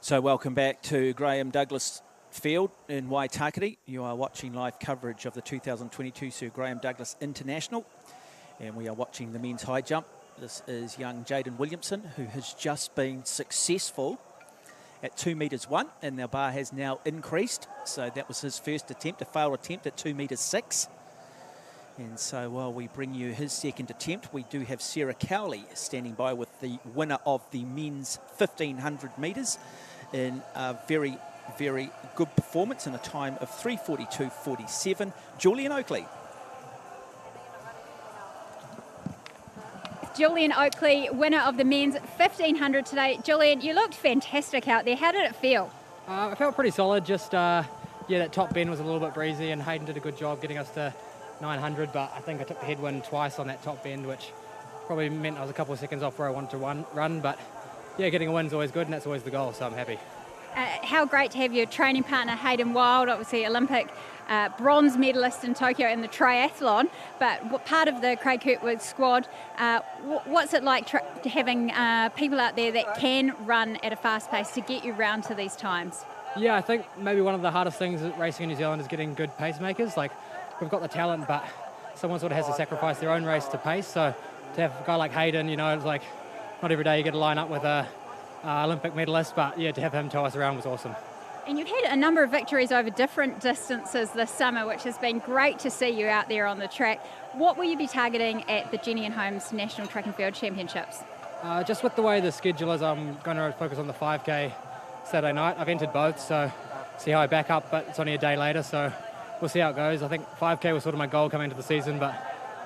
So welcome back to Graeme Douglas Field in Waitakere. You are watching live coverage of the 2022 Sir Graeme Douglas International, and we are watching the men's high jump. This is young Jaden Williamson, who has just been successful at 2 metres 1, and the bar has now increased. So that was his first attempt, a failed attempt at 2 metres 6. And so while we bring you his second attempt, we do have Sarah Cowley standing by with the winner of the men's 1500 metres in a very, very good performance in a time of 3:42.47. Julian Oakley. Julian Oakley, winner of the men's 1500 today. Julian, you looked fantastic out there. How did it feel? I felt pretty solid. Just, that top bend was a little bit breezy, and Hayden did a good job getting us to 900, but I think I took the headwind twice on that top bend, which probably meant I was a couple of seconds off where I wanted to run, but yeah, getting a win is always good, and that's always the goal, so I'm happy. How great to have your training partner Hayden Wild, obviously Olympic bronze medalist in Tokyo in the triathlon, but part of the Craig Kirkwood squad. What's it like having people out there that can run at a fast pace to get you round to these times? Yeah, I think maybe one of the hardest things racing in New Zealand is getting good pacemakers. Like, we've got the talent, but someone sort of has to sacrifice their own race to pace. So to have a guy like Hayden, it's like not every day you get to line up with a Olympic medalist, but yeah, to have him tow us around was awesome. And you've had a number of victories over different distances this summer, which has been great to see you out there on the track. What will you be targeting at the Jenny and Holmes National Track and Field Championships? Just with the way the schedule is, I'm going to focus on the 5K Saturday night. I've entered both, so see how I back up, but it's only a day later, so we'll see how it goes. I think 5K was sort of my goal coming into the season, but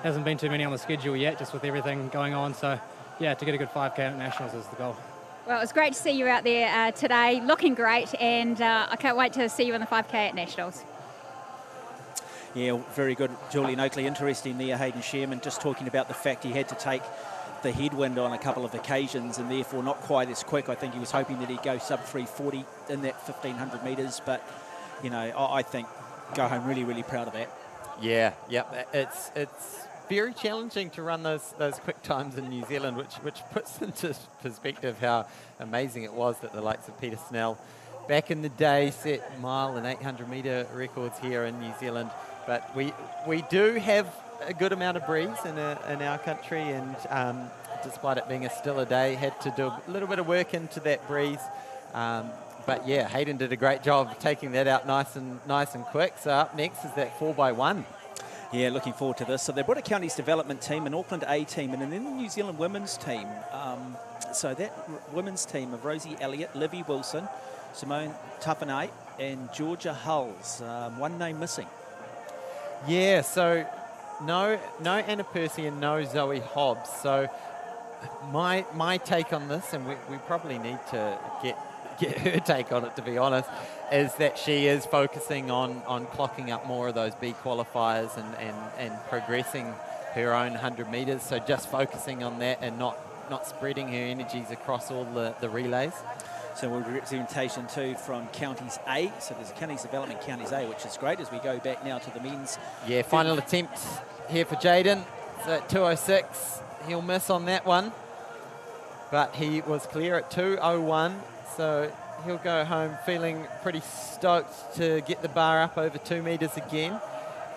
hasn't been too many on the schedule yet, just with everything going on. So yeah, to get a good 5K at Nationals is the goal. Well, it's great to see you out there today, looking great, and I can't wait to see you on the 5K at Nationals. Yeah, very good, Julian Oakley. Interesting there, Hayden Sherman, just talking about the fact he had to take the headwind on a couple of occasions and therefore not quite as quick. I think he was hoping that he'd go sub 3:40 in that 1500 metres, but, I think go home really, really proud of that. Yeah, it's very challenging to run those quick times in New Zealand, which puts into perspective how amazing it was that the likes of Peter Snell back in the day set mile and 800 metre records here in New Zealand. But we do have a good amount of breeze in our country, and despite it being a stiller day, had to do a little bit of work into that breeze. But yeah, Hayden did a great job of taking that out nice and quick. So up next is that 4x1. Yeah, looking forward to this. So the Brooke Counties development team, an Auckland A team, and then the New Zealand women's team. So that women's team of Rosie Elliott, Livy Wilson, Simone Tuffanay, and Georgia Hulls. One name missing. Yeah, so no Anna Percy and no Zoe Hobbs. So my take on this, and we probably need to get her take on it, to be honest, is that she is focusing on clocking up more of those B qualifiers and progressing her own 100 metres. So just focusing on that and not spreading her energies across all the relays. So we'll representation too from Counties A. So there's a Counties Development Counties A, which is great as we go back now to the men's. Yeah, final attempt here for Jaden. So at 2:06, he'll miss on that one. But he was clear at 2:01. So he'll go home feeling pretty stoked to get the bar up over 2 metres again.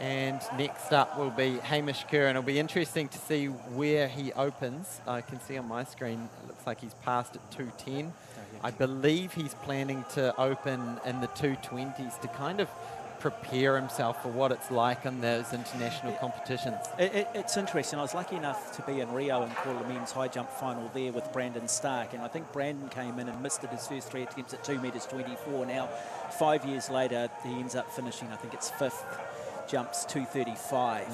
And next up will be Hamish Kerr, and it'll be interesting to see where he opens. I can see on my screen, it looks like he's passed at 2:10. I believe he's planning to open in the 2:20s to kind of prepare himself for what it's like in those international competitions. It's interesting. I was lucky enough to be in Rio and call the men's high jump final there with Brandon Stark, and I think Brandon came in and missed it his first 3 attempts at 2 metres 24. Now, 5 years later, he ends up finishing, I think it's 5th. Jumps 2:35,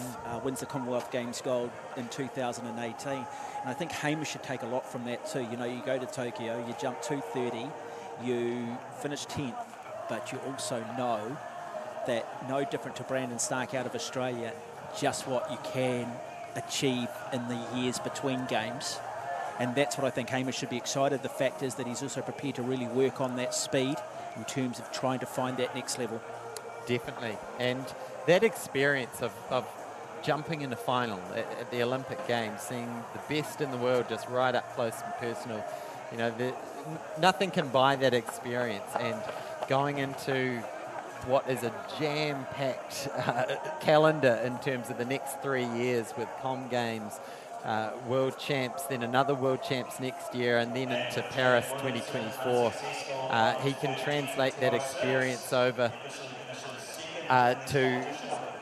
wins the Commonwealth Games gold in 2018. And I think Hamish should take a lot from that too. You know, you go to Tokyo, you jump 2:30, you finish 10th, but you also know that, no different to Brandon Stark out of Australia, just what you can achieve in the years between games. And that's what I think Hamish should be excited. The fact is that he's also prepared to really work on that speed in terms of trying to find that next level. Definitely. And that experience of jumping in the final at the Olympic Games, seeing the best in the world just right up close and personal, you know, nothing can buy that experience. And going into what is a jam-packed calendar in terms of the next 3 years with Com Games, World Champs, then another World Champs next year, and then into Paris 2024, he can translate that experience over to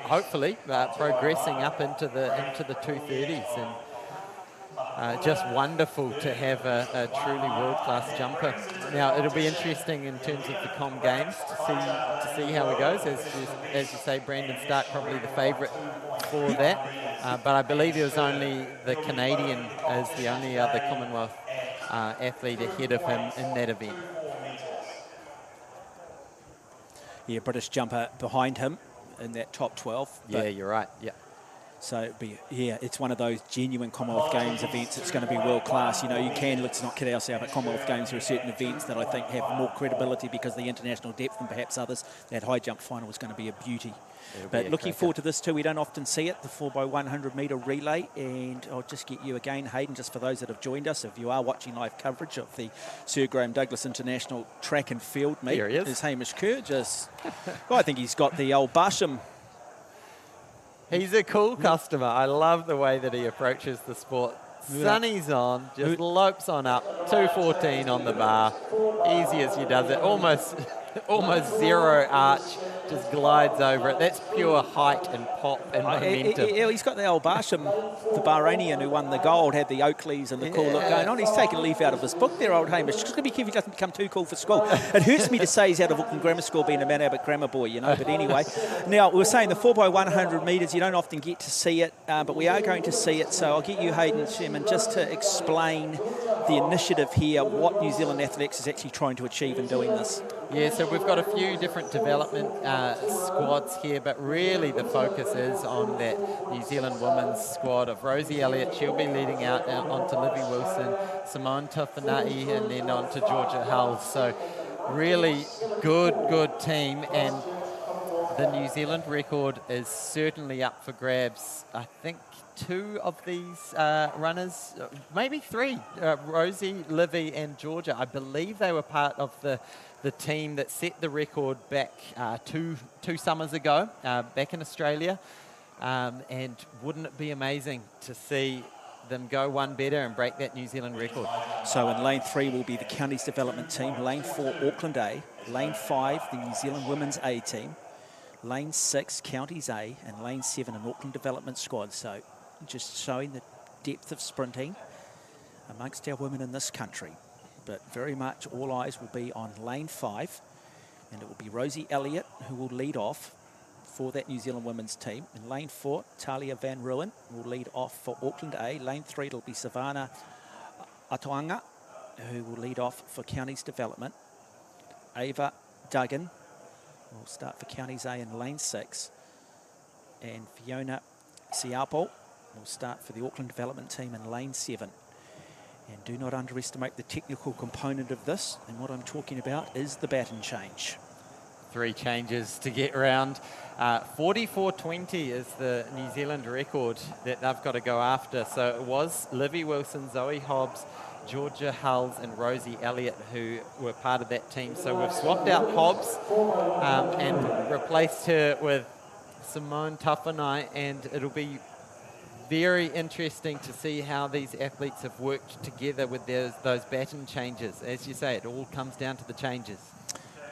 hopefully progressing up into the 230s, and just wonderful to have a truly world-class jumper. Now it'll be interesting in terms of the Com Games to see how it goes. As you say, Brandon Stark probably the favourite for that, but I believe he was only the Canadian as the only other Commonwealth athlete ahead of him in that event. Yeah, British jumper behind him in that top 12. Yeah, you're right. Yeah. So, it's one of those genuine Commonwealth Games events. It's going to be world class. You know, let's not kid ourselves, but Commonwealth Games, there are certain events that I think have more credibility because of the international depth than perhaps others. That high jump final is going to be a beauty. But looking forward to this too. We don't often see it, the 4x100 metre relay. And I'll just get you again, Hayden, just for those that have joined us. If you are watching live coverage of the Sir Graeme Douglas International track and field meet, here he is. There's Hamish Kerr. I think he's got the old Basham. He's a cool customer. I love the way that he approaches the sport. Sunny's on, just lopes on up, 2:14 on the bar. Easy as he does it, almost zero arch, just glides over it. That's pure height and pop and momentum. He's got the old Basham, the Bahrainian who won the gold, had the Oakleys and the cool look going on. He's taken a leaf out of his book there, old Hamish. Just got to be careful he doesn't become too cool for school. It hurts me to say he's out of Auckland Grammar School being a Mount Abbott grammar boy, you know, but anyway. Now, we were saying the 4x100 metres, you don't often get to see it, but we are going to see it. So I'll get you, Hayden Sherman, just to explain the initiative here, what New Zealand Athletics is actually trying to achieve in doing this. Yeah, so we've got a few different development squads here, but really the focus is on that New Zealand women's squad of Rosie Elliott. She'll be leading out onto Livy Wilson, Simone Tuffanay, and then on to Georgia Hulls. So really good team, and the New Zealand record is certainly up for grabs. I think 2 of these runners, maybe 3, Rosie, Livy and Georgia, I believe they were part of the team that set the record back two summers ago, back in Australia. And wouldn't it be amazing to see them go one better and break that New Zealand record. So in lane 3 will be the Counties Development Team, lane 4 Auckland A, lane 5 the New Zealand Women's A Team, lane 6 Counties A, and lane 7 an Auckland Development Squad. So just showing the depth of sprinting amongst our women in this country. But very much all eyes will be on lane 5, and it will be Rosie Elliott who will lead off for that New Zealand women's team. In lane 4, Talia Van Ruin will lead off for Auckland A. Lane 3, it'll be Savannah Atoanga who will lead off for Counties Development. Ava Duggan will start for Counties A in lane 6. And Fiona Siapo will start for the Auckland Development Team in lane 7. And do not underestimate the technical component of this. And what I'm talking about is the baton change. 3 changes to get round. 44.20 is the New Zealand record that they've got to go after. So it was Livy Wilson, Zoe Hobbs, Georgia Hulls and Rosie Elliott who were part of that team. So we've swapped out Hobbs and replaced her with Simone Tawhanai, and it'll be very interesting to see how these athletes have worked together with those baton changes. As you say, it all comes down to the changes.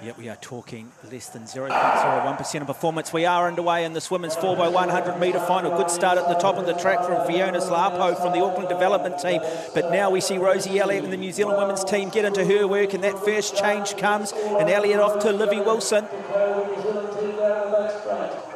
Yep, we are talking less than 0.01% of performance. We are underway in this women's 4x100 metre final. Good start at the top of the track from Fiona Slapo from the Auckland Development Team. But now we see Rosie Elliott and the New Zealand women's team get into her work, and that first change comes, and Elliott off to Livy Wilson.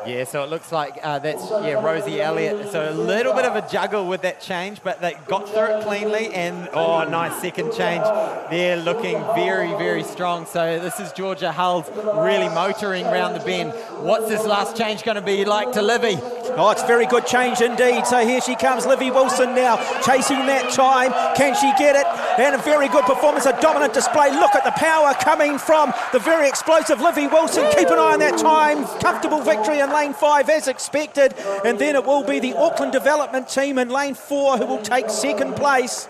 Yeah, so it looks like that's Rosie Elliott. So a little bit of a juggle with that change, but they got through it cleanly, and nice second change. They're looking very, very strong. So this is Georgia Hulls really motoring around the bend. What's this last change going to be like to Livy? Oh, it's a very good change indeed. So here she comes, Livy Wilson now, chasing that time. Can she get it? And a very good performance, a dominant display. Look at the power coming from the very explosive Livy Wilson. Keep an eye on that time. Comfortable victory in lane 5 as expected. And then it will be the Auckland Development Team in lane 4 who will take second place.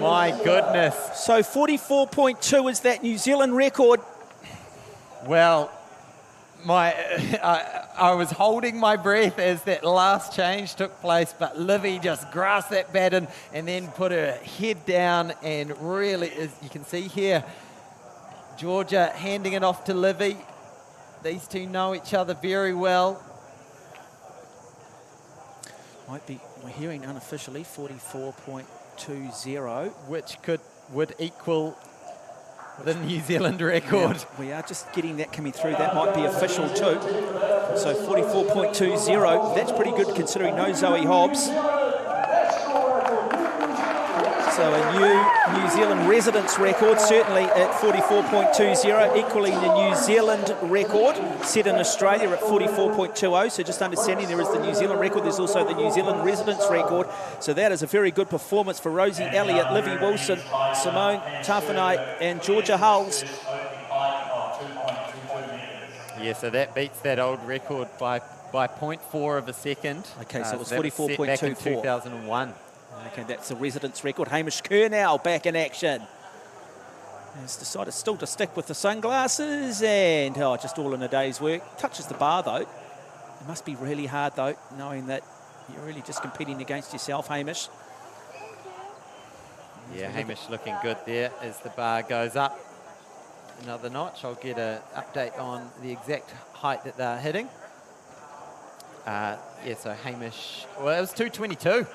My goodness. So 44.2 is that New Zealand record. Well, I was holding my breath as that last change took place, but Livy just grasped that baton and then put her head down, and really, as you can see here, Georgia handing it off to Livy. These two know each other very well. We're hearing unofficially 44.20, which would equal the New Zealand record. Yeah, we are just getting that coming through. That might be official too. So 44.20, that's pretty good considering no Zoe Hobbs. So a new New Zealand residence record, certainly at 44.20, equaling the New Zealand record set in Australia at 44.20. So just understanding there is the New Zealand record, there's also the New Zealand residence record. So that is a very good performance for Rosie Elliott, Livy Wilson, Simone Tawhanai and Georgia Hulls. Yeah, so that beats that old record by 0.4 of a second. Okay, so it was 44.24. Back in 2001. Okay, that's the residence record. Hamish Kerr now back in action. Has decided still to stick with the sunglasses, and just all in a day's work. Touches the bar though. It must be really hard though, knowing that you're really just competing against yourself, Hamish. Yeah, Hamish looking good there as the bar goes up another notch. I'll get an update on the exact height that they're hitting. Yeah, so Hamish, well, it was 222.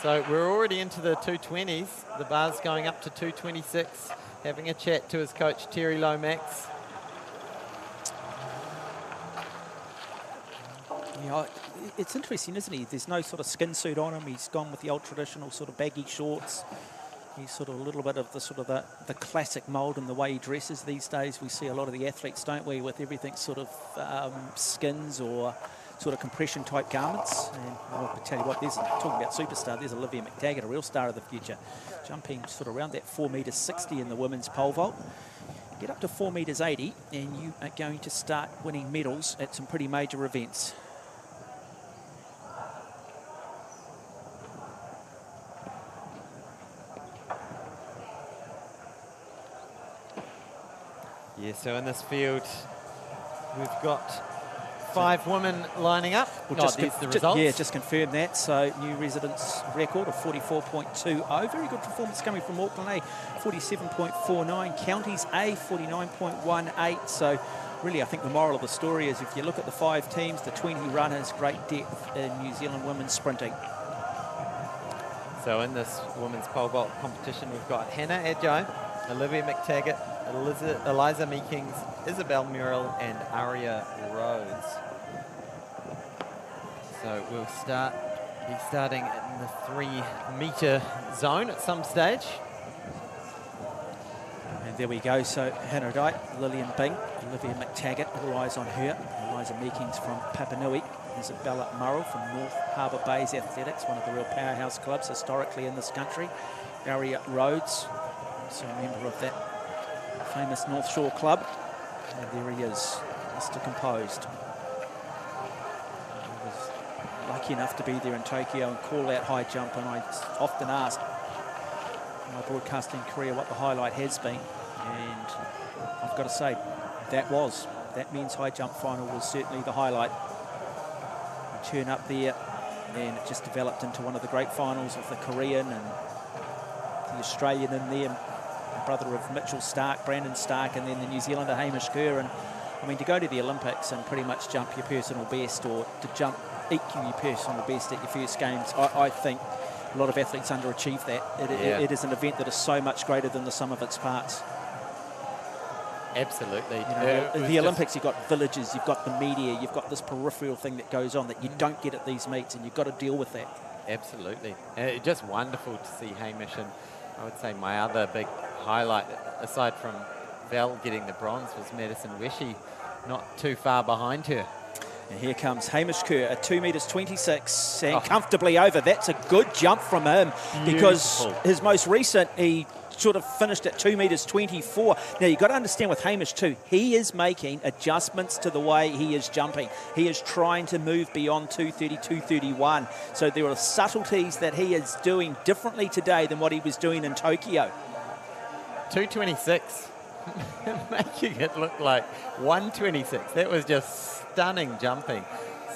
So we're already into the 220s. The bar's going up to 226. Having a chat to his coach, Terry Lomax. Yeah, it's interesting, isn't he? There's no sort of skin suit on him. He's gone with the old traditional sort of baggy shorts. He's sort of a little bit of the sort of the classic mould in the way he dresses these days. We see a lot of the athletes, don't we, with everything sort of skins or sort of compression type garments. And I'll tell you what, talking about superstar, there's Olivia McTaggart, a real star of the future, jumping sort of around that 4.60 m in the women's pole vault. Get up to 4.80 m and you are going to start winning medals at some pretty major events. Yeah, so in this field, we've got 5 women lining up. Well, There's the results. Yeah, just confirm that. So new residence record of 44.20. Very good performance coming from Auckland A, 47.49. Counties A, 49.18. So really, I think the moral of the story is if you look at the 5 teams, the 20 runners, great depth in New Zealand women's sprinting. So in this women's pole vault competition, we've got Hannah Adjai, Olivia McTaggart, Eliza Meekings, Isabel Murrell, and Aria Rhodes. So we'll be starting in the 3-metre zone at some stage. And there we go. So Hannah Adjai, Lillian Bing, Olivia McTaggart, all eyes on her. Eliza Meekings from Papanui. Isabella Murrell from North Harbour Bays Athletics, one of the real powerhouse clubs historically in this country. Aria Rhodes, also a member of that famous North Shore club. And there he is, Mr. Composed. I was lucky enough to be there in Tokyo and call that high jump, and I often ask in my broadcasting career what the highlight has been, and I've got to say that men's high jump final was certainly the highlight. Turn up there, and it just developed into one of the great finals of the Korean and the Australian in there, the brother of Mitchell Stark, Brandon Stark, and then the New Zealander Hamish Kerr. And I mean, to go to the Olympics and pretty much jump your personal best, or to equal your personal best at your first games, I think a lot of athletes underachieve that. It is an event that is so much greater than the sum of its parts. Absolutely. The Olympics, you've got villages, you've got the media, you've got this peripheral thing that goes on that you don't get at these meets, and you've got to deal with that. Absolutely. Just wonderful to see Hamish, and I would say my other big highlight, aside from Val getting the bronze, was Madison Weshi, not too far behind her. And here comes Hamish Kerr at 2 metres 26 and comfortably over. That's a good jump from him. Beautiful. Because his most recent, he sort of finished at 2 metres 24. Now, you've got to understand with Hamish too, he is making adjustments to the way he is jumping. He is trying to move beyond 230, 231. So there are subtleties that he is doing differently today than what he was doing in Tokyo. 226, making it look like 126. That was just stunning jumping.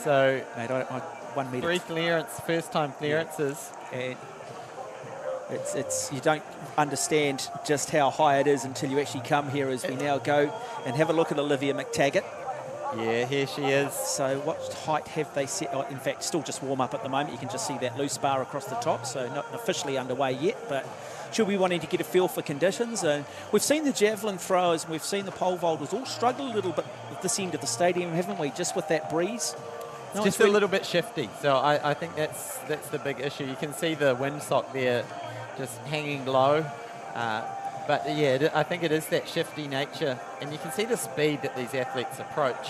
So, mate, 1 metre. 3 clearance, first time clearances. Yeah. And it's you don't understand just how high it is until you actually come here, as we now go and have a look at Olivia McTaggart. Yeah, here she is. So what height have they set? Oh, in fact, still just warm up at the moment. You can just see that loose bar across the top, so not officially underway yet, but she'll be wanting to get a feel for conditions. And we've seen the javelin throwers and we've seen the pole vaulters all struggle a little bit at this end of the stadium, haven't we, just with that breeze? It's just a little bit shifty, so I think that's the big issue. You can see the windsock there just hanging low. But yeah, I think it is that shifty nature, and you can see the speed that these athletes approach.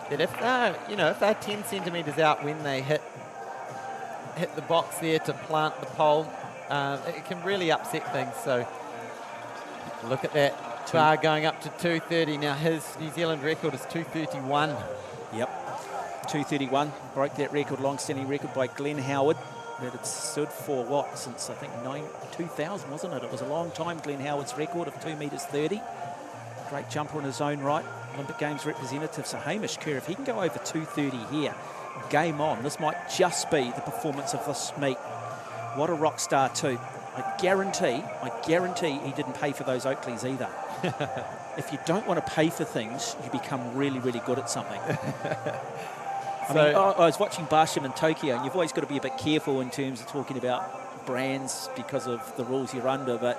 That if they're 10 centimetres out when they hit the box there to plant the pole, it can really upset things. So look at that bar going up to 230. Now his New Zealand record is 231. Yep, 231 broke that record, long-standing record by Glenn Howard. That had stood for what, since I think 2000, wasn't it? It was a long time, Glenn Howard's record of 2 metres 30. Great jumper in his own right, Olympic Games representative. So Hamish Kerr, if he can go over 230 here, game on. This might just be the performance of this meet. What a rock star too. I guarantee he didn't pay for those Oakleys either. If you don't want to pay for things, you become really, really good at something. I was watching Barsham in Tokyo, and you've always got to be a bit careful in terms of talking about brands because of the rules you're under, but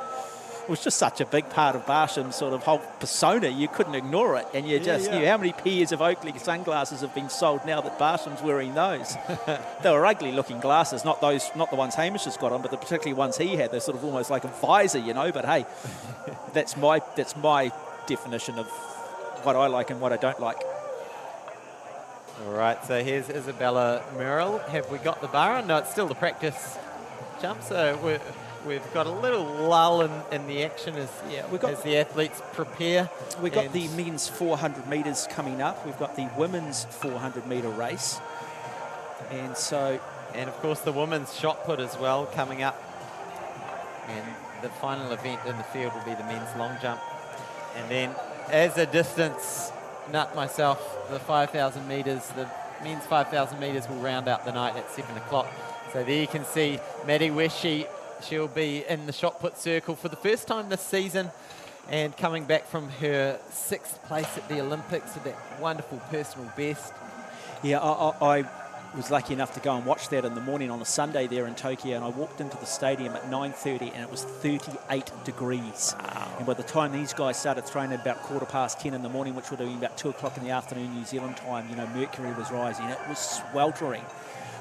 it was just such a big part of Barsham's sort of whole persona, you couldn't ignore it. And you knew how many pairs of Oakley sunglasses have been sold now that Barsham's wearing those. They were ugly looking glasses, not the ones Hamish has got on, but the particularly ones he had. They're sort of almost like a visor, but hey, that's my definition of what I like and what I don't like. All right, so here's Isabella Murrell. Have we got the bar on? No, it's still the practice jump, so we've got a little lull in the action as the athletes prepare. We've got the men's 400 metres coming up. We've got the women's 400 metre race. And of course the women's shot put as well coming up. And the final event in the field will be the men's long jump. And then as a distance nut myself. The 5,000 metres, the men's 5,000 metres will round out the night at 7 o'clock. So there you can see Maddie West. She'll be in the shot put circle for the first time this season, and coming back from her 6th place at the Olympics with that wonderful personal best. Yeah, I was lucky enough to go and watch that in the morning on a Sunday there in Tokyo, and I walked into the stadium at 9:30 and it was 38 degrees. Wow. And by the time these guys started throwing at about 10:15 in the morning, which would have been about 2 o'clock in the afternoon New Zealand time, you know, mercury was rising. It was sweltering.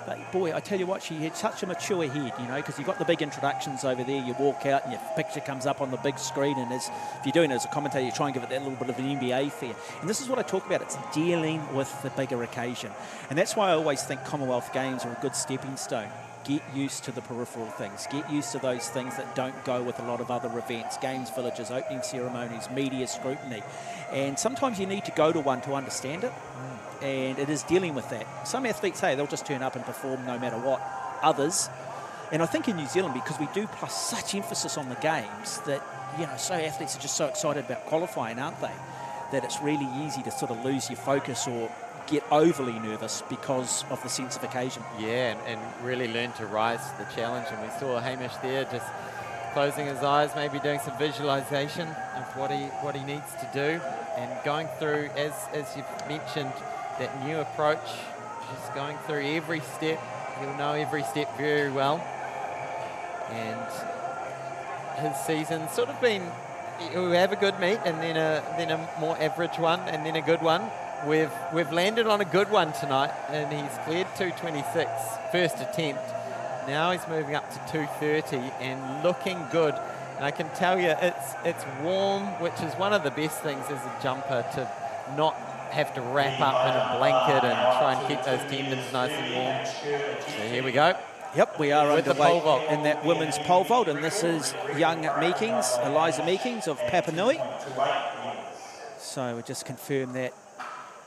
But boy, I tell you what, she had such a mature head, you know, because you've got the big introductions over there. You walk out and your picture comes up on the big screen, and if you're doing it as a commentator, you try and give it that little bit of an NBA feel. And this is what I talk about. It's dealing with the bigger occasion. And that's why I always think Commonwealth Games are a good stepping stone. Get used to the peripheral things. Get used to those things that don't go with a lot of other events, games villages, opening ceremonies, media scrutiny. And sometimes you need to go to one to understand it. And it is dealing with that. Some athletes, hey, they'll just turn up and perform no matter what. Others, and I think in New Zealand, because we do place such emphasis on the games that, you know, so athletes are just so excited about qualifying, aren't they? That it's really easy to sort of lose your focus or get overly nervous because of the sense of occasion. Yeah, and really learn to rise to the challenge. And we saw Hamish there just closing his eyes, maybe doing some visualization of what he needs to do, and going through, as you've mentioned, that new approach, just going through every step. He'll know every step very well. And his season's sort of been, he'll have a good meet and then a more average one and then a good one. We've landed on a good one tonight, and he's cleared 2:26, first attempt. Now he's moving up to 2:30 and looking good. And I can tell you it's warm, which is one of the best things as a jumper, to not have to wrap up in a blanket and try and keep those tendons nice and warm. So here we go. Yep, we are with the underway pole vault in that women's pole vault, and this is young Meekings, Eliza Meekings of Papua Nui. So we just confirm that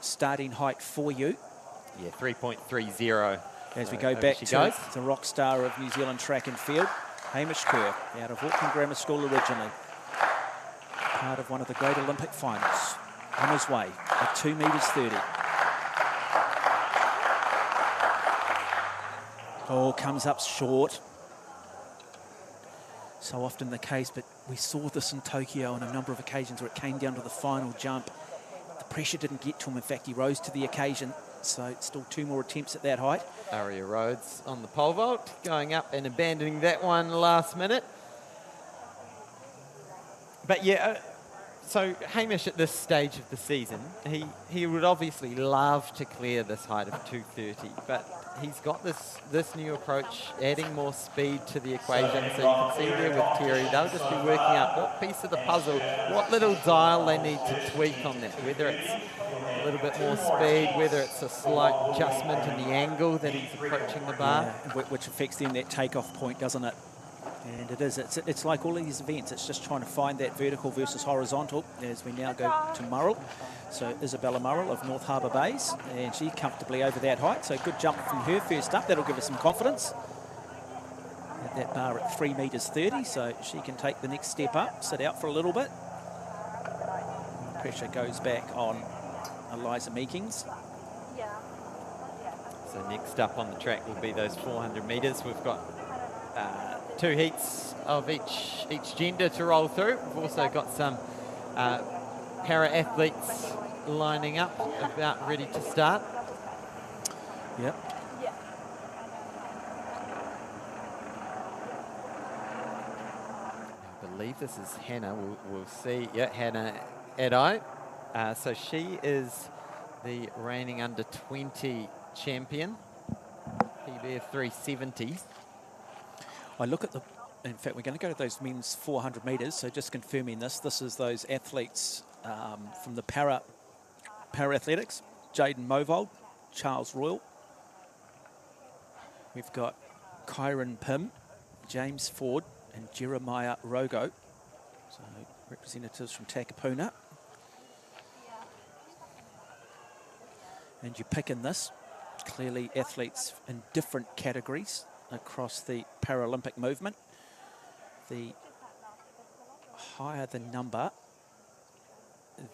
starting height for you. Yeah, 3.30. As we go back to the rock star of New Zealand track and field, Hamish Kerr, out of Auckland Grammar School originally. Part of one of the great Olympic finals. On his way at 2 metres 30. Oh, comes up short. So often the case, but we saw this in Tokyo on a number of occasions where it came down to the final jump. The pressure didn't get to him. In fact, he rose to the occasion. So still 2 more attempts at that height. Aria Rhodes on the pole vault, going up and abandoning that one last minute. But yeah, so Hamish at this stage of the season, he would obviously love to clear this height of 2:30, but he's got this new approach, adding more speed to the equation. So you can see there with Terry, they'll just be working out what piece of the puzzle, what little dial they need to tweak on that, whether it's a little bit more speed, whether it's a slight adjustment in the angle that he's approaching the bar. Yeah, which affects then that takeoff point, doesn't it? And it is. It's like all of these events. It's just trying to find that vertical versus horizontal as we now go to Murrell. So Isabella Murrell of North Harbour Bays, and she comfortably over that height. So good jump from her first up. That'll give her some confidence. At that bar at 3 metres 30, so she can take the next step up, sit out for a little bit. And the pressure goes back on Eliza Meekings. So next up on the track will be those 400 metres. We've got 2 heats of each gender to roll through. We've also got some para-athletes lining up, about ready to start. Yep. I believe this is Hannah. We'll see. Yeah, Hannah Adai. So she is the reigning under 20 champion, PB of 370. I look at in fact, we're going to go to those men's 400 metres, so just confirming this is those athletes from the para-athletics, Jaden Movold, Charles Royal. We've got Kyron Pym, James Ford, and Jeremiah Rogo, so representatives from Takapuna. And you pick in this, clearly athletes in different categories across the Paralympic movement. The higher the number,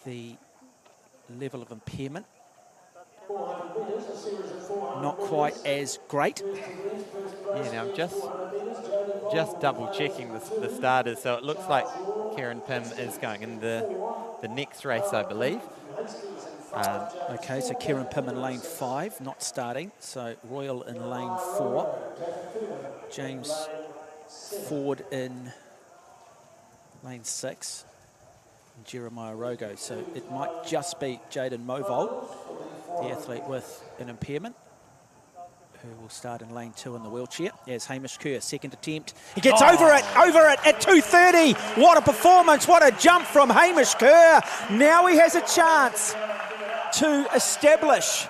the level of impairment. Not quite as great. Yeah, now just double checking the starters. So it looks like Kieran Pym is going in the next race, I believe. Okay, so Kieran Pym in lane 5, not starting. So Royal in lane 4. James Ford in lane 6. And Jeremiah Rogo. So it might just be Jaden Movold, the athlete with an impairment, who will start in lane 2 in the wheelchair. As Hamish Kerr, second attempt. He gets over it at 2:30. What a performance, what a jump from Hamish Kerr. Now he has a chance to establish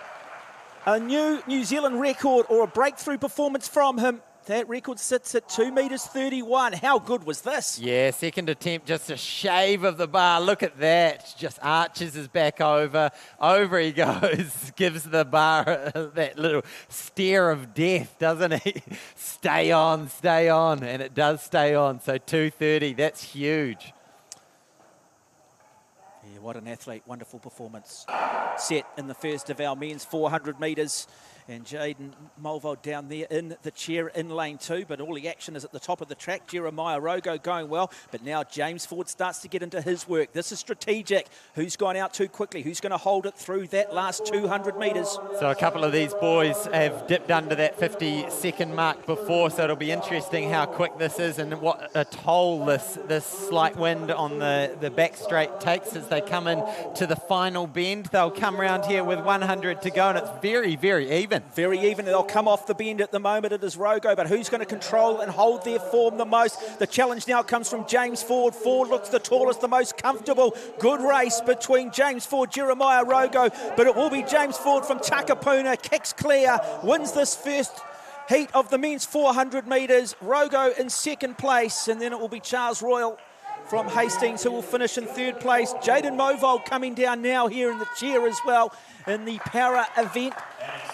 a new New Zealand record or a breakthrough performance from him. That record sits at 2.31 meters. How good was this? Yeah, second attempt, just a shave of the bar. Look at that. Just arches his back over. Over he goes. Gives the bar that little stare of death, doesn't he? Stay on, stay on. And it does stay on. So 2:30, that's huge. Yeah, what an athlete. Wonderful performance. Set in the first of our men's 400 metres. And Jaden Mulvold down there in the chair in lane 2, but all the action is at the top of the track. Jeremiah Rogo going well, but now James Ford starts to get into his work. This is strategic. Who's gone out too quickly? Who's going to hold it through that last 200 metres? So a couple of these boys have dipped under that 50-second mark before, so it'll be interesting how quick this is and what a toll this slight wind on the back straight takes as they come in to the final bend. They'll come around here with 100 to go, and it's very, very even. Very even. They'll come off the bend at the moment. It is Rogo, but who's going to control and hold their form the most? The challenge now comes from James Ford. Ford looks the tallest, the most comfortable. Good race between James Ford, Jeremiah Rogo, but it will be James Ford from Takapuna, kicks clear, wins this first heat of the men's 400 metres. Rogo in second place, and then it will be Charles Royal from Hastings who will finish in third place. Jaden Movold coming down now here in the chair as well in the para event,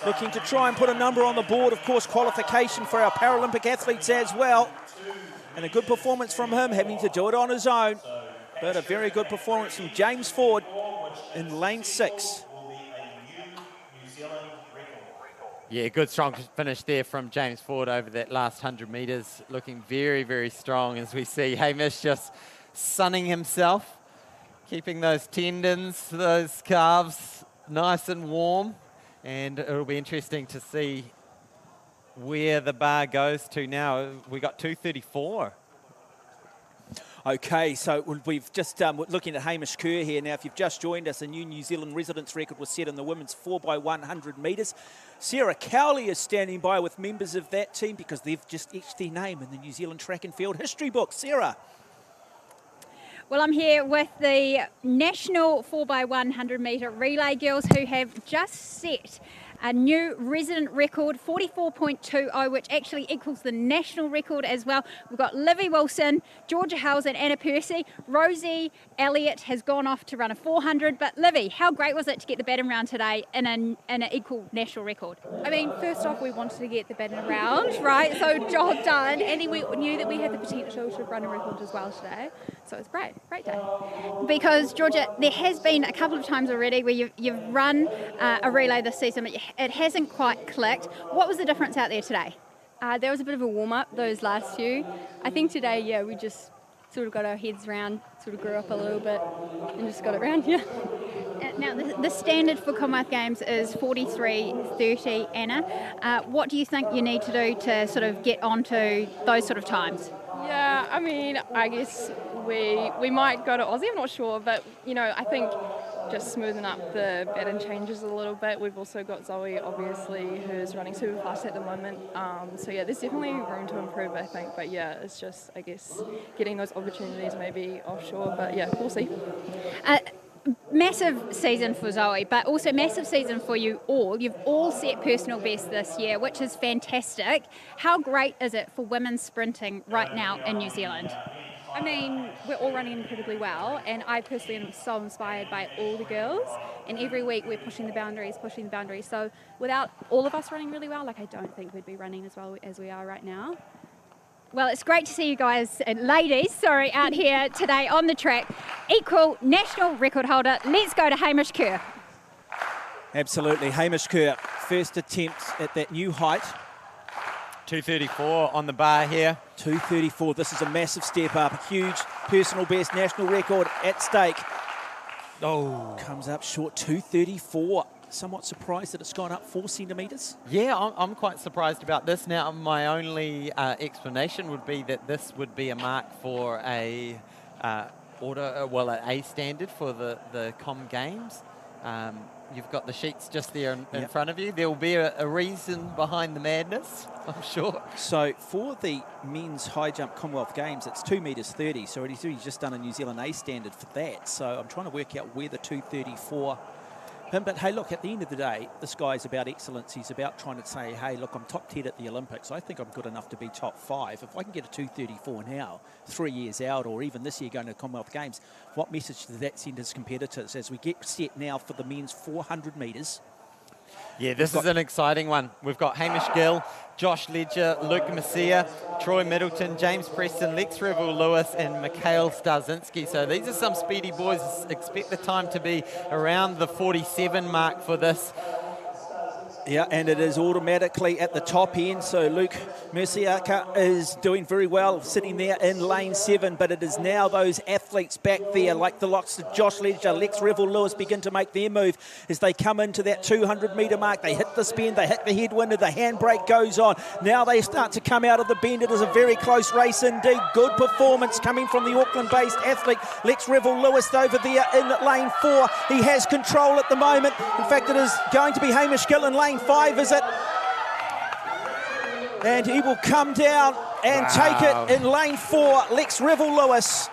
looking to try and put a number on the board. Of course, qualification for our Paralympic athletes as well. And a good performance from him, having to do it on his own. But a very good performance from James Ford in lane 6. Yeah, good strong finish there from James Ford over that last 100 metres. Looking very, very strong as we see Hamish just sunning himself, keeping those tendons, those calves nice and warm. And it'll be interesting to see where the bar goes to now. We got 2:34. Okay, so we've just looking at Hamish Kerr here now. If you've just joined us, a new New Zealand residence record was set in the women's 4x100 metres. Sarah Cowley is standing by with members of that team because they've just etched their name in the New Zealand track and field history book. Sarah. Well, I'm here with the national 4x100 metre relay girls who have just set a new resident record, 44.20, which actually equals the national record as well. We've got Livy Wilson, Georgia Hales and Anna Percy. Rosie Elliott has gone off to run a 400. But Livy, how great was it to get the baton round today in an equal national record? I mean, first off, we wanted to get the baton round, right? So job done. And then we knew that we had the potential to run a record as well today. So it's great day. Because, Georgia, there has been a couple of times already where you've run a relay this season, but it hasn't quite clicked. What was the difference out there today? There was a bit of a warm-up those last few. I think today, yeah, we just sort of got our heads round, sort of grew up a little bit and just got it round, yeah. Now, the standard for Commonwealth Games is 43.30, Anna. What do you think you need to do to sort of get onto those sort of times? Yeah, I mean, I guess we might go to Aussie, I'm not sure, but, you know, I think just smoothing up the baton changes a little bit. We've also got Zoe, obviously, who's running super fast at the moment. So, yeah, there's definitely room to improve, I think. But, yeah, it's just, I guess, getting those opportunities maybe offshore. But, yeah, we'll see. Massive season for Zoe, but also massive season for you all. You've all set personal best this year, which is fantastic. How great is it for women sprinting right now in New Zealand? I mean, we're all running incredibly well, and I personally am so inspired by all the girls, and every week we're pushing the boundaries. So without all of us running really well, like, I don't think we'd be running as well as we are right now. Well, it's great to see you guys, ladies, sorry, out here today on the track. Equal national record holder. Let's go to Hamish Kerr. Absolutely. Hamish Kerr, first attempt at that new height. 2:34 on the bar here. 2:34. This is a massive step up. A huge personal best, national record at stake. Oh. Comes up short, 2:34. Somewhat surprised that it's gone up 4 centimetres. Yeah, I'm quite surprised about this. Now, my only explanation would be that this would be a mark for a an A standard for the Com Games. You've got the sheets just there in front of you. There will be a reason behind the madness, I'm sure. So for the men's high jump Commonwealth Games, it's 2 metres 30. So he's just done a New Zealand A standard for that. So I'm trying to work out where the 2:34. But hey, look, at the end of the day, this guy's about excellence. He's about trying to say, hey, look, I'm top 10 at the Olympics. I think I'm good enough to be top 5. If I can get a 2:34 now, 3 years out, or even this year going to the Commonwealth Games, what message does that send his competitors as we get set now for the men's 400 metres? Yeah, this is an exciting one. We've got Hamish Gill, Josh Ledger, Luke Messia, Troy Middleton, James Preston, Lex Revel-Lewis, and Mikhail Starzinski. So these are some speedy boys. Expect the time to be around the 47 mark for this. Yeah, and it is automatically at the top end. So Luke Merciaka is doing very well, sitting there in lane 7. But it is now those athletes back there, like the likes of Josh Ledger, Lex Revel-Lewis, begin to make their move as they come into that 200-metre mark. They hit the spin, they hit the headwind, and the handbrake goes on. Now they start to come out of the bend. It is a very close race indeed. Good performance coming from the Auckland-based athlete Lex Revel-Lewis over there in lane 4. He has control at the moment. In fact, it is going to be Hamish Gill in lane 5, is it? And he will come down and take it in lane 4, Lex Revel-Lewis.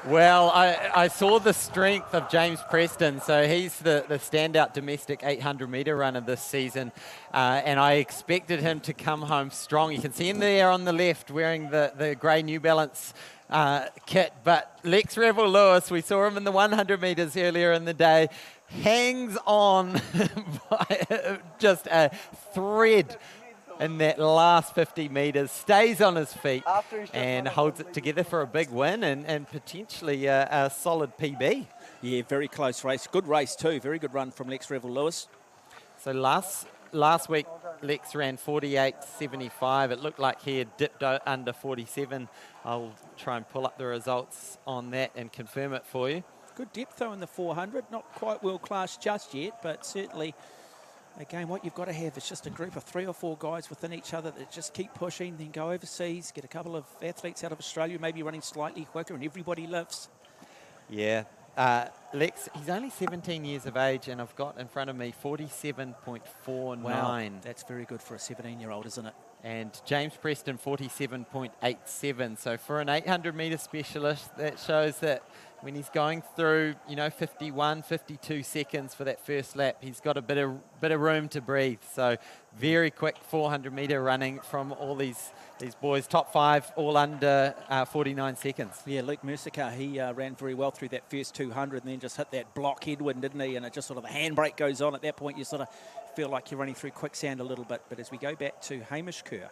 Well, I saw the strength of James Preston. So he's the standout domestic 800-metre runner this season. And I expected him to come home strong. You can see him there on the left wearing the grey New Balance kit. But Lex Revel-Lewis, we saw him in the 100 metres earlier in the day, hangs on by just a thread in that last 50 metres, stays on his feet and holds it together for a big win and potentially a solid PB. Yeah, very close race. Good race too. Very good run from Lex Revel-Lewis. So last week, Lex ran 48.75. It looked like he had dipped under 47. I'll try and pull up the results on that and confirm it for you. Good depth though in the 400. Not quite world class just yet, but certainly, again, what you've got to have is just a group of 3 or 4 guys within each other that just keep pushing, then go overseas, get a couple of athletes out of Australia, maybe running slightly quicker, and everybody lifts. Yeah. Lex, he's only 17 years of age, and I've got in front of me 47.49. Wow, that's very good for a 17-year-old, isn't it? And James Preston, 47.87. So for an 800-metre specialist, that shows that when he's going through, 51, 52 seconds for that first lap, he's got a bit of room to breathe. So very quick 400-metre running from all these boys. Top 5, all under 49 seconds. Yeah, Luke Mercier, he ran very well through that first 200 and then just hit that block headwind, didn't he? And it just sort of the handbrake goes on. At that point, you sort of feel like you're running through quicksand a little bit. But as we go back to Hamish Kerr,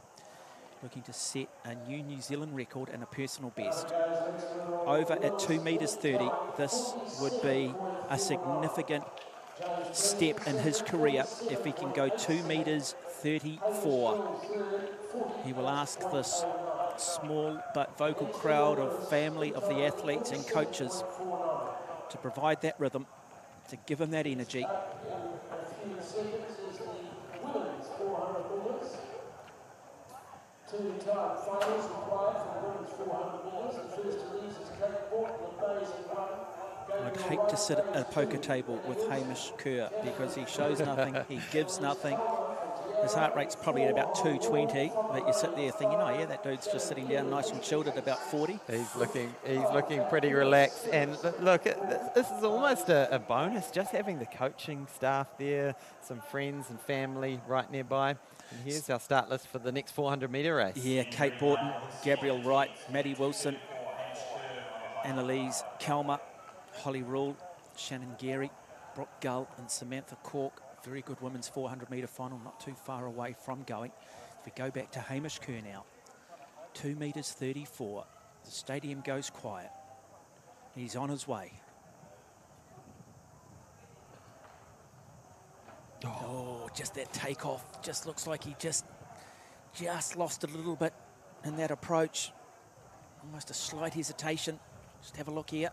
looking to set a new New Zealand record and a personal best. Over at 2 metres 30, this would be a significant step in his career if he can go 2 metres 34. He will ask this small but vocal crowd of family of the athletes and coaches to provide that rhythm, to give him that energy. Two-time finals required for the women's 400 metres. The first of these is Kate Portland of Basin Run. I'd hate to sit at a poker table with Hamish Kerr because he shows nothing, he gives nothing. His heart rate's probably at about 220, but you sit there thinking, oh yeah, that dude's just sitting down nice and chilled at about 40. He's looking pretty relaxed. And look, this is almost a bonus, just having the coaching staff there, some friends and family right nearby. And here's our start list for the next 400-metre race. Yeah, Kate Borton, Gabrielle Wright, Maddie Wilson, Annalise Kalmer, Holly Rule, Shannon Gary, Brooke Gull and Samantha Cork. Very good women's 400-metre final, not too far away from going. If we go back to Hamish Kerr now, 2 metres 34. The stadium goes quiet. He's on his way. Oh, just that takeoff. Just looks like he just lost a little bit in that approach. Almost a slight hesitation. Just have a look here.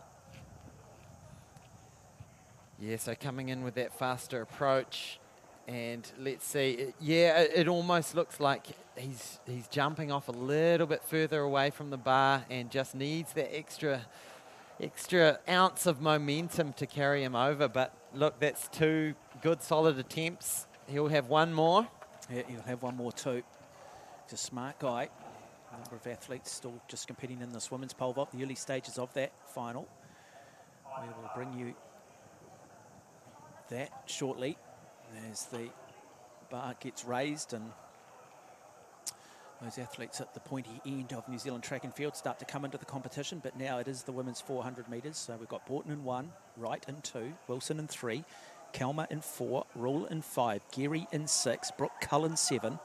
Yeah, so coming in with that faster approach. And let's see, yeah, it almost looks like he's jumping off a little bit further away from the bar and just needs that extra ounce of momentum to carry him over. But look, that's 2 good solid attempts. He'll have one more. Yeah, he'll have one more too. He's a smart guy. A number of athletes still just competing in this women's pole vault, the early stages of that final. We will bring you that shortly as the bar gets raised and those athletes at the pointy end of New Zealand track and field start to come into the competition. But now it is the women's 400 metres. So we've got Borton in 1, Wright in 2, Wilson in 3, Kalma in 4, Rule in 5, Geary in 6, Brooke Cullen 7.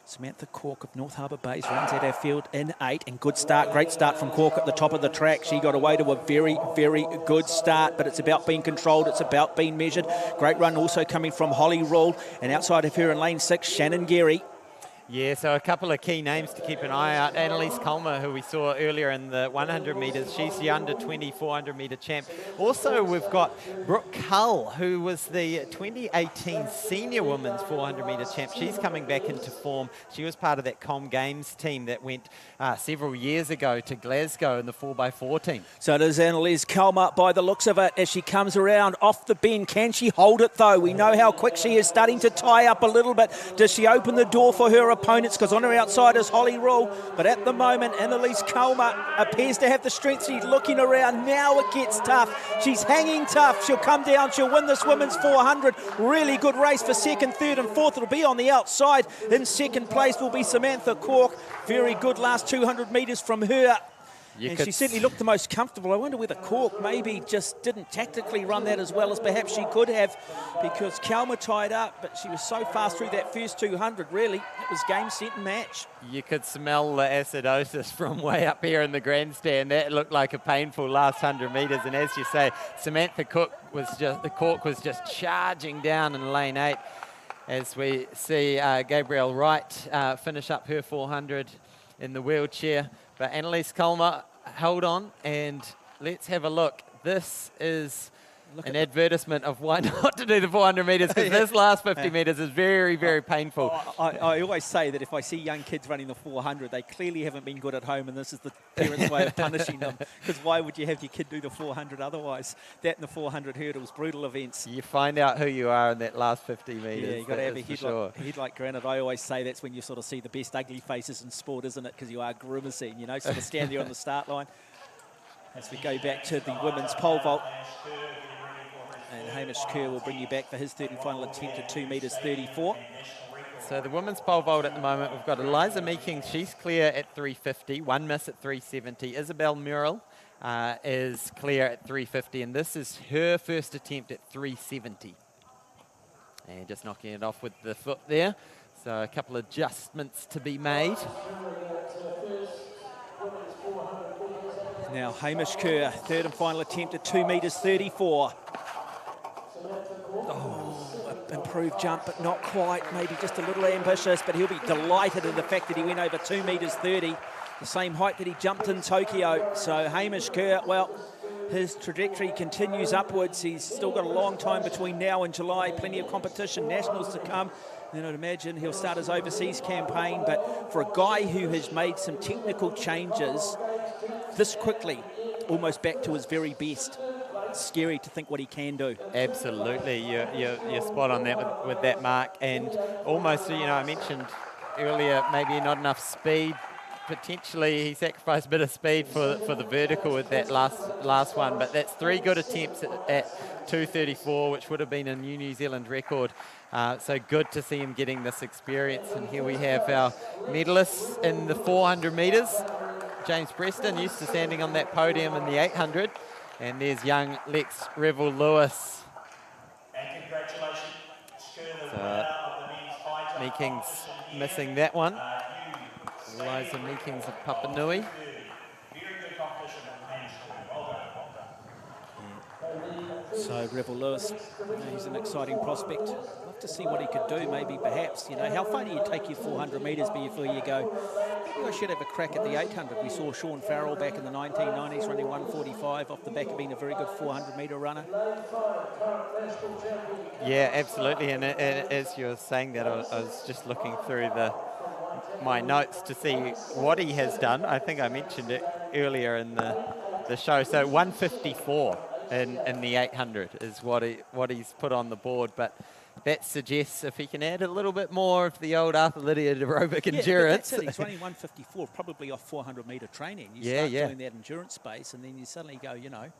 Samantha Cork of North Harbour Bays runs at our field in 8. And good start, great start from Cork at the top of the track. She got away to a very, very good start, but it's about being controlled. It's about being measured. Great run also coming from Holly Rule. And outside of her in lane 6, Shannon Geary. Yeah, so a couple of key names to keep an eye out. Annalise Culmer, who we saw earlier in the 100 metres. She's the under-20 400-metre champ. Also, we've got Brooke Cull, who was the 2018 senior women's 400-metre champ. She's coming back into form. She was part of that Com Games team that went several years ago to Glasgow in the 4x4 team. So it is Annalise Culmer by the looks of it as she comes around off the bend. Can she hold it, though? We know how quick she is, starting to tie up a little bit. Does she open the door for her opponents? Because on her outside is Holly Rule, but at the moment Annalise Culmer appears to have the strength. She's looking around. Now it gets tough. She's hanging tough. She'll come down. She'll win this women's 400. Really good race for second, third and fourth. It'll be on the outside. In second place will be Samantha Cork. Very good last 200 metres from her. And she certainly looked the most comfortable. I wonder whether Cork maybe just didn't tactically run that as well as perhaps she could have, because Kalma tied up, but she was so fast through that first 200, really. It was game, set and match. You could smell the acidosis from way up here in the grandstand. That looked like a painful last 100 metres. And as you say, Samantha Cork was just charging down in lane 8 as we see Gabrielle Wright finish up her 400 in the wheelchair. But Annalise Culmer held on, and let's have a look. This is an advertisement of why not to do the 400 metres, because this last 50 metres is very, very painful. I always say that if I see young kids running the 400, they clearly haven't been good at home, and this is the parents' way of punishing them, because why would you have your kid do the 400 otherwise? That and the 400 hurdles, brutal events. You find out who you are in that last 50 metres. Yeah, you've got to have a head like granite. I always say that's when you sort of see the best ugly faces in sport, isn't it? Because you are grimacing, you know, sort of stand there on the start line. As we go back to the women's pole vault. And Hamish Kerr will bring you back for his third and final attempt at 2 metres 34. So the women's pole vault at the moment, we've got Eliza Meeking. She's clear at 350, one miss at 370. Isabel Murrell is clear at 350, and this is her first attempt at 370. And just knocking it off with the foot there. So a couple of adjustments to be made. Now Hamish Kerr, third and final attempt at 2 metres 34. Oh, improved jump, but not quite. Maybe just a little ambitious, but he'll be delighted in the fact that he went over 2 metres 30, the same height that he jumped in Tokyo. So Hamish Kerr, well, his trajectory continues upwards. He's still got a long time between now and July, plenty of competition, nationals to come. Then I'd imagine he'll start his overseas campaign, but for a guy who has made some technical changes this quickly, almost back to his very best, scary to think what he can do. Absolutely, you're spot on that with that, Mark. And almost, you know, I mentioned earlier maybe not enough speed. Potentially he sacrificed a bit of speed for the vertical with that last one, but that's 3 good attempts at 234, which would have been a new New Zealand record. So good to see him getting this experience. And here we have our medalists in the 400 metres. James Preston, used to standing on that podium in the 800. And there's young Lex Revel-Lewis. And congratulations to the winner of the men's high jump Meeking's missing that one. Eliza Meekins of Papanui. So Revel Lewis, he's an exciting prospect. Love to see what he could do, maybe, perhaps. You know, how far do you take your 400 metres before you go, maybe I should have a crack at the 800? We saw Sean Farrell back in the 1990s running 1:45 off the back of being a very good 400-metre runner. Yeah, absolutely. And as you were saying that, I was just looking through my notes to see what he has done. I think I mentioned it earlier in the show. So 1:54 in the 800 is what he's put on the board. But that suggests if he can add a little bit more of the old Arthur Lydiard aerobic endurance. But that's it. He's running 1:54, probably off 400-metre training. You start doing that endurance space, and then you suddenly go, you know,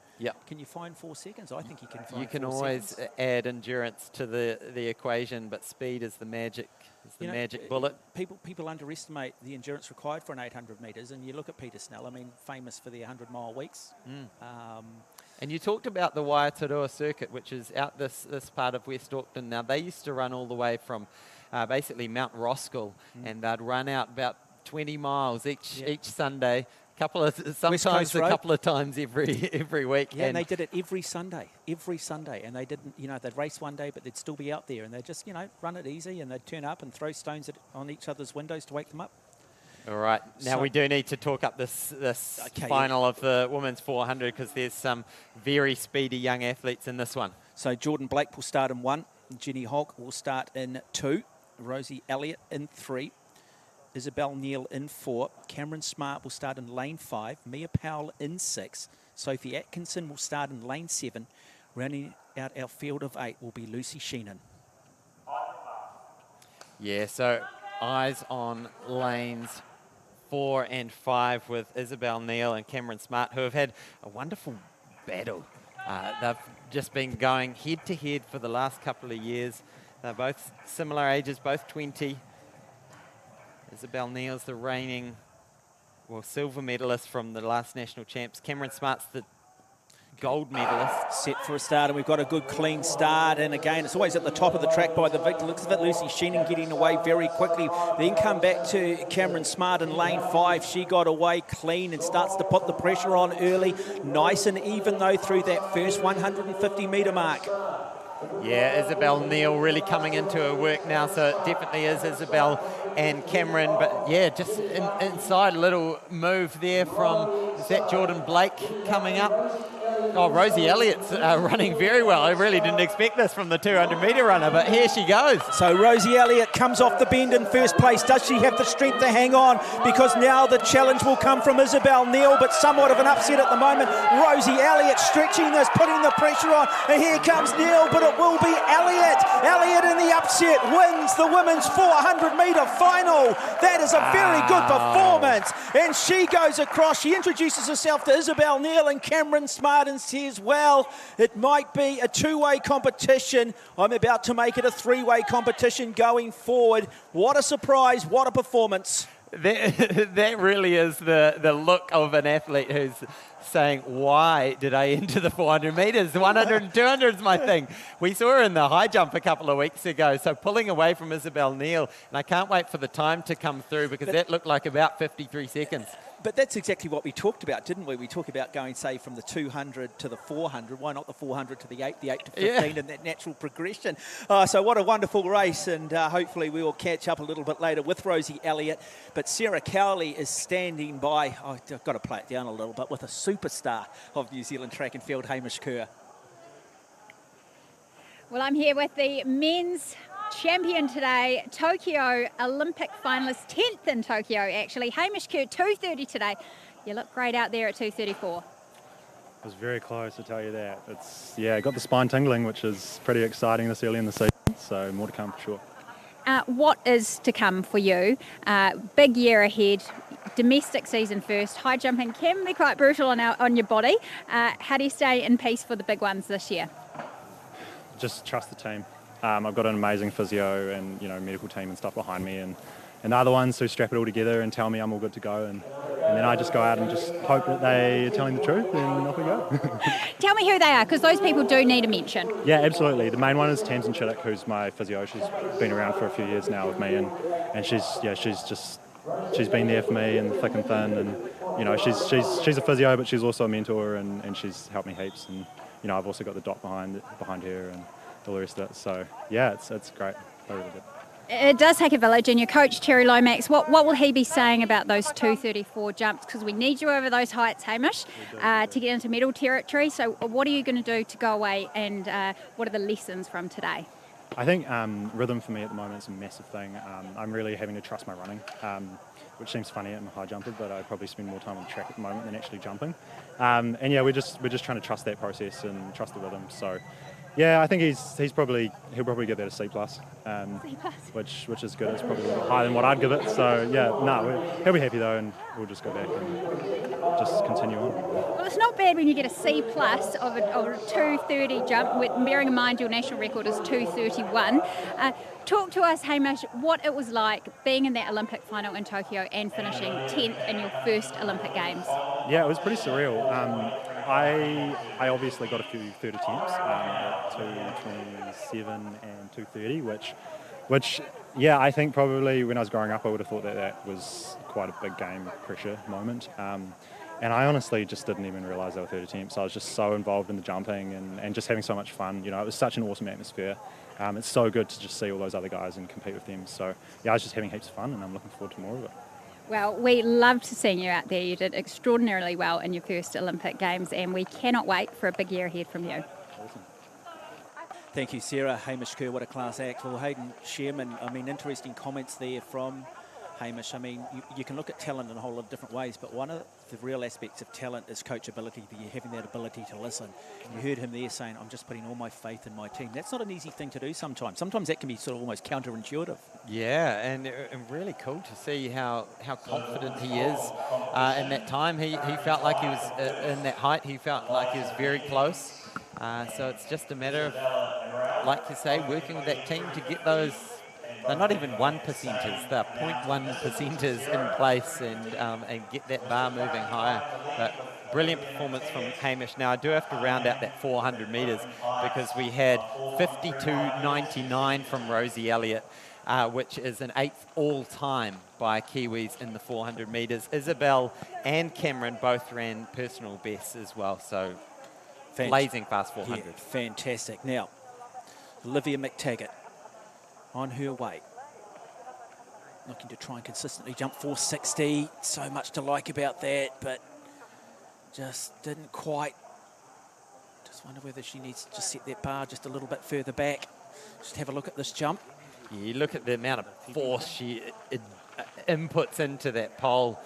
can you find 4 seconds? I think you can find 4 seconds. You can always add endurance to the equation, but speed is the magic. It's the magic bullet. People underestimate the endurance required for an 800 metres, and you look at Peter Snell, I mean, famous for the 100-mile weeks. And you talked about the Waiatarua circuit, which is out this part of West Auckland. Now, they used to run all the way from basically Mount Roskill, and they'd run out about 20 miles each Sunday, sometimes a couple of times every week. Yeah, and they did it every Sunday, and they didn't, you know, they'd race one day, but they'd still be out there, and they'd just, you know, run it easy, and they'd turn up and throw stones on each other's windows to wake them up. All right, now we do need to talk up this final of the women's 400 because there's some very speedy young athletes in this one. So Jordan Blake will start in 1, Jenny Hogg will start in 2, Rosie Elliott in 3, Isabel Neal in 4, Cameron Smart will start in lane 5, Mia Powell in 6, Sophie Atkinson will start in lane 7, rounding out our field of 8 will be Lucy Sheenan. Yeah, so eyes on lanes 4 and 5 with Isabel Neal and Cameron Smart, who have had a wonderful battle. They've just been going head-to-head for the last couple of years. They're both similar ages, both 20. Isabel Neal's the reigning, silver medalist from the last national champs. Cameron Smart's the gold medalist. Set for a start, and we've got a good clean start, and again it's always at the top of the track by the victor. Looks of it, Lucy Sheenan getting away very quickly, then come back to Cameron Smart in lane 5. She got away clean and starts to put the pressure on early, nice and even though through that first 150 metre mark. Yeah, Isabel Neal really coming into her work now, so it definitely is Isabel and Cameron, but yeah, just inside a little move there from, is that Jordan Blake coming up? Oh, Rosie Elliott's running very well. I really didn't expect this from the 200-metre runner, but here she goes. So Rosie Elliott comes off the bend in first place. Does she have the strength to hang on? Because now the challenge will come from Isabel Neal, but somewhat of an upset at the moment. Rosie Elliott stretching this, putting the pressure on, and here comes Neal, but it will be Elliott. Elliott in the upset wins the women's 400-metre final. That is a very good performance, and she goes across. She introduces herself to Isabel Neal and Cameron Smart and says, well, it might be a two-way competition. I'm about to make it a three-way competition going forward. What a surprise, what a performance. That really is the look of an athlete who's saying, why did I enter the 400 metres? 100 and 200 is my thing. We saw her in the high jump a couple of weeks ago, so pulling away from Isabel Neal, and I can't wait for the time to come through because that looked like about 53 seconds. But that's exactly what we talked about, didn't we? We talked about going, say, from the 200 to the 400. Why not the 400 to the 8 to 15, and that natural progression? So what a wonderful race, and hopefully we will catch up a little bit later with Rosie Elliott. But Sarah Cowley is standing by, I've got to play it down a little bit, with a superstar of New Zealand track and field, Hamish Kerr. Well, I'm here with the men's champion today, Tokyo Olympic finalist, 10th in Tokyo actually, Hamish Kerr, 2:30 today. You look great out there at 2:34. It was very close, to tell you that. I got the spine tingling, which is pretty exciting this early in the season, so more to come for sure. What is to come for you? Big year ahead, domestic season first, high jumping can be quite brutal on your body. How do you stay in peace for the big ones this year? Just trust the team. I've got an amazing physio and medical team and stuff behind me, and they're the ones who strap it all together and tell me I'm all good to go, and then I just go out and just hope that they are telling the truth, and off we go. Tell me who they are, because those people do need a mention. Yeah, absolutely. The main one is Tamsin Chittick, who's my physio. She's been around for a few years now with me, and she's just she's been there for me in the thick and thin, and you know, she's a physio, but she's also a mentor, and she's helped me heaps. And you know, I've also got the doc behind her and all the rest of it. So yeah, it's great. I really good. It does take a village, and your coach Terry Lomax, what will he be saying about those 234 jumps? Because we need you over those heights, Hamish, to get into medal territory. So what are you going to do to go away, and what are the lessons from today? I think rhythm for me at the moment is a massive thing. I'm really having to trust my running, which seems funny. I'm a high jumper, but I probably spend more time on the track at the moment than actually jumping. And yeah, we're just trying to trust that process and trust the rhythm. So yeah, I think he'll probably give that a C+, which is good. It's probably a little higher than what I'd give it. So yeah, he'll be happy though, and we'll just go back and just continue on. Well, it's not bad when you get a C+ of a 230 jump, bearing in mind your national record is 231. Talk to us, Hamish, what it was like being in that Olympic final in Tokyo and finishing 10th in your first Olympic Games. Yeah, it was pretty surreal. I obviously got a few third attempts at 227 and 230, which yeah, I think probably when I was growing up I would have thought that was quite a big game pressure moment. And I honestly just didn't even realise they were third attempts. I was just so involved in the jumping and just having so much fun. You know, it was such an awesome atmosphere. It's so good to just see all those other guys and compete with them. So yeah, I was just having heaps of fun, and I'm looking forward to more of it. Well, we loved seeing you out there. You did extraordinarily well in your first Olympic Games, and we cannot wait for a big year ahead from you. Awesome. Thank you, Sarah. Hamish Kerr, what a class act. Well, Hayden Sherman, I mean, interesting comments there from Hamish. I mean, you can look at talent in a whole lot of different ways, but one of the real aspects of talent is coachability, having that ability to listen. You heard him there saying, I'm just putting all my faith in my team. That's not an easy thing to do sometimes. Sometimes that can be sort of almost counterintuitive. Yeah, and really cool to see how confident he is in that time. He felt like he was in that height. He felt like he was very close. So it's just a matter of, like you say, working with that team to get those. They're not even 1%ers, they're 0.1%ers in place and get that bar moving higher. But brilliant performance from Hamish. Now I do have to round out that 400 metres because we had 52.99 from Rosie Elliott, which is an 8th all-time by Kiwis in the 400 metres. Isabel and Cameron both ran personal bests as well, so blazing fast 400. Yeah, fantastic. Now, Olivia McTaggart, on her way, looking to try and consistently jump 460. So much to like about that, but just didn't quite. Just wonder whether she needs to just set that bar just a little bit further back. Just have a look at this jump. You look at the amount of force she inputs into that pole.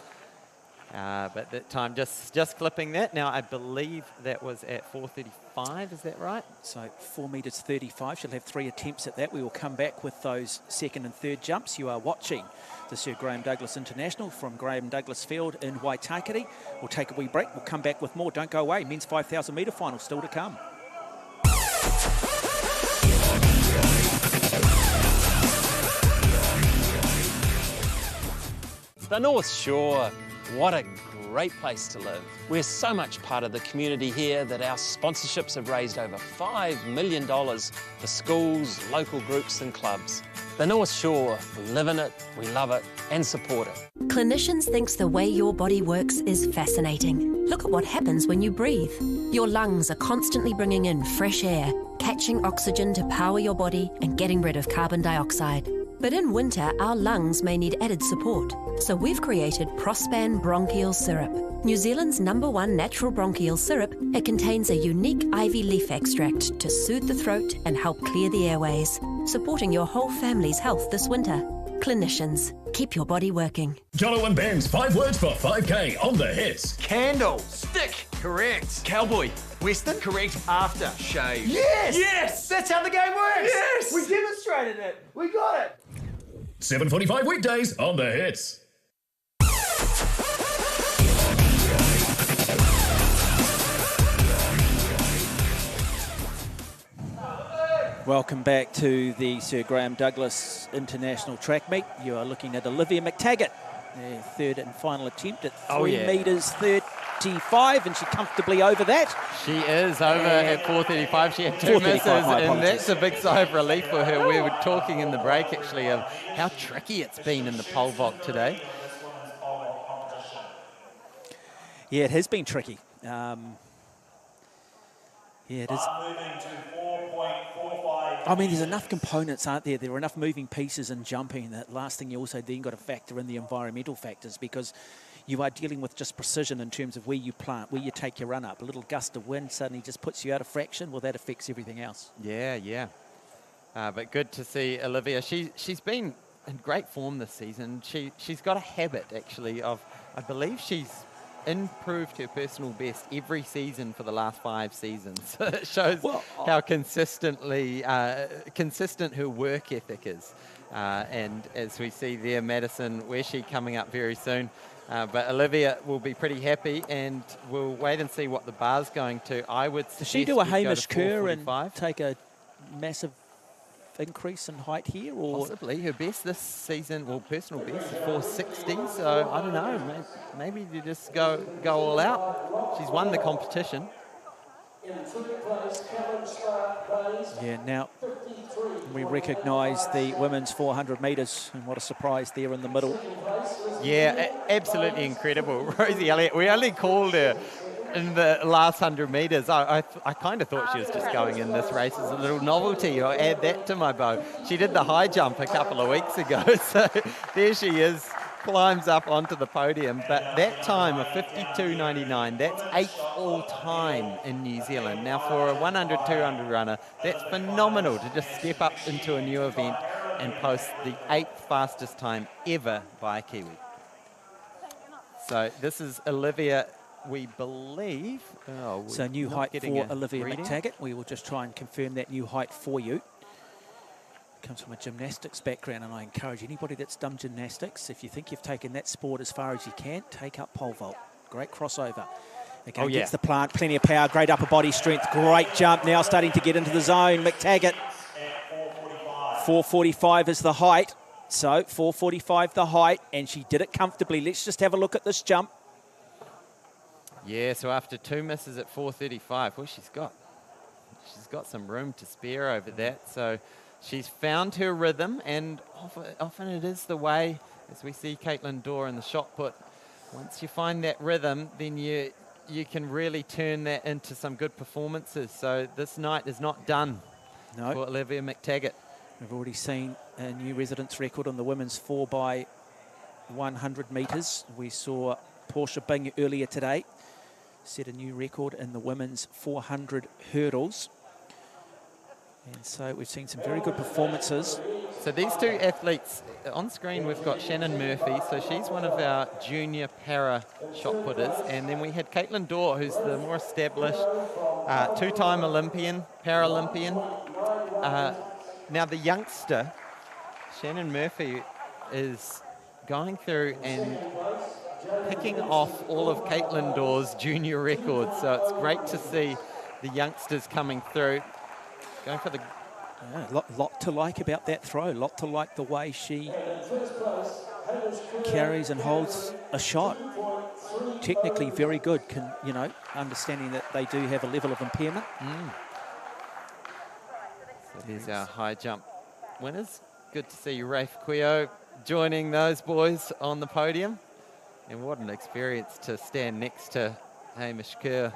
But that time just clipping that. Now I believe that was at 4:35, is that right? So 4 metres 35. She'll have 3 attempts at that. We will come back with those second and third jumps. You are watching the Sir Graeme Douglas International from Graeme Douglas Field in Waitakere. We'll take a wee break. We'll come back with more. Don't go away. Men's 5,000 metre final still to come. The North Shore, what a great place to live. We're so much part of the community here that our sponsorships have raised over $5 million for schools, local groups and clubs. The North Shore, we live in it, we love it and support it. Clinicians thinks the way your body works is fascinating. Look at what happens when you breathe. Your lungs are constantly bringing in fresh air, catching oxygen to power your body and getting rid of carbon dioxide. But in winter, our lungs may need added support. So we've created Prospan Bronchial Syrup. New Zealand's #1 natural bronchial syrup, it contains a unique ivy leaf extract to soothe the throat and help clear the airways, supporting your whole family's health this winter. Clinicians, keep your body working. Jono and Ben's 5 words for 5K on the hits. Candle. Stick. Correct. Cowboy. Western. Correct. After. Shave. Yes! Yes! That's how the game works! Yes! We demonstrated it! We got it! 7:45 weekdays on the hits. Welcome back to the Sir Graeme Douglas International Track Meet. You are looking at Olivia McTaggart, their third and final attempt at 3 metres 35, and she's comfortably over that. She is over at 4:35. She had 2 misses, and that's a big sigh of relief for her. We were talking in the break, actually, of how tricky it's been in the pole vault today. Yeah, it has been tricky. Yeah, it is. Moving to 4.45. I mean, there's enough components, aren't there? There are enough moving pieces in jumping. That last thing, you also then got to factor in the environmental factors, because you are dealing with just precision in terms of where you plant, where you take your run up. A little gust of wind suddenly just puts you out of fraction. Well, that affects everything else. Yeah, yeah. But good to see Olivia. She's been in great form this season. She's got a habit, actually, of, I believe she's improved her personal best every season for the last 5 seasons. It shows how consistent her work ethic is. And as we see there, Madison Weshi coming up very soon. But Olivia will be pretty happy, and we'll wait and see what the bar's going to. I would suggest Does she do a Hamish Kerr and 4:45. take a massive increase in height here? Or possibly. Her best this season, well, personal best is 460, so I don't know. Maybe you just go all out. She's won the competition. Yeah, now we recognise the women's 400 metres, and what a surprise there in the middle. Yeah, absolutely incredible. Rosie Elliott, we only called her in the last 100 metres. I kind of thought she was just going in this race as a little novelty. I'll add that to my bow. She did the high jump a couple of weeks ago, so there she is, climbs up onto the podium. But that time of 52.99, that's 8th all time in New Zealand. Now for a 100, 200 runner, that's phenomenal to just step up into a new event and post the 8th fastest time ever by a Kiwi. So this is Olivia, we believe. So new height for Olivia McTaggart. We will just try and confirm that new height for you. Comes from a gymnastics background, and I encourage anybody that's done gymnastics, if you think you've taken that sport as far as you can, take up pole vault. Great crossover. Again, gets the plant, plenty of power, great upper body strength, great jump, now starting to get into the zone. McTaggart, 4:45 is the height. So 4:45 the height, and she did it comfortably. Let's just have a look at this jump. Yeah, so after 2 misses at 4:35, well, she's got some room to spare over that. So she's found her rhythm, and often it is the way, as we see Caitlin Dorr in the shot put. Once you find that rhythm, then you can really turn that into some good performances. So this night is not done for Olivia McTaggart. We've already seen a new residence record on the women's 4x100 metres. We saw Portia Bing earlier today set a new record in the women's 400 hurdles. And so we've seen some very good performances. So these two athletes, on screen we've got Shannon Murphy, so she's one of our junior para shot putters, and then we had Caitlin Dorr, who's the more established two-time Olympian, Paralympian. Now the youngster, Shannon Murphy, is going through and picking off all of Caitlin Dorr's junior records, so it's great to see the youngsters coming through. Going for the... lot to like about that throw. Lot to like the way she carries and holds a shot. Technically very good, understanding that they do have a level of impairment. So there's our high jump winners. Good to see Rafe Quio joining those boys on the podium. And what an experience to stand next to Hamish Kerr.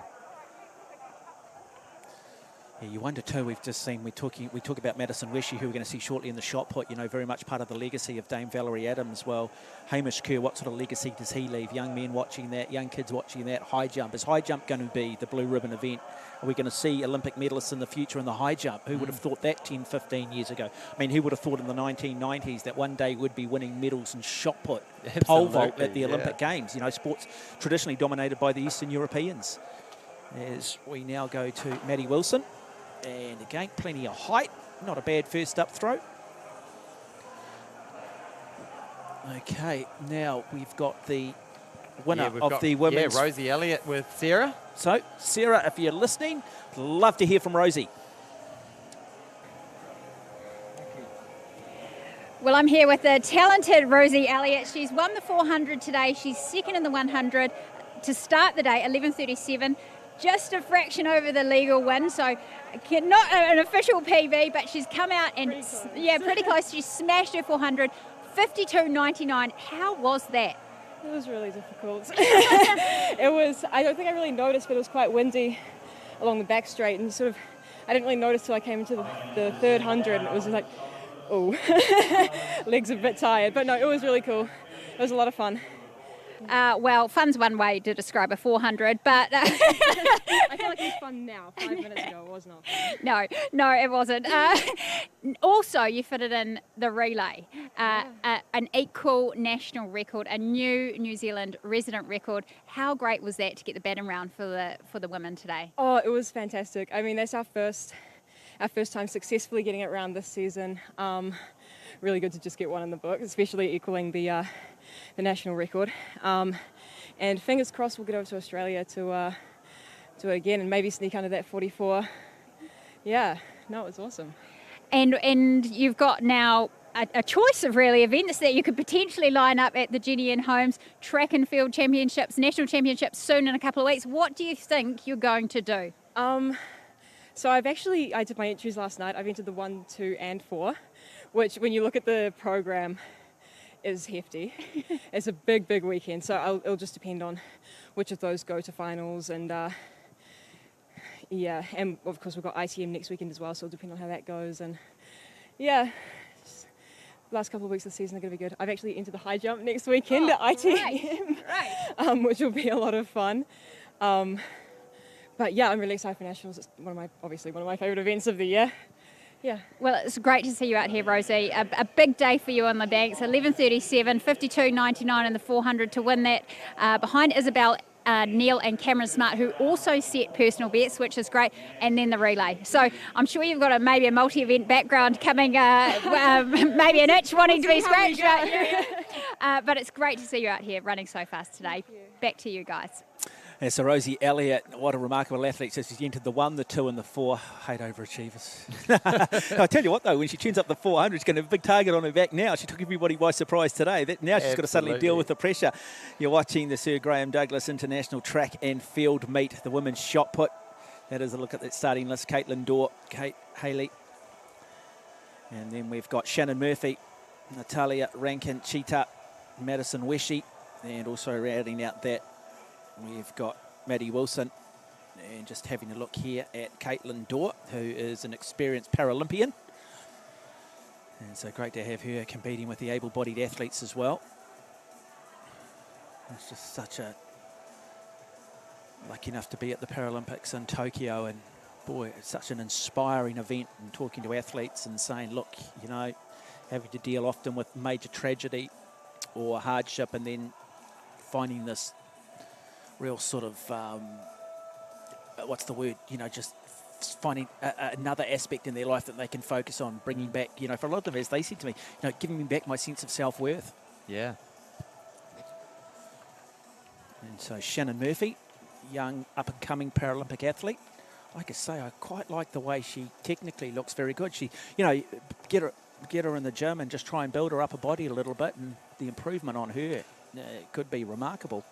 Yeah, you wonder too, we've just seen, we talk about Madison Weshi, who we're going to see shortly in the shot put, very much part of the legacy of Dame Valerie Adams. Well, Hamish Kerr, what sort of legacy does he leave? Young men watching that, young kids watching that, high jump. Is high jump going to be the blue ribbon event? Are we going to see Olympic medalists in the future in the high jump? Who would have thought that 10, 15 years ago? I mean, who would have thought in the 1990s that one day we'd be winning medals in shot put, pole vault at the Olympic Games? Sports traditionally dominated by the Eastern Europeans. As we now go to Maddie Wilson. And again, plenty of height. Not a bad first up throw. Okay, now we've got the winner of the women's... Yeah, Rosie Elliott with Sarah. So, Sarah, if you're listening, love to hear from Rosie. Well, I'm here with the talented Rosie Elliott. She's won the 400 today. She's second in the 100 to start the day, 11:37. Just a fraction over the legal win, so not an official PB, but she's come out and, pretty close. She smashed her 400, 52.99. How was that? It was really difficult. I don't think I really noticed, but it was quite windy along the back straight, and sort of, I didn't really notice till I came into the third 100, and it was like, oh, legs a bit tired. But no, it was really cool. It was a lot of fun. Well, fun's one way to describe a 400, but... I feel like it's fun now. 5 minutes ago, it was not fun. No, it wasn't. Also, you fitted in the relay, an equal national record, a new New Zealand resident record. How great was that to get the batting round for the women today? Oh, it was fantastic. I mean, that's our first time successfully getting it around this season. Really good to just get one in the book, especially equaling the national record. And fingers crossed we'll get over to Australia to again and maybe sneak under that 44. Yeah, no, it was awesome. And you've got now a choice of really events that you could potentially line up at the Jenny and Holmes Track and Field Championships, National Championships soon in a couple of weeks. What do you think you're going to do? So I did my entries last night. I've entered the 1, 2 and 4, which when you look at the program is hefty. It's a big weekend, so it'll just depend on which of those go to finals, and yeah, and of course we've got ITM next weekend as well, so it'll depend on how that goes. And yeah, last couple of weeks of the season are going to be good. I've actually entered the high jump next weekend at ITM, which will be a lot of fun. But yeah, I'm really excited for Nationals. It's obviously one of my favourite events of the year. Yeah. Well, it's great to see you out here, Rosie. A big day for you on the banks. 11:37, 52.99 in the 400 to win that. Behind Isabel, Neil and Cameron Smart, who also set personal best, which is great, and then the relay. So I'm sure you've got maybe a multi-event background coming, maybe an itch wanting to be scratched. But it's great to see you out here running so fast today. Back to you guys. And so Rosie Elliott, what a remarkable athlete. So she's entered the 1, the 2 and the 4. Hate overachievers. I tell you what though, when she tunes up the 400, she's going to have a big target on her back now. She took everybody by surprise today. Now she's got to suddenly deal with the pressure. You're watching the Sir Graeme Douglas International Track and Field meet, the women's shot put. That is a look at that starting list. Caitlin Dorr, Kate Haley. And then we've got Shannon Murphy, Natalia Rankin, Cheetah, Madison Weshi, and also rounding out that we've got Maddie Wilson. And just having a look here at Caitlin Dorr, who is an experienced Paralympian. And so great to have her competing with the able-bodied athletes as well. It's just such a... lucky enough to be at the Paralympics in Tokyo, and boy, it's such an inspiring event, and talking to athletes and saying, look, you know, having to deal often with major tragedy or hardship, and then finding this real sort of, what's the word, you know, just finding another aspect in their life that they can focus on, bringing back, you know, for a lot of them, as they said to me, you know, giving me back my sense of self-worth. Yeah. And so Shannon Murphy, young up-and-coming Paralympic athlete. Like I say, I quite like the way she technically looks very good. She, you know, get her in the gym and just try and build her upper body a little bit, and the improvement on her could be remarkable.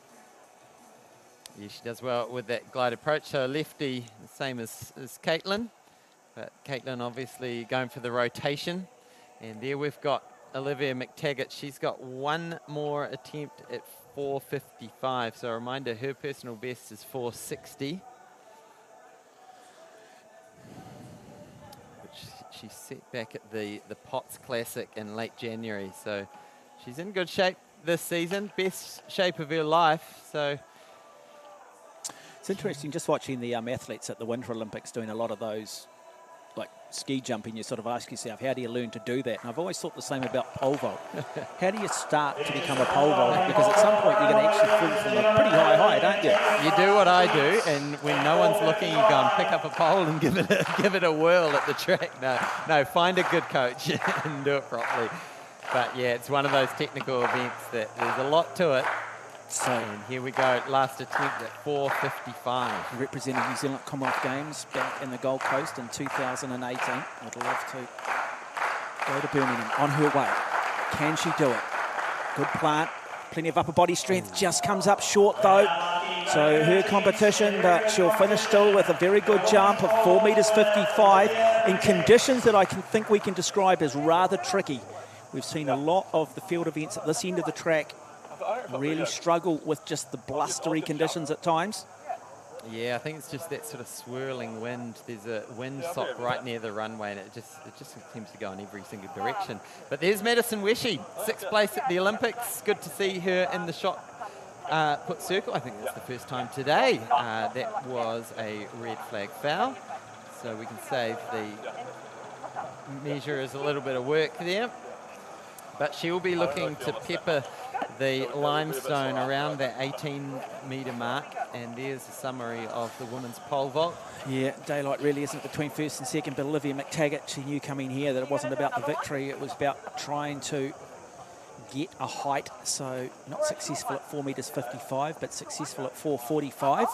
Yeah, she does well with that glide approach. So lefty, the same as Caitlin, but Caitlin obviously going for the rotation. And there we've got Olivia McTaggart. She's got one more attempt at 4:55. So a reminder, her personal best is 4:60. Which she set back at the Potts Classic in late January. So she's in good shape this season, best shape of her life. So it's interesting just watching the athletes at the Winter Olympics doing a lot of those, like ski jumping. You sort of ask yourself, how do you learn to do that? And I've always thought the same about pole vault. How do you start to become a pole vaulter? Because at some point you're going to actually fall from a pretty high height, aren't you? You do what I do, and when no one's looking, you go and pick up a pole and give it a whirl at the track. No, find a good coach and do it properly. But yeah, it's one of those technical events that there's a lot to it. So, and here we go, last attempt at 4:55. Representing New Zealand Commonwealth Games back in the Gold Coast in 2018. I'd love to go to Birmingham on her way. Can she do it? Good plant, plenty of upper body strength, just comes up short though. So her competition, but she'll finish still with a very good jump of 4.55 meters in conditions that I think we can describe as rather tricky. We've seen a lot of the field events at this end of the track really struggle with just the blustery conditions at times. Yeah, I think it's just that sort of swirling wind. There's a wind sock right near the runway, and it just seems to go in every single direction. But there's Madison Weshy, 6th place at the Olympics. Good to see her in the shot put circle. I think that's the first time today. That was a red flag foul, so we can save the measurers a little bit of work there. But she'll be looking to pepper the limestone around that 18-metre mark, and there's a summary of the women's pole vault. Yeah, daylight really isn't between first and second, but Olivia McTaggart, she knew coming here that it wasn't about the victory, it was about trying to get a height, so not successful at 4 metres 55, but successful at 4:45.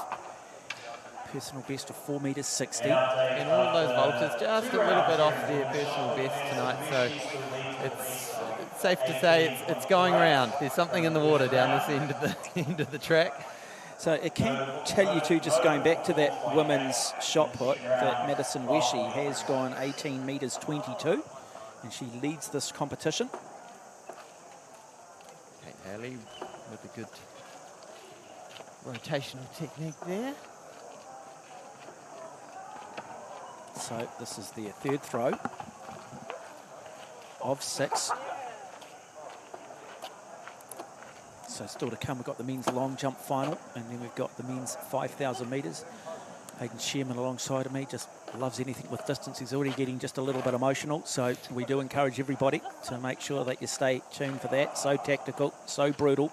Personal best of 4 metres 60. And all those vaulters just a little bit off their personal best tonight, so it's safe to say it's going around. There's something in the water down this end of the track. So it can tell you too, just going back to that women's shot put, that Madison Weshy has gone 18 metres 22, and she leads this competition. Kate Haley with a good rotational technique there. So this is their third throw of 6. So still to come, we've got the men's long jump final, and then we've got the men's 5,000 metres. Hayden Sherman alongside of me just loves anything with distance. He's already getting just a little bit emotional, so we do encourage everybody to make sure that you stay tuned for that. So tactical, so brutal.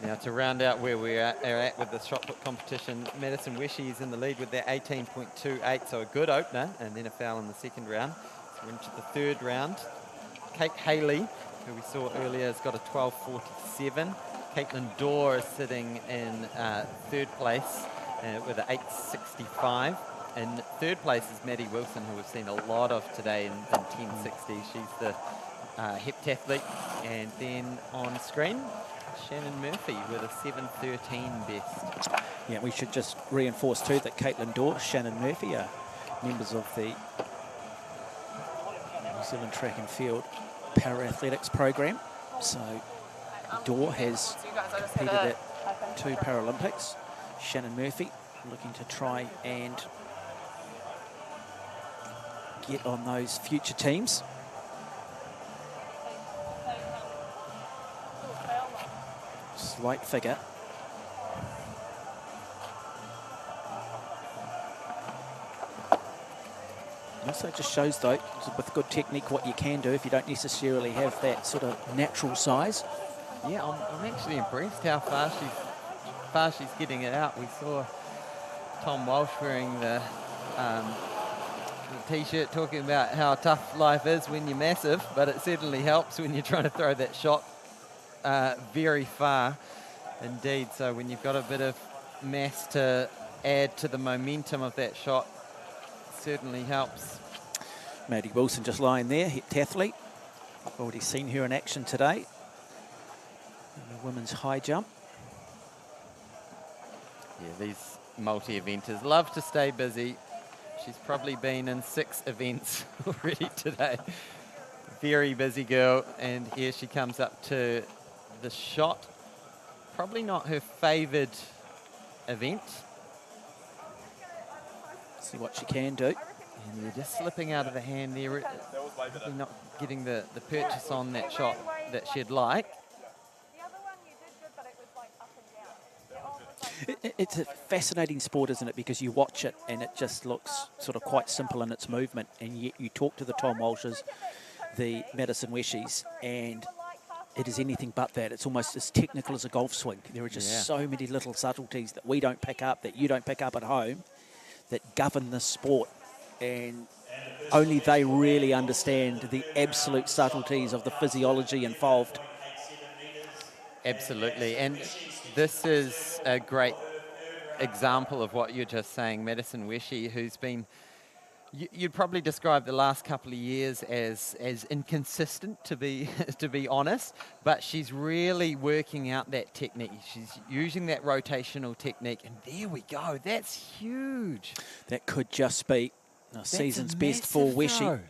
Now to round out where we are at with the shot put competition, Madison Weshy is in the lead with their 18.28, so a good opener, and then a foul in the second round. So we're into the third round. Kate Haley, who we saw earlier, has got a 12.47. Caitlin Dorr is sitting in third place with an 8.65. In third place is Maddie Wilson, who we've seen a lot of today in 10.60. She's the heptathlete. And then on screen, Shannon Murphy with a 7.13 best. Yeah, we should just reinforce too that Caitlin Dorr, Shannon Murphy are members of the New Zealand Track and Field Para-Athletics program. So Dorr has competed at 2 Paralympics. Shannon Murphy looking to try and get on those future teams. Slight figure. It also just shows, though, with good technique, what you can do if you don't necessarily have that sort of natural size. Yeah, I'm actually impressed how far she's getting it out. We saw Tom Walsh wearing the T-shirt talking about how tough life is when you're massive, but it certainly helps when you're trying to throw that shot very far indeed. So when you've got a bit of mass to add to the momentum of that shot, certainly helps. Maddie Wilson just lying there, heptathlete. I've already seen her in action today in the women's high jump. Yeah, these multi-eventers love to stay busy. She's probably been in 6 events already today. Very busy girl, and here she comes up to the shot. Probably not her favoured event. See what she can do. And you're just slipping out of the hand there. Probably not getting the purchase on that shot that she'd like. It's a fascinating sport, isn't it? Because you watch it and it just looks sort of quite simple in its movement, and yet you talk to the Tom Walshes, the Madison Weshys, and it is anything but that. It's almost as technical as a golf swing. There are just so many little subtleties that we don't pick up, that you don't pick up at home, that govern this sport, and only they really understand the absolute subtleties of the physiology involved. Absolutely, and this is a great example of what you're just saying. Madison Weshy, who's been, you'd probably describe the last couple of years as inconsistent, to be honest, but she's really working out that technique. She's using that rotational technique, and there we go. That's huge. That could just be a season's best for Weshy.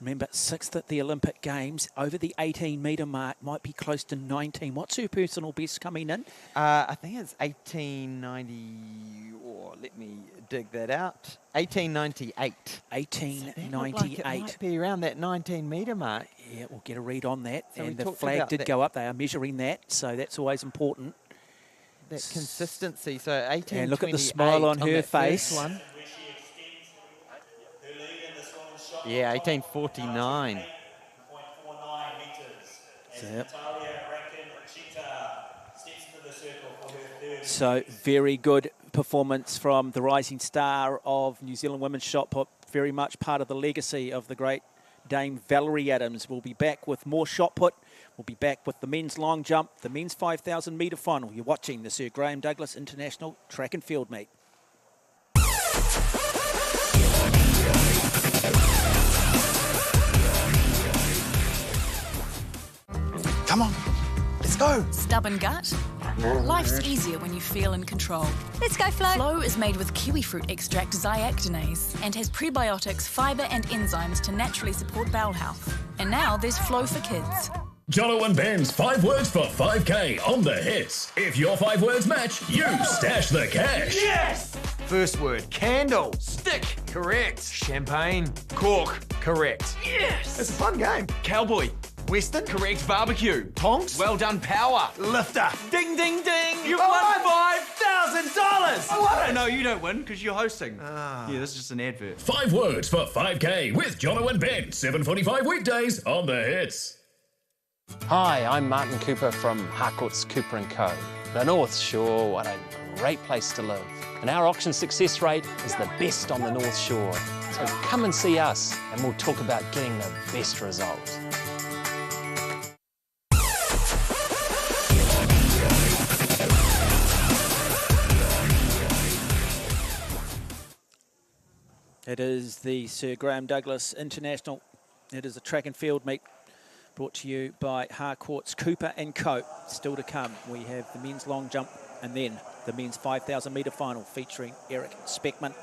Remember, 6th at the Olympic Games, over the 18-metre mark, might be close to 19. What's her personal best coming in? I think it's 1890, or let me dig that out, 1898. 1898. So it might be around that 19-metre mark. Yeah, we'll get a read on that. So and the flag did go up. They are measuring that, so that's always important. That consistency, so 1828. And look at the smile on her face. One. Yeah, 1849. So very good performance from the rising star of New Zealand women's shot put. Very much part of the legacy of the great Dame Valerie Adams. We'll be back with more shot put. We'll be back with the men's long jump, the men's 5,000 metre final. You're watching the Sir Graeme Douglas International Track and Field Meet. Come on, let's go. Stubborn gut? Life's easier when you feel in control. Let's go, Flo. Flo is made with kiwi fruit extract zyactinase and has prebiotics, fibre and enzymes to naturally support bowel health. And now there's Flo for kids. Jono and Ben's 5 words for 5K on the hits. If your 5 words match, you stash the cash. Yes! First word, candle. Stick, correct. Champagne. Cork, correct. Yes! It's a fun game. Cowboy. Western, correct. Barbecue. Tonks, well done. Power. Lifter. Ding, ding, ding. You won $5,000. Oh, I don't know. You don't win because you're hosting. Yeah, this is just an advert. 5 words for 5K with Jono and Ben. 7:45 weekdays on the hits. Hi, I'm Martin Cooper from Harcourt's Cooper & Co. The North Shore, what a great place to live. And our auction success rate is the best on the North Shore. So come and see us and we'll talk about getting the best results. It is the Sir Graeme Douglas International. It is a track and field meet brought to you by Harcourt's Cooper & Co. Still to come, we have the men's long jump and then the men's 5,000 metre final featuring Eric Speckman.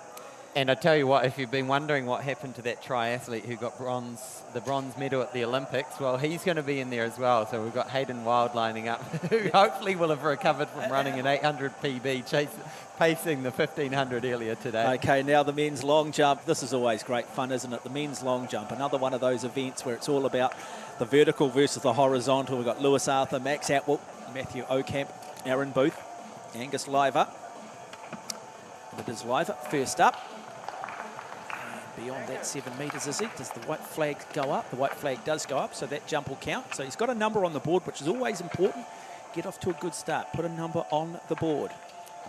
And I tell you what, if you've been wondering what happened to that triathlete who got the bronze medal at the Olympics, well, he's going to be in there as well. So we've got Hayden Wild lining up, who hopefully will have recovered from running an 800 PB, pacing the 1,500 earlier today. Okay, now the men's long jump. This is always great fun, isn't it? The men's long jump, another one of those events where it's all about the vertical versus the horizontal. We've got Lewis Arthur, Max Atwell, Matthew Ocamp, Aaron Booth, Angus Liver. And it is Liver first up. Beyond that 7 metres, is he? Does the white flag go up? The white flag does go up, so that jump will count. So he's got a number on the board, which is always important. Get off to a good start. Put a number on the board.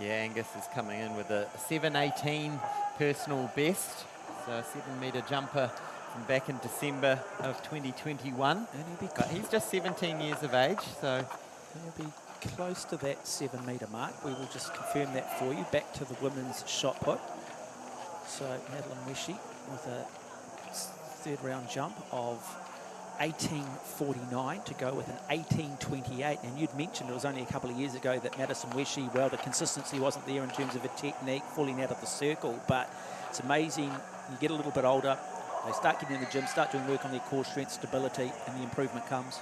Yeah, Angus is coming in with a 7:18 personal best. So a 7 metre jumper from back in December of 2021. But he's just 17 years of age, so he'll be close to that 7 metre mark. We will just confirm that for you. Back to the women's shot put. So Madeline Weshi with a 3rd round jump of 18.49 to go with an 18.28. And you'd mentioned it was only a couple of years ago that Madison Weshi, well, the consistency wasn't there in terms of her technique, falling out of the circle. But it's amazing. You get a little bit older, they start getting in the gym, start doing work on their core strength, stability, and the improvement comes.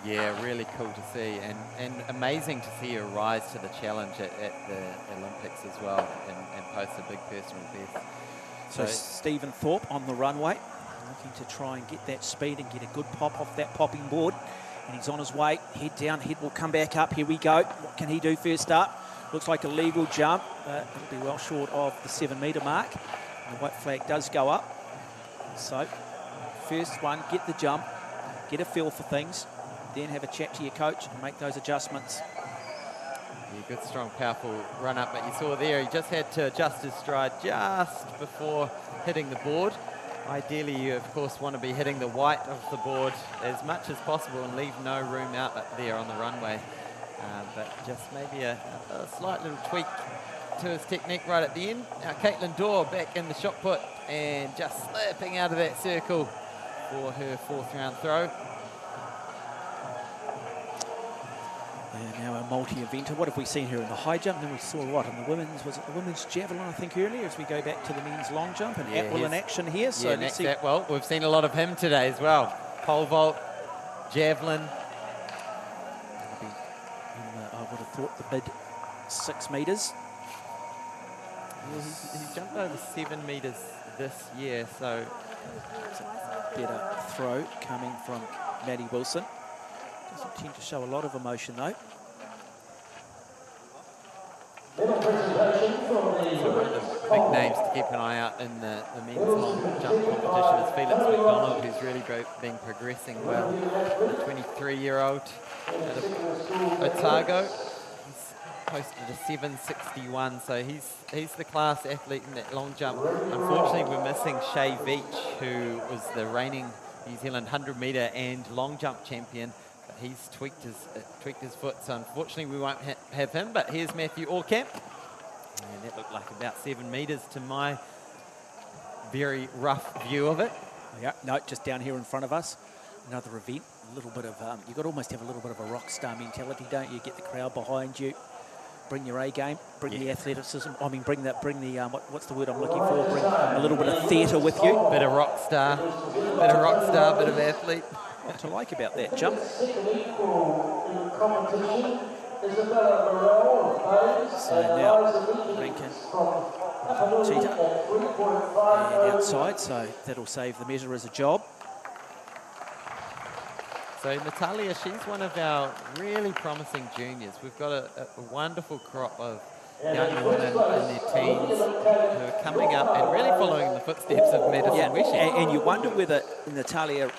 Yeah, really cool to see, and amazing to see her rise to the challenge at the Olympics as well, and post a big personal best. So Stephen Thorpe on the runway, looking to try and get that speed and get a good pop off that popping board. And he's on his way, head down, head will come back up. Here we go. What can he do first up? Looks like a legal jump, but it'll be well short of the 7 metre mark. And the white flag does go up. So first one, get the jump, get a feel for things, then have a chat to your coach and make those adjustments. Yeah, good, strong, powerful run up, but you saw there, he just had to adjust his stride just before hitting the board. Ideally, you, of course, want to be hitting the white of the board as much as possible and leave no room out there on the runway. But just maybe a slight little tweak to his technique right at the end. Now, Caitlin Dorr back in the shot put and just slipping out of that circle for her 4th round throw. Yeah, now a multi-eventer. What have we seen here in the high jump? And then we saw what in the women's, was it the women's javelin, I think, earlier, as we go back to the men's long jump, and Atwell in action here. So let's see. Well, we've seen a lot of him today as well. Pole vault, javelin. I would have thought the bid 6 metres. He's jumped over 7 metres this year, so it's a better throw coming from Maddie Wilson. Doesn't tend to show a lot of emotion though. So one of the big names to keep an eye out in the men's long jump competition is Felix McDonald, who's really been progressing well. The 23-year-old out of Otago. He's posted a 7.61, so he's the class athlete in that long jump. Unfortunately, we're missing Shay Veach, who was the reigning New Zealand 100-metre and long jump champion. But he's tweaked his foot, so unfortunately we won't have him. But here's Matthew Orkamp, and that looked like about 7 metres to my very rough view of it. Yeah, no, just down here in front of us, another event. A little bit of you've got to almost have a little bit of a rock star mentality, don't you? Get the crowd behind you, bring your A game, bring the athleticism. I mean, bring the what's the word I'm looking for? Bring a little bit of theatre with you. Bit of rock star, bit of athlete. What to like about that jump? So now Rankin cheetah and outside, so that'll save the measure as a job. So Natalia, she's one of our really promising juniors. We've got a wonderful crop of young women in their teens who are coming up and really following in the footsteps of Madison Weshy. And you wonder whether Natalia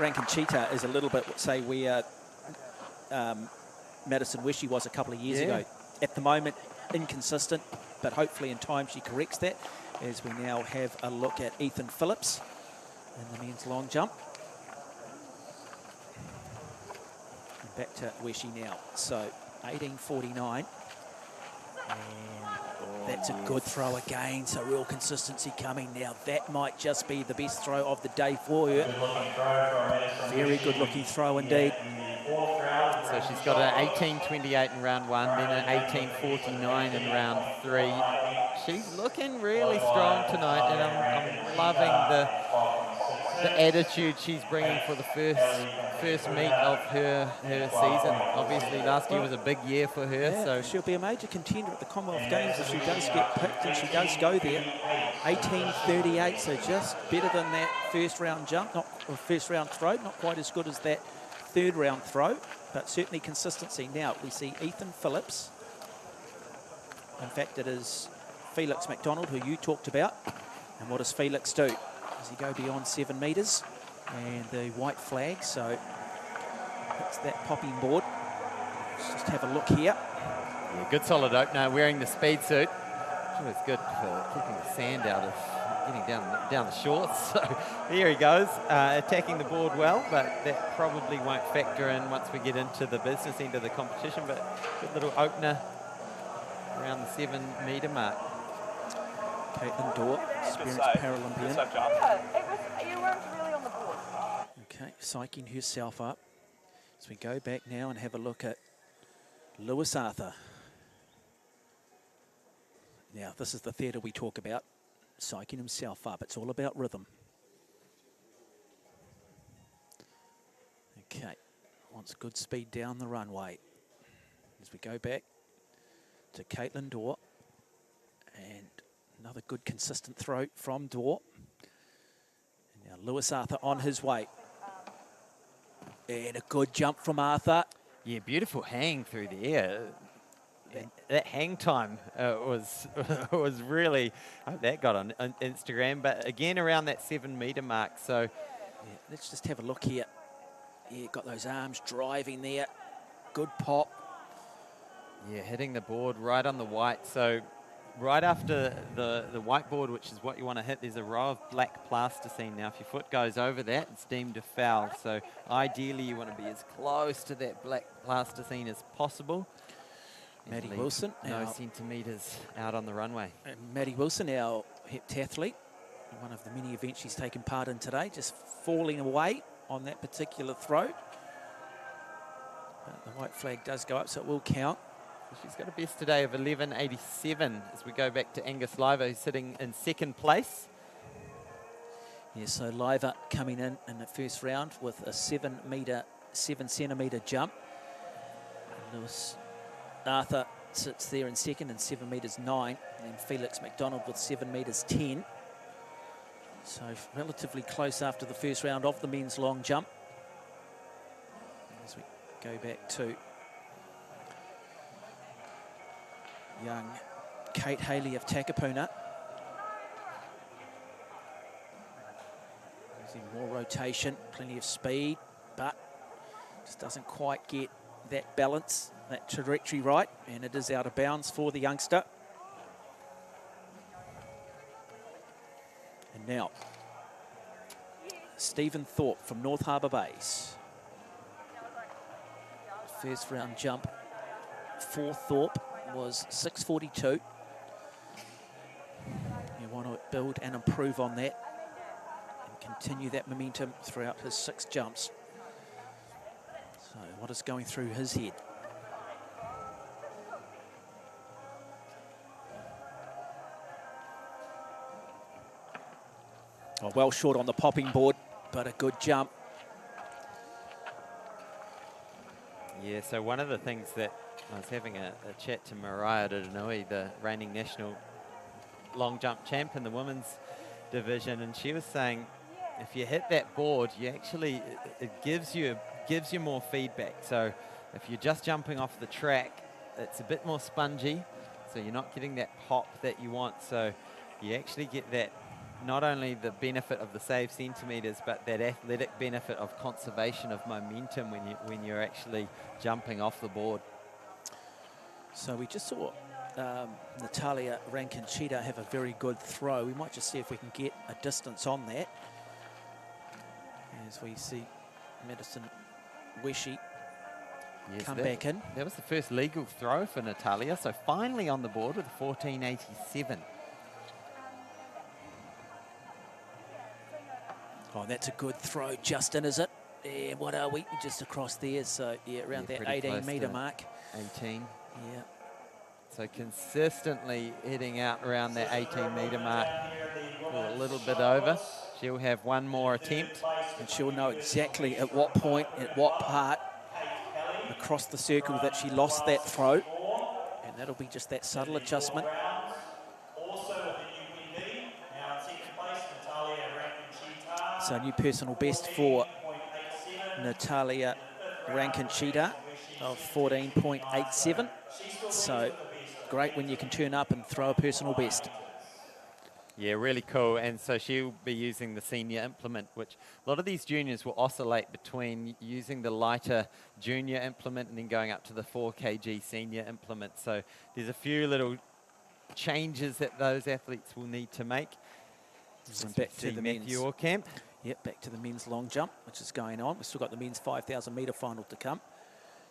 Rankin Cheetah is a little bit, say, where Madison Weshy was a couple of years ago. At the moment, inconsistent, but hopefully in time she corrects that, as we now have a look at Ethan Phillips in the men's long jump. And back to Weshy now. So 18.49. And that's a good throw again, so real consistency coming now. That might just be the best throw of the day for her. Very good looking throw indeed. So she's got an 18.28 in round 1, then an 18.49 in round 3. She's looking really strong tonight, and I'm loving the attitude she's bringing for the first meet of her season. Obviously last year was a big year for her, so she'll be a major contender at the Commonwealth Games if she does get picked and she does go there. 18.38, so just better than that first round jump, or first round throw, not quite as good as that third round throw, but certainly consistency. Now we see Ethan Phillips. In fact, it is Felix McDonald, who you talked about. And what does Felix do? Does he go beyond 7 metres? And the white flag, so hits that popping board. Let's just have a look here. Yeah, good solid opener, wearing the speed suit. It's good for keeping the sand out of getting down the shorts. So here he goes, attacking the board well, but that probably won't factor in once we get into the business end of the competition. But good little opener around the 7 metre mark. Caitlin Dorr, experienced Paralympian. You weren't really on the board. Okay, psyching herself up. As we go back now and have a look at Lewis Arthur. Now, this is the theatre we talk about, psyching himself up. It's all about rhythm. Okay, wants good speed down the runway. As we go back to Caitlin Dorr, and another good consistent throw from Dorr. And now Lewis Arthur on his way. And a good jump from Arthur. Yeah, beautiful hang through the air. That hang time was really, that got on Instagram, but again around that 7 metre mark. So yeah, let's just have a look here. Yeah, got those arms driving there. Good pop. Yeah, hitting the board right on the white. So right after the whiteboard, which is what you want to hit, there's a row of black plasticine. Now, if your foot goes over that, it's deemed a foul. So ideally, you want to be as close to that black plasticine as possible. Maddie Wilson. No centimetres out on the runway. Maddie Wilson, our heptathlete, one of the many events she's taken part in today, just falling away on that particular throw. But the white flag does go up, so it will count. She's got a best today of 11.87 as we go back to Angus Liver, who's sitting in second place. Yeah, so Liver coming in the first round with a 7 centimetre jump. Lewis Arthur sits there in second and 7 metres 9, and then Felix McDonald with 7 metres 10. So relatively close after the first round of the men's long jump. As we go back to young Kate Haley of Takapuna. Using more rotation, plenty of speed, but just doesn't quite get that balance, that trajectory right, and it is out of bounds for the youngster. And now, Stephen Thorpe from North Harbour Base. First round jump for Thorpe was 6.42. You want to build and improve on that and continue that momentum throughout his 6 jumps. So what is going through his head? Oh, well short on the popping board, but a good jump. Yeah, so one of the things that I was having a chat to Mariah Didanui, the reigning national long jump champ in the women's division, and she was saying if you hit that board, you actually, it gives you more feedback. So if you're just jumping off the track, it's a bit more spongy, so you're not getting that pop that you want. So you actually get that, not only the benefit of the saved centimetres, but that athletic benefit of conservation of momentum when you're actually jumping off the board. So we just saw Natalia Rankin-Cheetah have a very good throw. We might just see if we can get a distance on that. As we see Madison Weshi come back in. That was the first legal throw for Natalia, so finally on the board with 14.87. Oh, that's a good throw, Justin, is it? Yeah, what are we? Just across there, so yeah, around that 18-metre mark. 18. Yeah. So consistently heading out around that 18-metre mark, or a little bit over. She'll have one more attempt. And she'll know exactly at what point, at what part across the circle that she lost that throw. And that'll be just that subtle adjustment. So new personal best for Natalia Rankin-Cheetah of 14.87. So great when you can turn up and throw a personal best. Yeah, really cool. And so she'll be using the senior implement, which a lot of these juniors will oscillate between using the lighter junior implement and then going up to the 4 kg senior implement. So there's a few little changes that those athletes will need to make. And back to the Matthew Orkamp. Yep, back to the men's long jump, which is going on. We've still got the men's 5,000 metre final to come.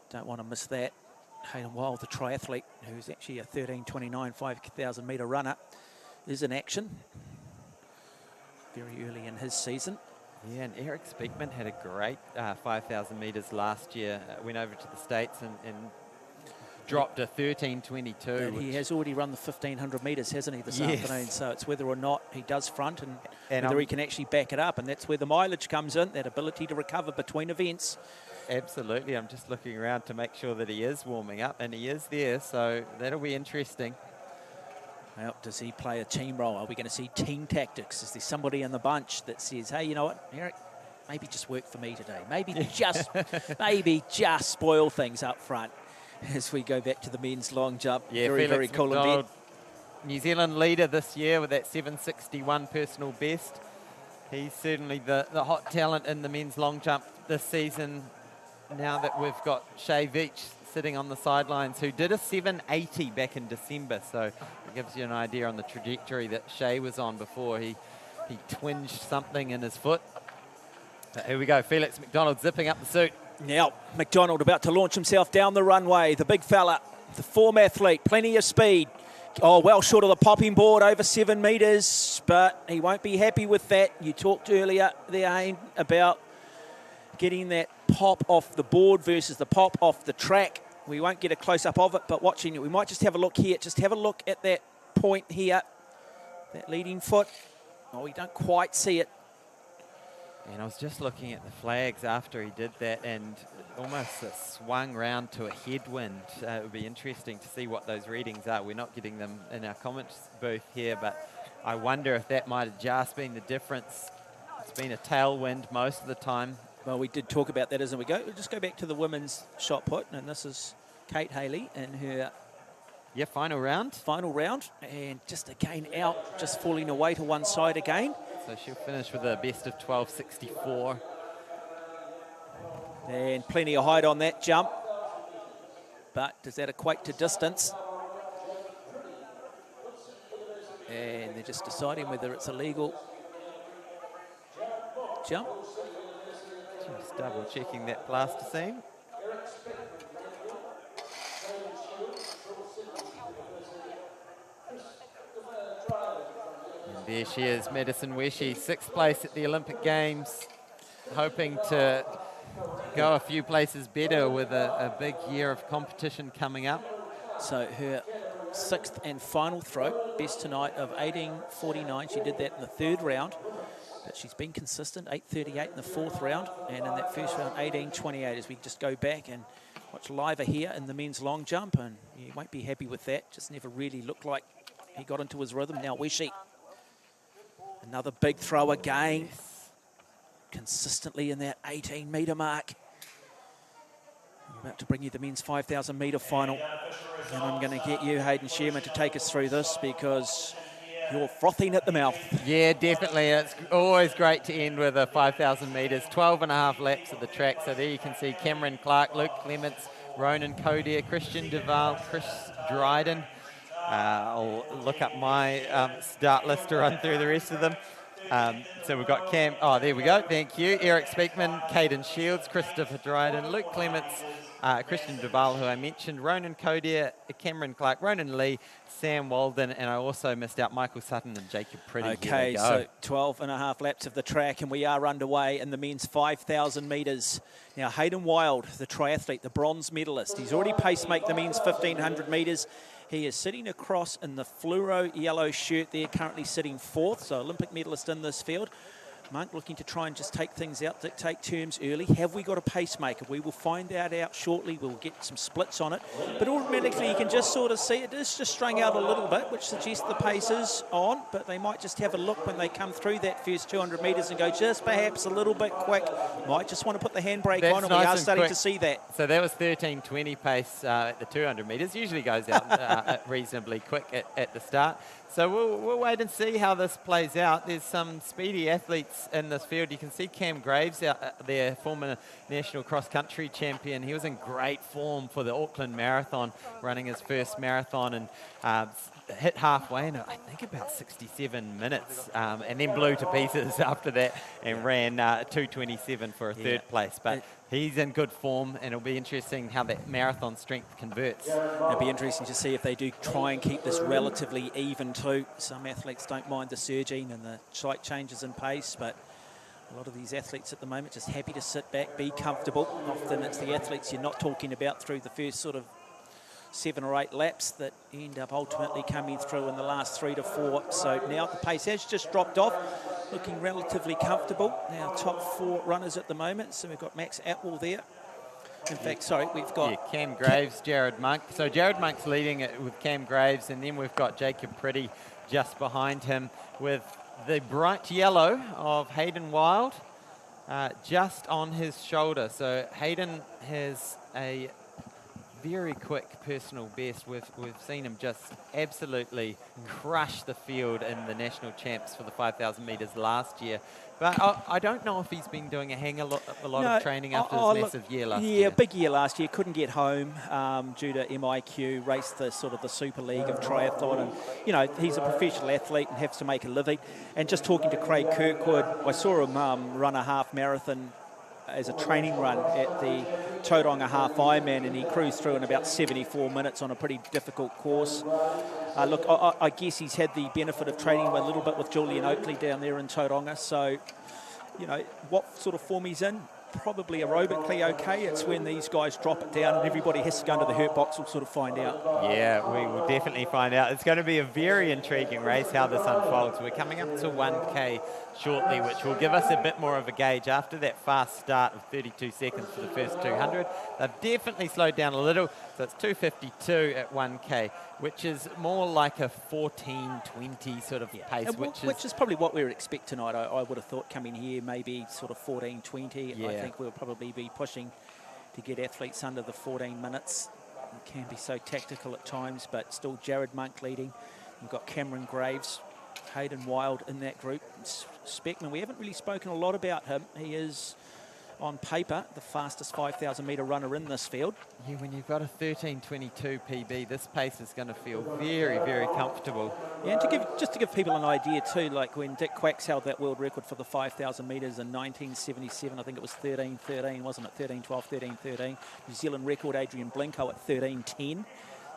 Don't want to miss that. Hayden Wild, the triathlete, who's actually a 13.29 5,000 metre runner, is in action very early in his season. Yeah, and Eric Speakman had a great 5,000 metres last year. Went over to the States and dropped a 13.22. And he has already run the 1,500 metres, hasn't he, this afternoon? So it's whether or not he does front and whether he can actually back it up. And that's where the mileage comes in, that ability to recover between events. Absolutely. I'm just looking around to make sure that he is warming up, and he is there. So that'll be interesting. Well, does he play a team role? Are we going to see team tactics? Is there somebody in the bunch that says, hey, you know what, Eric, maybe just work for me today. Maybe just spoil things up front as we go back to the men's long jump. Yeah, very cool event. New Zealand leader this year with that 7.61 personal best. He's certainly the hot talent in the men's long jump this season, now that we've got Shay Veach sitting on the sidelines, who did a 7.80 back in December. So it gives you an idea on the trajectory that Shay was on before he twinged something in his foot. But here we go, Felix McDonald zipping up the suit. Now, McDonald about to launch himself down the runway. The big fella, the form athlete, plenty of speed. Oh, well short of the popping board, over 7 metres, but he won't be happy with that. You talked earlier there, Hayne, about getting that pop off the board versus the pop off the track. We won't get a close-up of it, but watching it, we might just have a look here. Just have a look at that point here, that leading foot. Oh, we don't quite see it. And I was just looking at the flags after he did that, and almost swung round to a headwind. It would be interesting to see what those readings are. We're not getting them in our comments booth here, but I wonder if that might have just been the difference. It's been a tailwind most of the time. Well, we did talk about that as we go. We'll just go back to the women's shot put, and this is Kate Haley in her final round. Final round, and just again out, just falling away to one side again. So she'll finish with a best of 12.64. And plenty of height on that jump. But does that equate to distance? And they're just deciding whether it's a legal jump. Just double checking that plasticine. And there she is, Madison Weshy, 6th place at the Olympic Games, hoping to go a few places better with a big year of competition coming up. So her 6th and final throw, best tonight of 18.49. She did that in the 3rd round, but she's been consistent, 8.38 in the 4th round, and in that first round, 18.28. As we just go back and watch Liva here in the men's long jump, and you won't be happy with that. Just never really looked like he got into his rhythm. Now Weshy, another big throw again, consistently in that 18-metre mark. I'm about to bring you the men's 5,000 metre final, and I'm going to get you, Hayden Sherman, to take us through this because you're frothing at the mouth. Yeah, definitely. It's always great to end with a 5,000 metres, 12.5 laps of the track. So there you can see Cameron Clark, Luke Clements, Ronan Codier, Christian Duval, Chris Dryden. I'll look up my start list to run through the rest of them. So we've got Cam, oh, there we go, thank you. Eric Speakman, Caden Shields, Christopher Dryden, Luke Clements, Christian Duval, who I mentioned, Ronan Codier, Cameron Clark, Ronan Lee, Sam Walden, and I also missed out Michael Sutton and Jacob Pretty. Okay, so 12.5 laps of the track, and we are underway in the men's 5,000 metres. Now, Hayden Wild, the triathlete, the bronze medalist, he's already pacemaker the men's 1,500 metres. He is sitting across in the fluoro yellow shirt there, currently sitting 4th, so Olympic medalist in this field. Monk looking to try and just take things out, dictate terms early. Have we got a pacemaker? We will find that out shortly. We'll get some splits on it. But automatically you can just sort of see it is just strung out a little bit, which suggests the pace is on, but they might just have a look when they come through that first 200 metres and go just perhaps a little bit quick. Might just want to put the handbrake on, and we are starting to see that. So that was 13.20 pace at the 200 metres. Usually goes out reasonably quick at the start. So we'll wait and see how this plays out. There's some speedy athletes in this field. You can see Cam Graves out there, former national cross-country champion. He was in great form for the Auckland Marathon, running his first marathon, and hit halfway in, I think, about 67 minutes, and then blew to pieces after that and ran 2:27 for a 3rd place. But he's in good form, and it'll be interesting how that marathon strength converts. It'll be interesting to see if they do try and keep this relatively even too. Some athletes don't mind the surging and the slight changes in pace, but a lot of these athletes at the moment just happy to sit back, be comfortable. Often it's the athletes you're not talking about through the first sort of 7 or 8 laps that end up ultimately coming through in the last 3 to 4. So now the pace has just dropped off, looking relatively comfortable. Now top 4 runners at the moment. So we've got Max Atwell there. In fact, sorry, we've got Cam Graves, Jared Monk. So Jared Monk's leading it with Cam Graves, and then we've got Jacob Pretty just behind him with the bright yellow of Hayden Wild just on his shoulder. So Hayden has a very quick personal best. We've seen him just absolutely crush the field in the national champs for the 5,000 metres last year. But I don't know if he's been doing a lot of training after his massive year last year. Yeah, big year last year. Couldn't get home due to MIQ, raced the sort of the Super League of triathlon. And, you know, he's a professional athlete and has to make a living. And just talking to Craig Kirkwood, I saw him run a half marathon as a training run at the Tauranga Half Ironman, and he cruised through in about 74 minutes on a pretty difficult course. Look, I guess he's had the benefit of training a little bit with Julian Oakley down there in Tauranga, so, you know, what sort of form he's in, probably aerobically okay. It's when these guys drop it down and everybody has to go into the hurt box, we'll sort of find out. Yeah, we will definitely find out. It's going to be a very intriguing race how this unfolds. We're coming up to 1K shortly, which will give us a bit more of a gauge. After that fast start of 32 seconds for the first 200, they've definitely slowed down a little. So it's 2:52 at 1K, which is more like a 14:20 sort of pace. Which is probably what we would expect tonight. I would have thought coming here maybe sort of 14:20. Yeah. I think we'll probably be pushing to get athletes under the 14 minutes. It can be so tactical at times, but still Jared Monk leading. We've got Cameron Graves, Hayden Wild in that group. Speckman, we haven't really spoken a lot about him. He is, on paper, the fastest 5,000 metre runner in this field. Yeah, when you've got a 13:22 PB, this pace is going to feel very, very comfortable. Yeah, and just to give people an idea too, like when Dick Quacks held that world record for the 5,000 metres in 1977, I think it was 13:13, wasn't it? 13:12, 13:13. New Zealand record, Adrian Blinko at 13:10.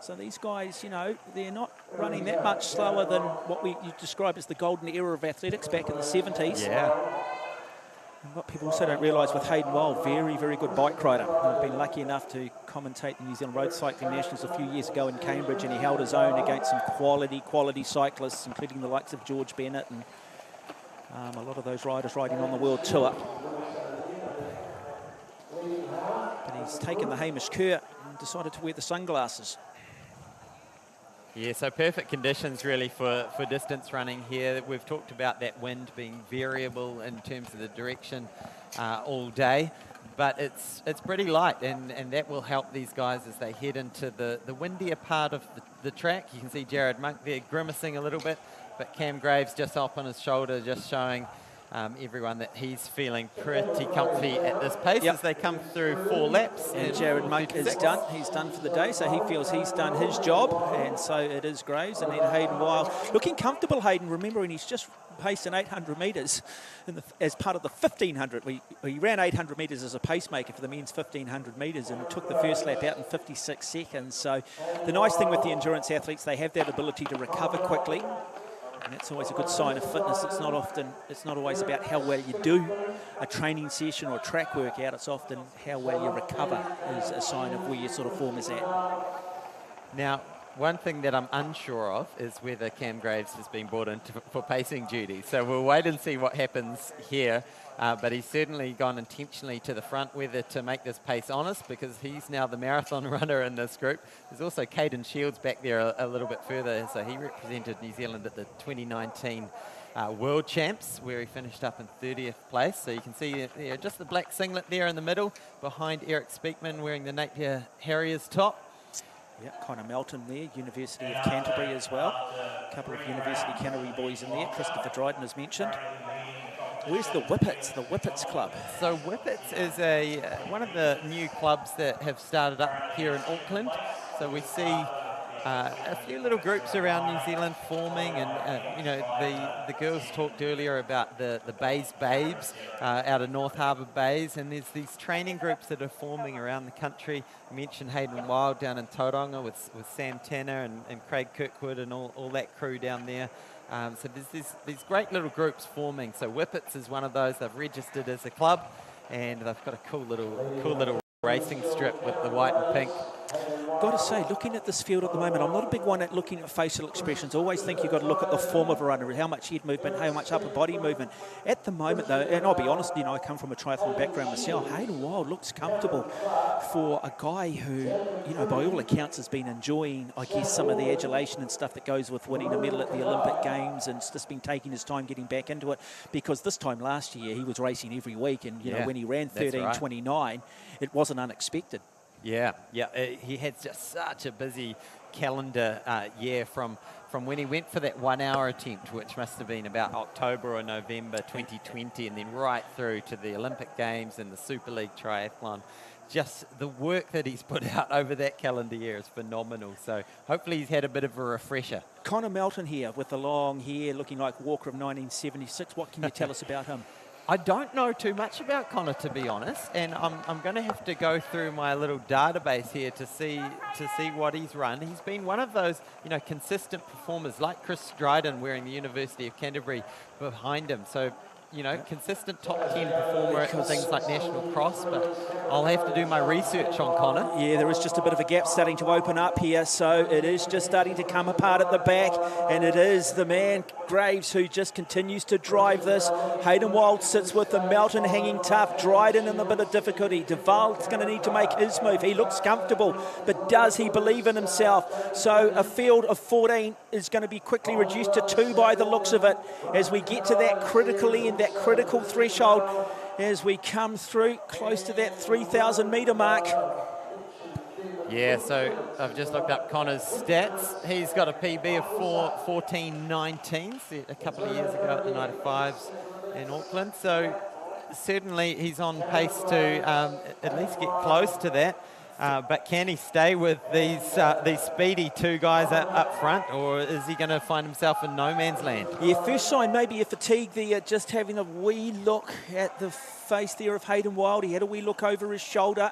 So these guys, you know, they're not running that much slower than what you describe as the golden era of athletics back in the 70s. Yeah. And what people also don't realise with Hayden Wild, very, very good bike rider. I've been lucky enough to commentate the New Zealand Road Cycling Nationals a few years ago in Cambridge, and he held his own against some quality cyclists, including the likes of George Bennett and a lot of those riders riding on the World Tour. But he's taken the Hamish Kerr and decided to wear the sunglasses. Yeah, so perfect conditions really for distance running here. We've talked about that wind being variable in terms of the direction all day, but it's pretty light, and that will help these guys as they head into the windier part of the track. You can see Jared Monk there grimacing a little bit, but Cam Graves just up on his shoulder, just showing everyone that he's feeling pretty comfy at this pace as they come through 4 laps. And Jared Monk is done. He's done for the day, so he feels he's done his job, and so it is Graves. And then Hayden Wild, looking comfortable, Hayden, remembering he's just paced in 800 metres as part of the 1,500. He ran 800 metres as a pacemaker for the men's 1,500 metres and took the first lap out in 56 seconds. So the nice thing with the endurance athletes, they have that ability to recover quickly. And that's always a good sign of fitness. It's not always about how well you do a training session or a track workout. It's often how well you recover is a sign of where your sort of form is at. Now, one thing that I'm unsure of is whether Cam Graves has been brought in for pacing duty. So we'll wait and see what happens here. But he's certainly gone intentionally to the front, whether to make this pace honest, because he's now the marathon runner in this group. There's also Caden Shields back there a little bit further. So he represented New Zealand at the 2019 World Champs, where he finished up in 30th place. So you can see just the black singlet there in the middle, behind Eric Speakman wearing the Napier Harriers top. Yeah, Connor Melton there, University of Canterbury as well. A couple of University of Canterbury boys in there. Christopher Dryden as mentioned. Where's the Whippets, the Whippets Club? So Whippets is one of the new clubs that have started up here in Auckland. So we see a few little groups around New Zealand forming, and you know, the girls talked earlier about the Bays Babes out of North Harbour Bays, and there's these training groups that are forming around the country. I mentioned Hayden Wild down in Tauranga with Sam Tanner and Craig Kirkwood and all that crew down there. So there's these great little groups forming. So Whippets is one of those. They've registered as a club, and they've got a cool little racing strip with the white and pink. Got to say, looking at this field at the moment, I'm not a big one at looking at facial expressions. I always think you've got to look at the form of a runner, how much head movement, how much upper body movement. At the moment, though, and I'll be honest, you know, I come from a triathlon background myself. Hayden Wild looks comfortable for a guy who, you know, by all accounts has been enjoying, I guess, some of the adulation and stuff that goes with winning a medal at the Olympic Games, and just been taking his time getting back into it, because this time last year he was racing every week, and, you know, when he ran 13:29, it wasn't unexpected. Yeah, he had just such a busy calendar year from when he went for that 1 hour attempt, which must have been about October or November 2020, and then right through to the Olympic Games and the Super League Triathlon. Just the work that he's put out over that calendar year is phenomenal. So hopefully he's had a bit of a refresher. Connor Melton here with the long hair, looking like Walker of 1976. What can you tell us about him? I don't know too much about Connor, to be honest, and I'm going to have to go through my little database here to see what he's run. He's been one of those, you know, consistent performers, like Chris Dryden wearing the University of Canterbury behind him. So you know, consistent top 10 performer at things like National Cross, but I'll have to do my research on Connor. Yeah, there is just a bit of a gap starting to open up here, so it is just starting to come apart at the back, and it is the man, Graves, who just continues to drive this. Hayden Wild sits with the Melton hanging tough, Dryden in a bit of difficulty. Duval's going to need to make his move. He looks comfortable, but does he believe in himself? So a field of 14 is going to be quickly reduced to 2 by the looks of it as we get to that critical end, that critical threshold, as we come through close to that 3,000 metre mark. Yeah, so I've just looked up Connor's stats. He's got a PB of 14.19 set a couple of years ago at the Night of Fives in Auckland. So certainly he's on pace to at least get close to that. But can he stay with these speedy 2 guys up front, or is he going to find himself in no man's land? Yeah, first sign maybe a fatigue there, just having a wee look at the face there of Hayden Wild. He had a wee look over his shoulder,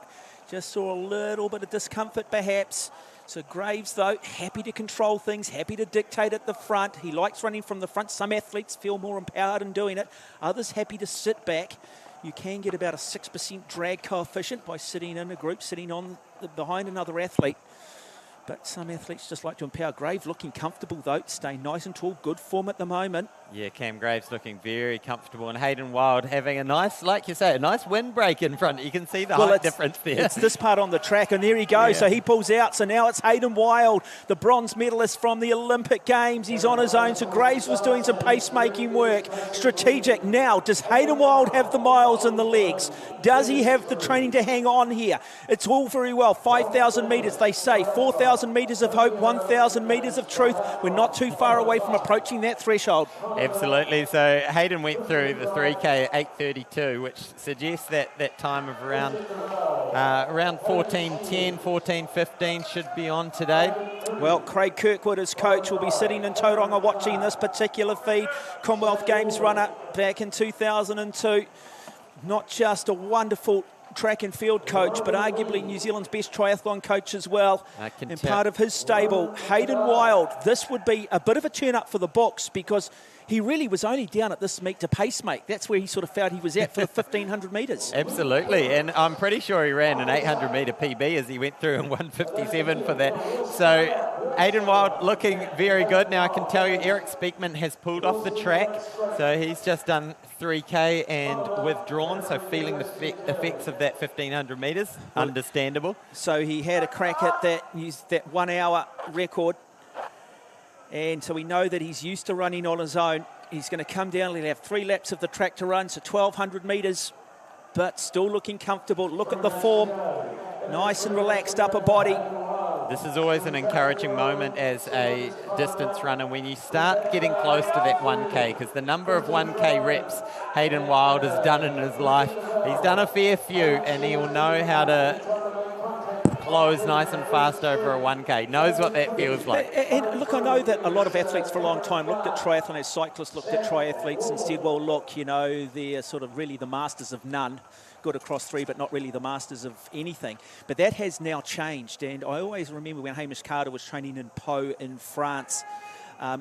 just saw a little bit of discomfort perhaps. So Graves, though, happy to control things, happy to dictate at the front. He likes running from the front. Some athletes feel more empowered in doing it. Others happy to sit back. You can get about a 6% drag coefficient by sitting in a group, sitting on behind another athlete. But some athletes just like to empower. Graves looking comfortable, though, staying nice and tall, good form at the moment. Yeah, Cam Graves looking very comfortable, and Hayden Wild having a nice, like you say, a nice windbreak in front. You can see the height difference there. It's this part on the track, and there he goes. Yeah. So he pulls out. So now it's Hayden Wild, the bronze medalist from the Olympic Games. He's on his own. So Graves was doing some pacemaking work. Strategic. Now, does Hayden Wild have the miles and the legs? Does he have the training to hang on here? It's all very well. 5,000 metres, they say. 4,000 metres of hope, 1,000 metres of truth. We're not too far away from approaching that threshold. Absolutely. So Hayden went through the 3K at 8:32, which suggests that time of around 14:10, 14:15 should be on today. Well, Craig Kirkwood, his coach, will be sitting in Tauranga watching this particular feed. Commonwealth Games runner back in 2002. Not just a wonderful track and field coach, but arguably New Zealand's best triathlon coach as well. And part of his stable, Hayden Wild. This would be a bit of a turn up for the books, because he really was only down at this meet to pacemate. That's where he sort of felt he was at for the 1,500 metres. Absolutely, and I'm pretty sure he ran an 800 metre PB as he went through in 1:57 for that. So Hayden Wild looking very good. Now I can tell you Eric Speakman has pulled off the track, so he's just done 3K and withdrawn, so feeling the effects of that 1,500 metres, understandable. So he had a crack at that 1 hour record. And so we know that he's used to running on his own. He's going to come down, he'll have 3 laps of the track to run, so 1,200 metres, but still looking comfortable. Look at the form, nice and relaxed upper body. This is always an encouraging moment as a distance runner when you start getting close to that 1K, because the number of 1K reps Hayden Wild has done in his life, he's done a fair few, and he'll know how to close nice and fast over a 1K, knows what that feels like. And look, I know that a lot of athletes for a long time looked at triathlon as cyclists looked at triathletes and said, well, look, you know, they're sort of really the masters of none, good across 3, but not really the masters of anything. But that has now changed, and I always remember when Hamish Carter was training in Pau in France,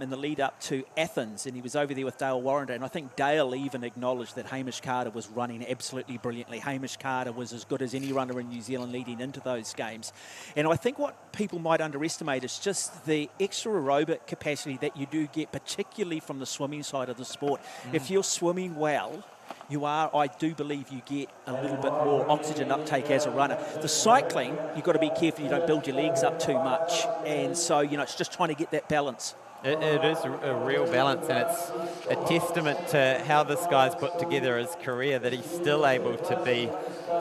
in the lead up to Athens, and he was over there with Dale Warrender, and I think Dale even acknowledged that Hamish Carter was running absolutely brilliantly. Hamish Carter was as good as any runner in New Zealand leading into those games. And I think what people might underestimate is just the extra aerobic capacity that you do get, particularly from the swimming side of the sport. If you're swimming well, I do believe you get a little bit more oxygen uptake as a runner. The cycling, you've got to be careful you don't build your legs up too much. And so, you know, it's just trying to get that balance. It is a real balance, and it's a testament to how this guy's put together his career that he's still able to be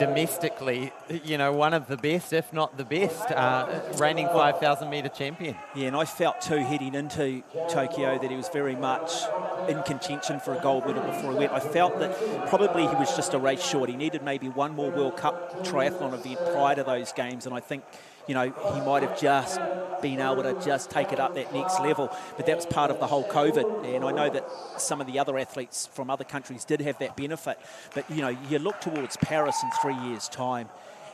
domestically, you know, one of the best, if not the best, reigning 5,000 metre champion. Yeah, and I felt too heading into Tokyo that he was very much in contention for a gold medal before he went. I felt that probably he was just a race short. He needed maybe one more World Cup triathlon event prior to those games, and I think, you know, he might have just been able to just take it up that next level. But that was part of the whole COVID. And I know that some of the other athletes from other countries did have that benefit. But, you know, you look towards Paris in 3 years' time,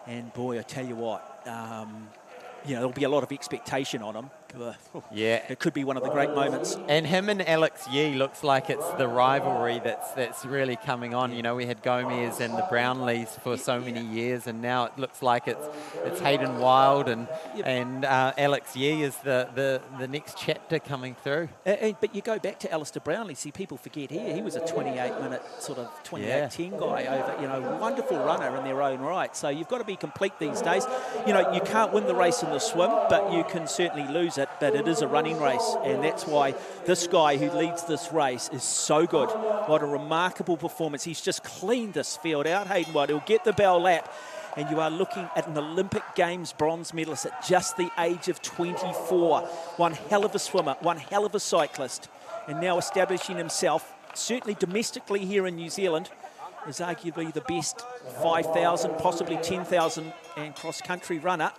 and boy, I tell you what, you know, there'll be a lot of expectation on him. Yeah, it could be one of the great moments. And him and Alex Yee looks like it's the rivalry that's really coming on. You know, we had Gomez and the Brownlees for so many years, and now it looks like it's Hayden Wild and Alex Yee is the next chapter coming through. But you go back to Alistair Brownlee. See, people forget he was a 28-minute sort of 28-10 guy over. You know, wonderful runner in their own right. So you've got to be complete these days. You know, you can't win the race in the swim, but you can certainly lose it. But it is a running race, and that's why this guy who leads this race is so good. What a remarkable performance. He's just cleaned this field out, Hayden Wild. He'll get the bell lap, and you are looking at an Olympic Games bronze medalist at just the age of 24. One hell of a swimmer, one hell of a cyclist, and now establishing himself, certainly domestically here in New Zealand, is arguably the best 5,000, possibly 10,000 and cross-country runner.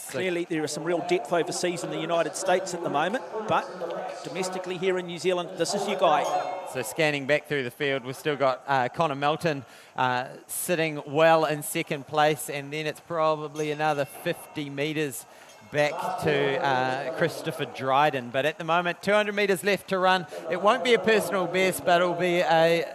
Clearly, there is some real depth overseas in the United States at the moment, but domestically here in New Zealand, this is your guy. So scanning back through the field, we've still got Connor Melton sitting well in second place, and then it's probably another 50 metres back to Christopher Dryden. But at the moment, 200 metres left to run. It won't be a personal best, but it'll be a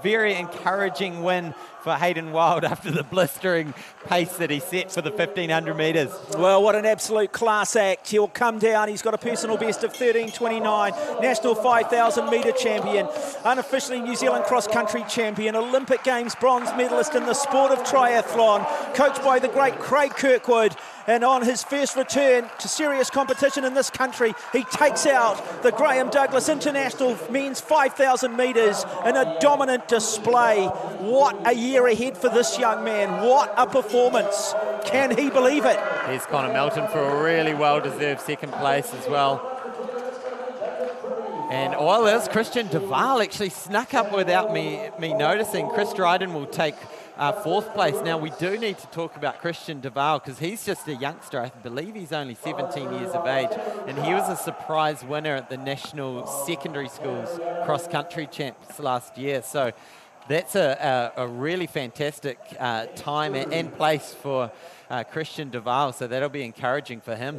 very encouraging win for Hayden Wild after the blistering pace that he set for the 1,500 metres. Well, what an absolute class act. He'll come down. He's got a personal best of 13:29, national 5,000 metre champion, unofficially New Zealand cross-country champion, Olympic Games bronze medalist in the sport of triathlon, coached by the great Craig Kirkwood. And on his first return to serious competition in this country, he takes out the Graeme Douglas International men's 5,000 metres in a dominant display. What a year ahead for this young man. What a performance. Can he believe it? Here's Connor Melton for a really well-deserved second place as well. And well, there's Christian Duval actually snuck up without me noticing. Chris Dryden will take fourth place. Now, we do need to talk about Christian Duval because he's just a youngster. I believe he's only 17 years of age, and he was a surprise winner at the National Secondary Schools cross-country champs last year. So that's a really fantastic time and place for Christian Duval, so that'll be encouraging for him.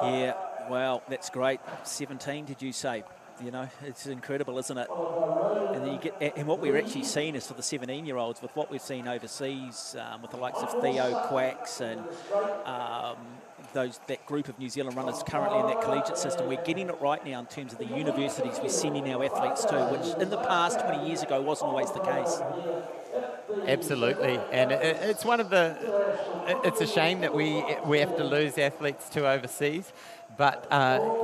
Yeah, well, that's great. 17, did you say? You know, it's incredible, isn't it? And then you get, and what we're actually seeing is for the 17-year-olds, with what we've seen overseas, with the likes of Theo Quacks and that group of New Zealand runners currently in that collegiate system, we're getting it right now in terms of the universities we're sending our athletes to, which in the past, 20 years ago, wasn't always the case. Absolutely, and it's one of the. It's a shame that we have to lose athletes to overseas, but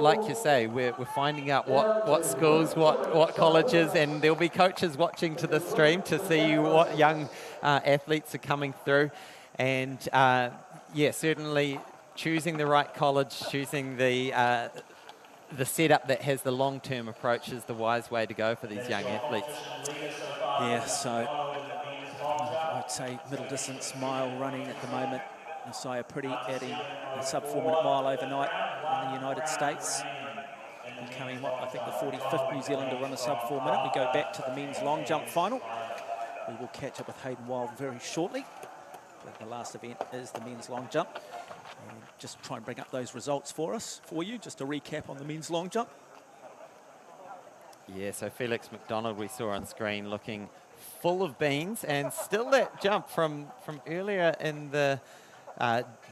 like you say, we're finding out what schools, what colleges, and there'll be coaches watching to the stream to see what young athletes are coming through, and yeah, certainly choosing the right college, choosing the setup that has the long-term approach is the wise way to go for these young athletes. Yeah, so I'd say middle distance mile running at the moment. Nasiah Pretty adding a sub-4-minute mile overnight in the United States. Becoming, I think, the 45th New Zealander to run a sub-4-minute. We go back to the men's long jump final. We will catch up with Hayden Wild very shortly. But the last event is the men's long jump. And just try and bring up those results for you. Just a recap on the men's long jump. Yeah, so Felix McDonald we saw on screen looking full of beans, and still that jump from earlier in the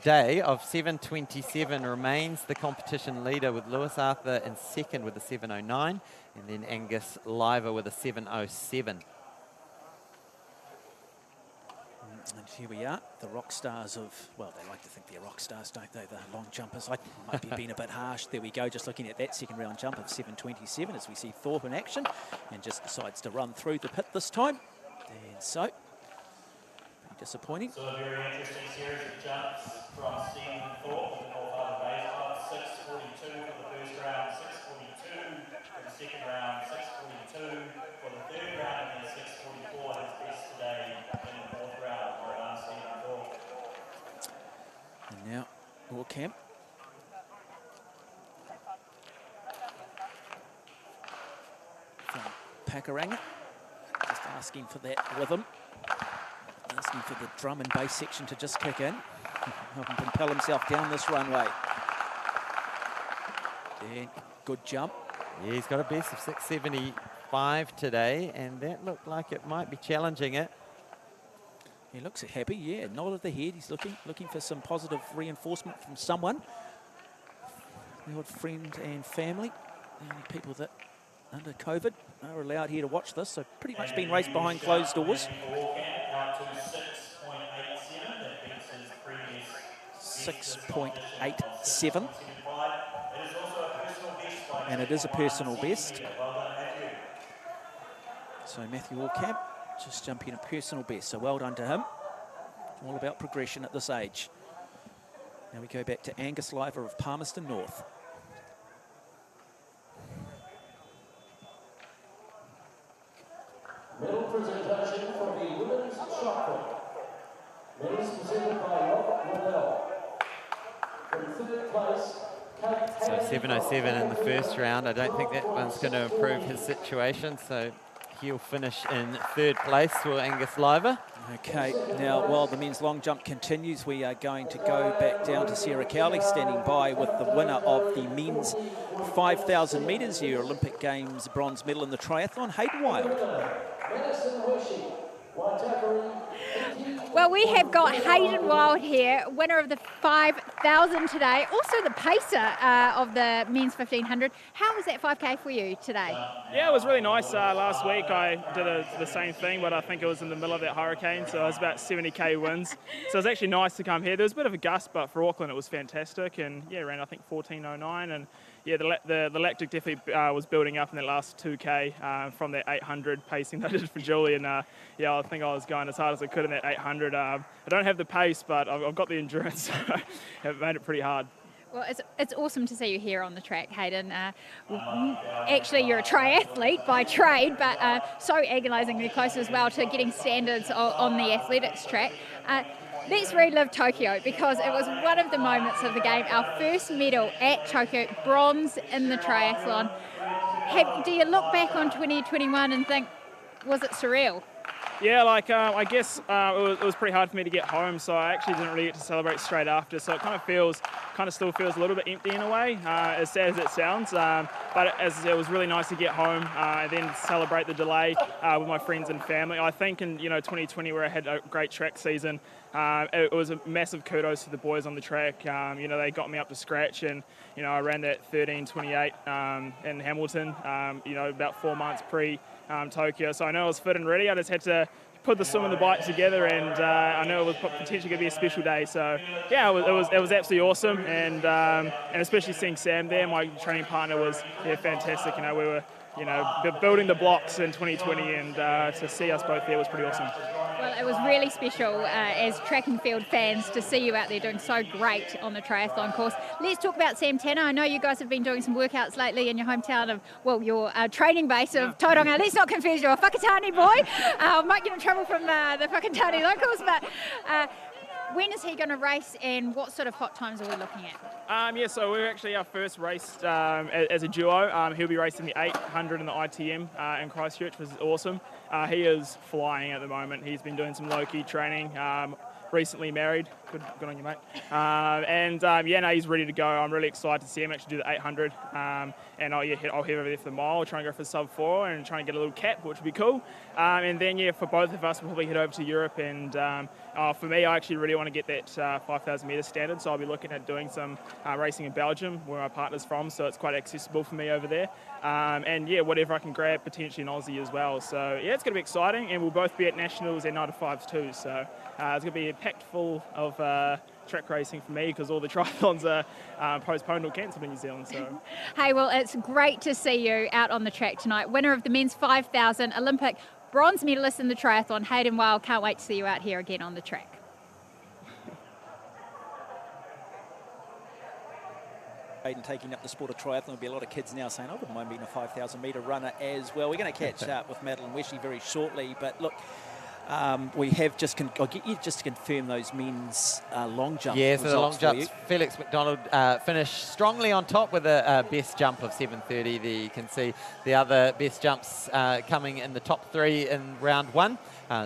day of 7:27 remains the competition leader, with Lewis Arthur in second with a 7:09, and then Angus Liver with a 7:07. And here we are, the rock stars of, well, they like to think they're rock stars, don't they, the long jumpers. I might be being a bit harsh. There we go, just looking at that second round jump of 7:27 as we see Thorpe in action, and just decides to run through the pit this time. And so, pretty disappointing. So a very interesting series of jumps from Stephen Thorpe with the North Harbour Base Club. 6:42 for the first round, 6:42 for the second round, 6:42 for the third round, and then 6:44 his best today in the fourth round. Well done, Stephen Thorpe. And now, Camp. From Pakuranga. Just asking for that rhythm, asking for the drum and bass section to just kick in, help him propel himself down this runway. And good jump. Yeah, he's got a best of 675 today, and that looked like it might be challenging it. He looks happy, yeah, nod of the head. He's looking for some positive reinforcement from someone. The odd friend and family. The only people that, under COVID, are allowed here to watch this, so pretty much been raced behind closed doors. 6.87. And it is a personal best. So Matthew Allcamp just jumping a personal best, so well done to him. All about progression at this age. Now we go back to Angus Liver of Palmerston North. Medal presentation from the women's shot put. Medals presented by Robert Liddell. From third place, So 707 in the first round. I don't think that one's going to improve his situation, so he'll finish in third place for Angus Liver. Okay, now while the men's long jump continues, we are going to go back down to Sarah Cowley, standing by with the winner of the men's 5,000 metres, your Olympic Games bronze medal in the triathlon, Hayden Wild. Well, we have got Hayden Wild here, winner of the 5,000 today, also the pacer of the men's 1,500. How was that 5K for you today? Yeah, it was really nice. Last week I did the same thing, but I think it was in the middle of that hurricane, so it was about 70k winds. So it was actually nice to come here. There was a bit of a gust, but for Auckland it was fantastic, and yeah, ran I think 14:09, and yeah, the lactic definitely was building up in that last 2k from that 800 pacing that I did for Julie, and yeah, I think I was going as hard as I could in that 800. I don't have the pace, but I've got the endurance, so it made it pretty hard. Well, it's awesome to see you here on the track, Hayden. Actually, you're a triathlete by trade, but so agonisingly close as well to getting standards on the athletics track. Let's relive Tokyo, because it was one of the moments of the game. Our first medal at Tokyo, bronze in the triathlon. Do you look back on 2021 and think, was it surreal? Yeah, like I guess it was pretty hard for me to get home, so I actually didn't really get to celebrate straight after. So it kind of still feels a little bit empty in a way, as sad as it sounds. But as I said, it was really nice to get home and then celebrate the delay with my friends and family. I think in 2020, where I had a great track season, it was a massive kudos to the boys on the track. They got me up to scratch, and I ran that 13:28 in Hamilton. About 4 months pre. Tokyo, so I know I was fit and ready. I just had to put the swim and the bike together, and I know it was potentially going to be a special day. So yeah, it was absolutely awesome, and especially seeing Sam there, my training partner, was fantastic. We were building the blocks in 2020, and to see us both there was pretty awesome. Well, it was really special as track and field fans to see you out there doing so great on the triathlon course. Let's talk about Sam Tanner. I know you guys have been doing some workouts lately in your hometown of, well, your training base of Tauranga. Let's not confuse you, a Whakatane boy. Might get in trouble from the Whakatane locals, but when is he going to race, and what sort of hot times are we looking at? So we're actually our first race as a duo. He'll be racing the 800 and the ITM in Christchurch, which is awesome. He is flying at the moment. He's been doing some low-key training, recently married. Good on you, mate. He's ready to go. I'm really excited to see him actually do the 800. And I'll head over there for the mile, try and go for sub 4 and try and get a little cap, which would be cool. And then, for both of us, we'll probably head over to Europe. And for me, I actually really want to get that 5,000 metre standard. So I'll be looking at doing some racing in Belgium, where my partner's from. So it's quite accessible for me over there. Whatever I can grab, potentially in Aussie as well. So yeah, it's going to be exciting. And we'll both be at Nationals and 9-to-5s too. So it's going to be packed full of track racing for me, because all the triathlons are postponed or cancelled in New Zealand. So, hey, well, it's great to see you out on the track tonight. Winner of the men's 5,000, Olympic bronze medalist in the triathlon, Hayden Wild. Can't wait to see you out here again on the track. Hayden taking up the sport of triathlon. There'll be a lot of kids now saying, I wouldn't mind being a 5,000 metre runner as well. We're going to catch up with Madeline Wesley very shortly, but look, We have just, I'll get you just to confirm those men's long jump. Yeah, so the long jumps, Felix McDonald finished strongly on top with a best jump of 7:30. There you can see the other best jumps coming in the top 3 in round 1.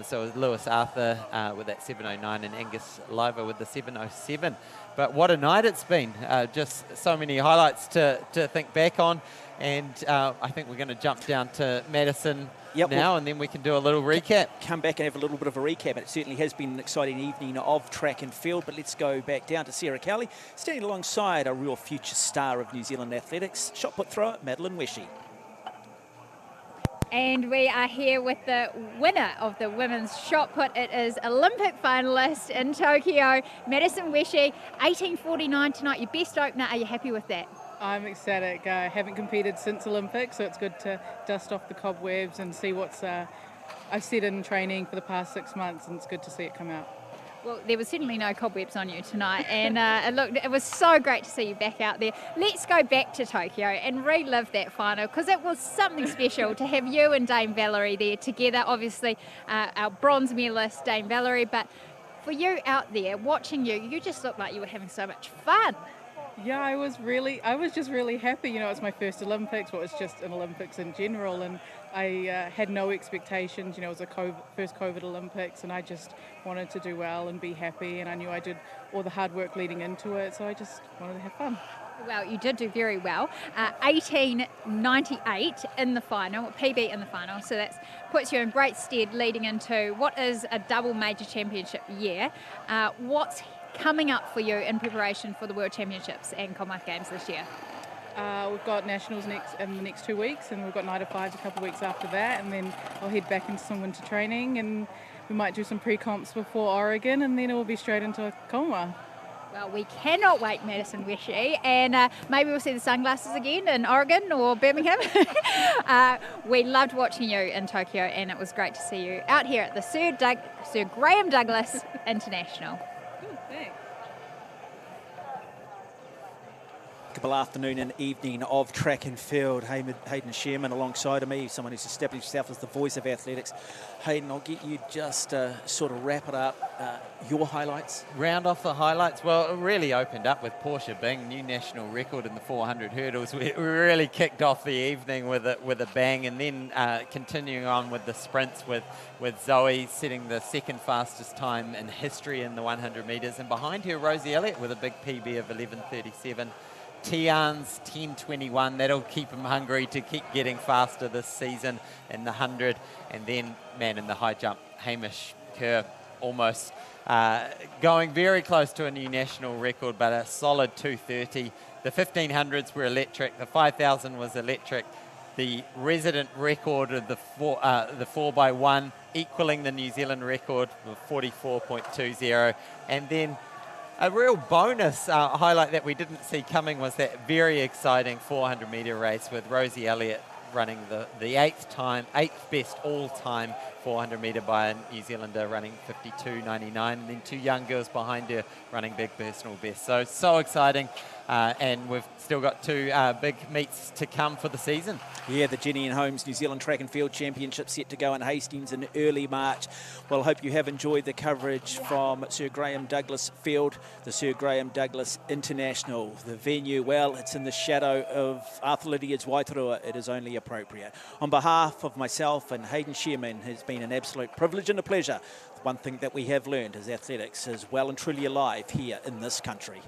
So it was Lewis Arthur with that 7:09 and Angus Liver with the 7:07. But what a night it's been. Just so many highlights to think back on. And I think we're going to jump down to Madison now, and then we can do a little recap. Come back and have a little bit of a recap. It certainly has been an exciting evening of track and field, but let's go back down to Sarah Cowley, standing alongside a real future star of New Zealand athletics, shot put thrower Madeline Weshy. And we are here with the winner of the women's shot put. It is Olympic finalist in Tokyo, Madison Weshy, 18:49 tonight. Your best opener. Are you happy with that? I'm ecstatic. I haven't competed since Olympics, so it's good to dust off the cobwebs and see what's I've set in training for the past 6 months, and it's good to see it come out. Well, there was certainly no cobwebs on you tonight, and it was so great to see you back out there. Let's go back to Tokyo and relive that final, because it was something special to have you and Dame Valerie there together. Obviously, our bronze medalist, Dame Valerie, but for you out there, watching you, you just looked like you were having so much fun. Yeah, I was just really happy. You know, it's my first Olympics, well, it's just an Olympics in general, and I had no expectations. You know, it was a first COVID Olympics, and I just wanted to do well and be happy, and I knew I did all the hard work leading into it, so I just wanted to have fun. Well, you did do very well. 18:98 in the final, PB in the final, so that puts you in great stead leading into what is a double major championship year. What's coming up for you in preparation for the World Championships and Commonwealth Games this year? We've got Nationals in the next 2 weeks, and we've got Night of Fives a couple of weeks after that, and then I'll head back into some winter training, and we might do some pre-comps before Oregon, and then it will be straight into a Commonwealth. Well, we cannot wait, Madison Weshy, and maybe we'll see the sunglasses again in Oregon or Birmingham. We loved watching you in Tokyo, and it was great to see you out here at the Sir Graeme Douglas International. Afternoon and evening of track and field. Hayden Sherman alongside of me, someone who's established himself as the voice of athletics. Hayden, I'll get you just sort of wrap it up. Your highlights? Round off the highlights. Well, it really opened up with Portia Bing, new national record in the 400 hurdles. We really kicked off the evening with a bang, and then continuing on with the sprints with Zoe setting the second fastest time in history in the 100 metres, and behind her Rosie Elliott with a big PB of 11:37. Tian's 10:21, that'll keep him hungry to keep getting faster this season in the 100. And then, man, in the high jump, Hamish Kerr almost going very close to a new national record, but a solid 2:30. The 1500s were electric, the 5000 was electric. The resident record of the 4x1 equaling the New Zealand record of 44.20. And then a real bonus highlight that we didn't see coming was that very exciting 400 metre race with Rosie Elliott running the eighth best all-time 400 metre by a New Zealander, running 52.99, and then two young girls behind her running big personal best. So exciting, and we've still got two big meets to come for the season. Yeah, the Jenny and Holmes New Zealand Track and Field Championship set to go in Hastings in early March. Well, I hope you have enjoyed the coverage from Sir Graeme Douglas Field, the Sir Graeme Douglas International. The venue, well, it's in the shadow of Arthur Lydiard's Wairua. It is only appropriate. On behalf of myself and Hayden Sherman, it's been an absolute privilege and a pleasure. One thing that we have learned is athletics is well and truly alive here in this country.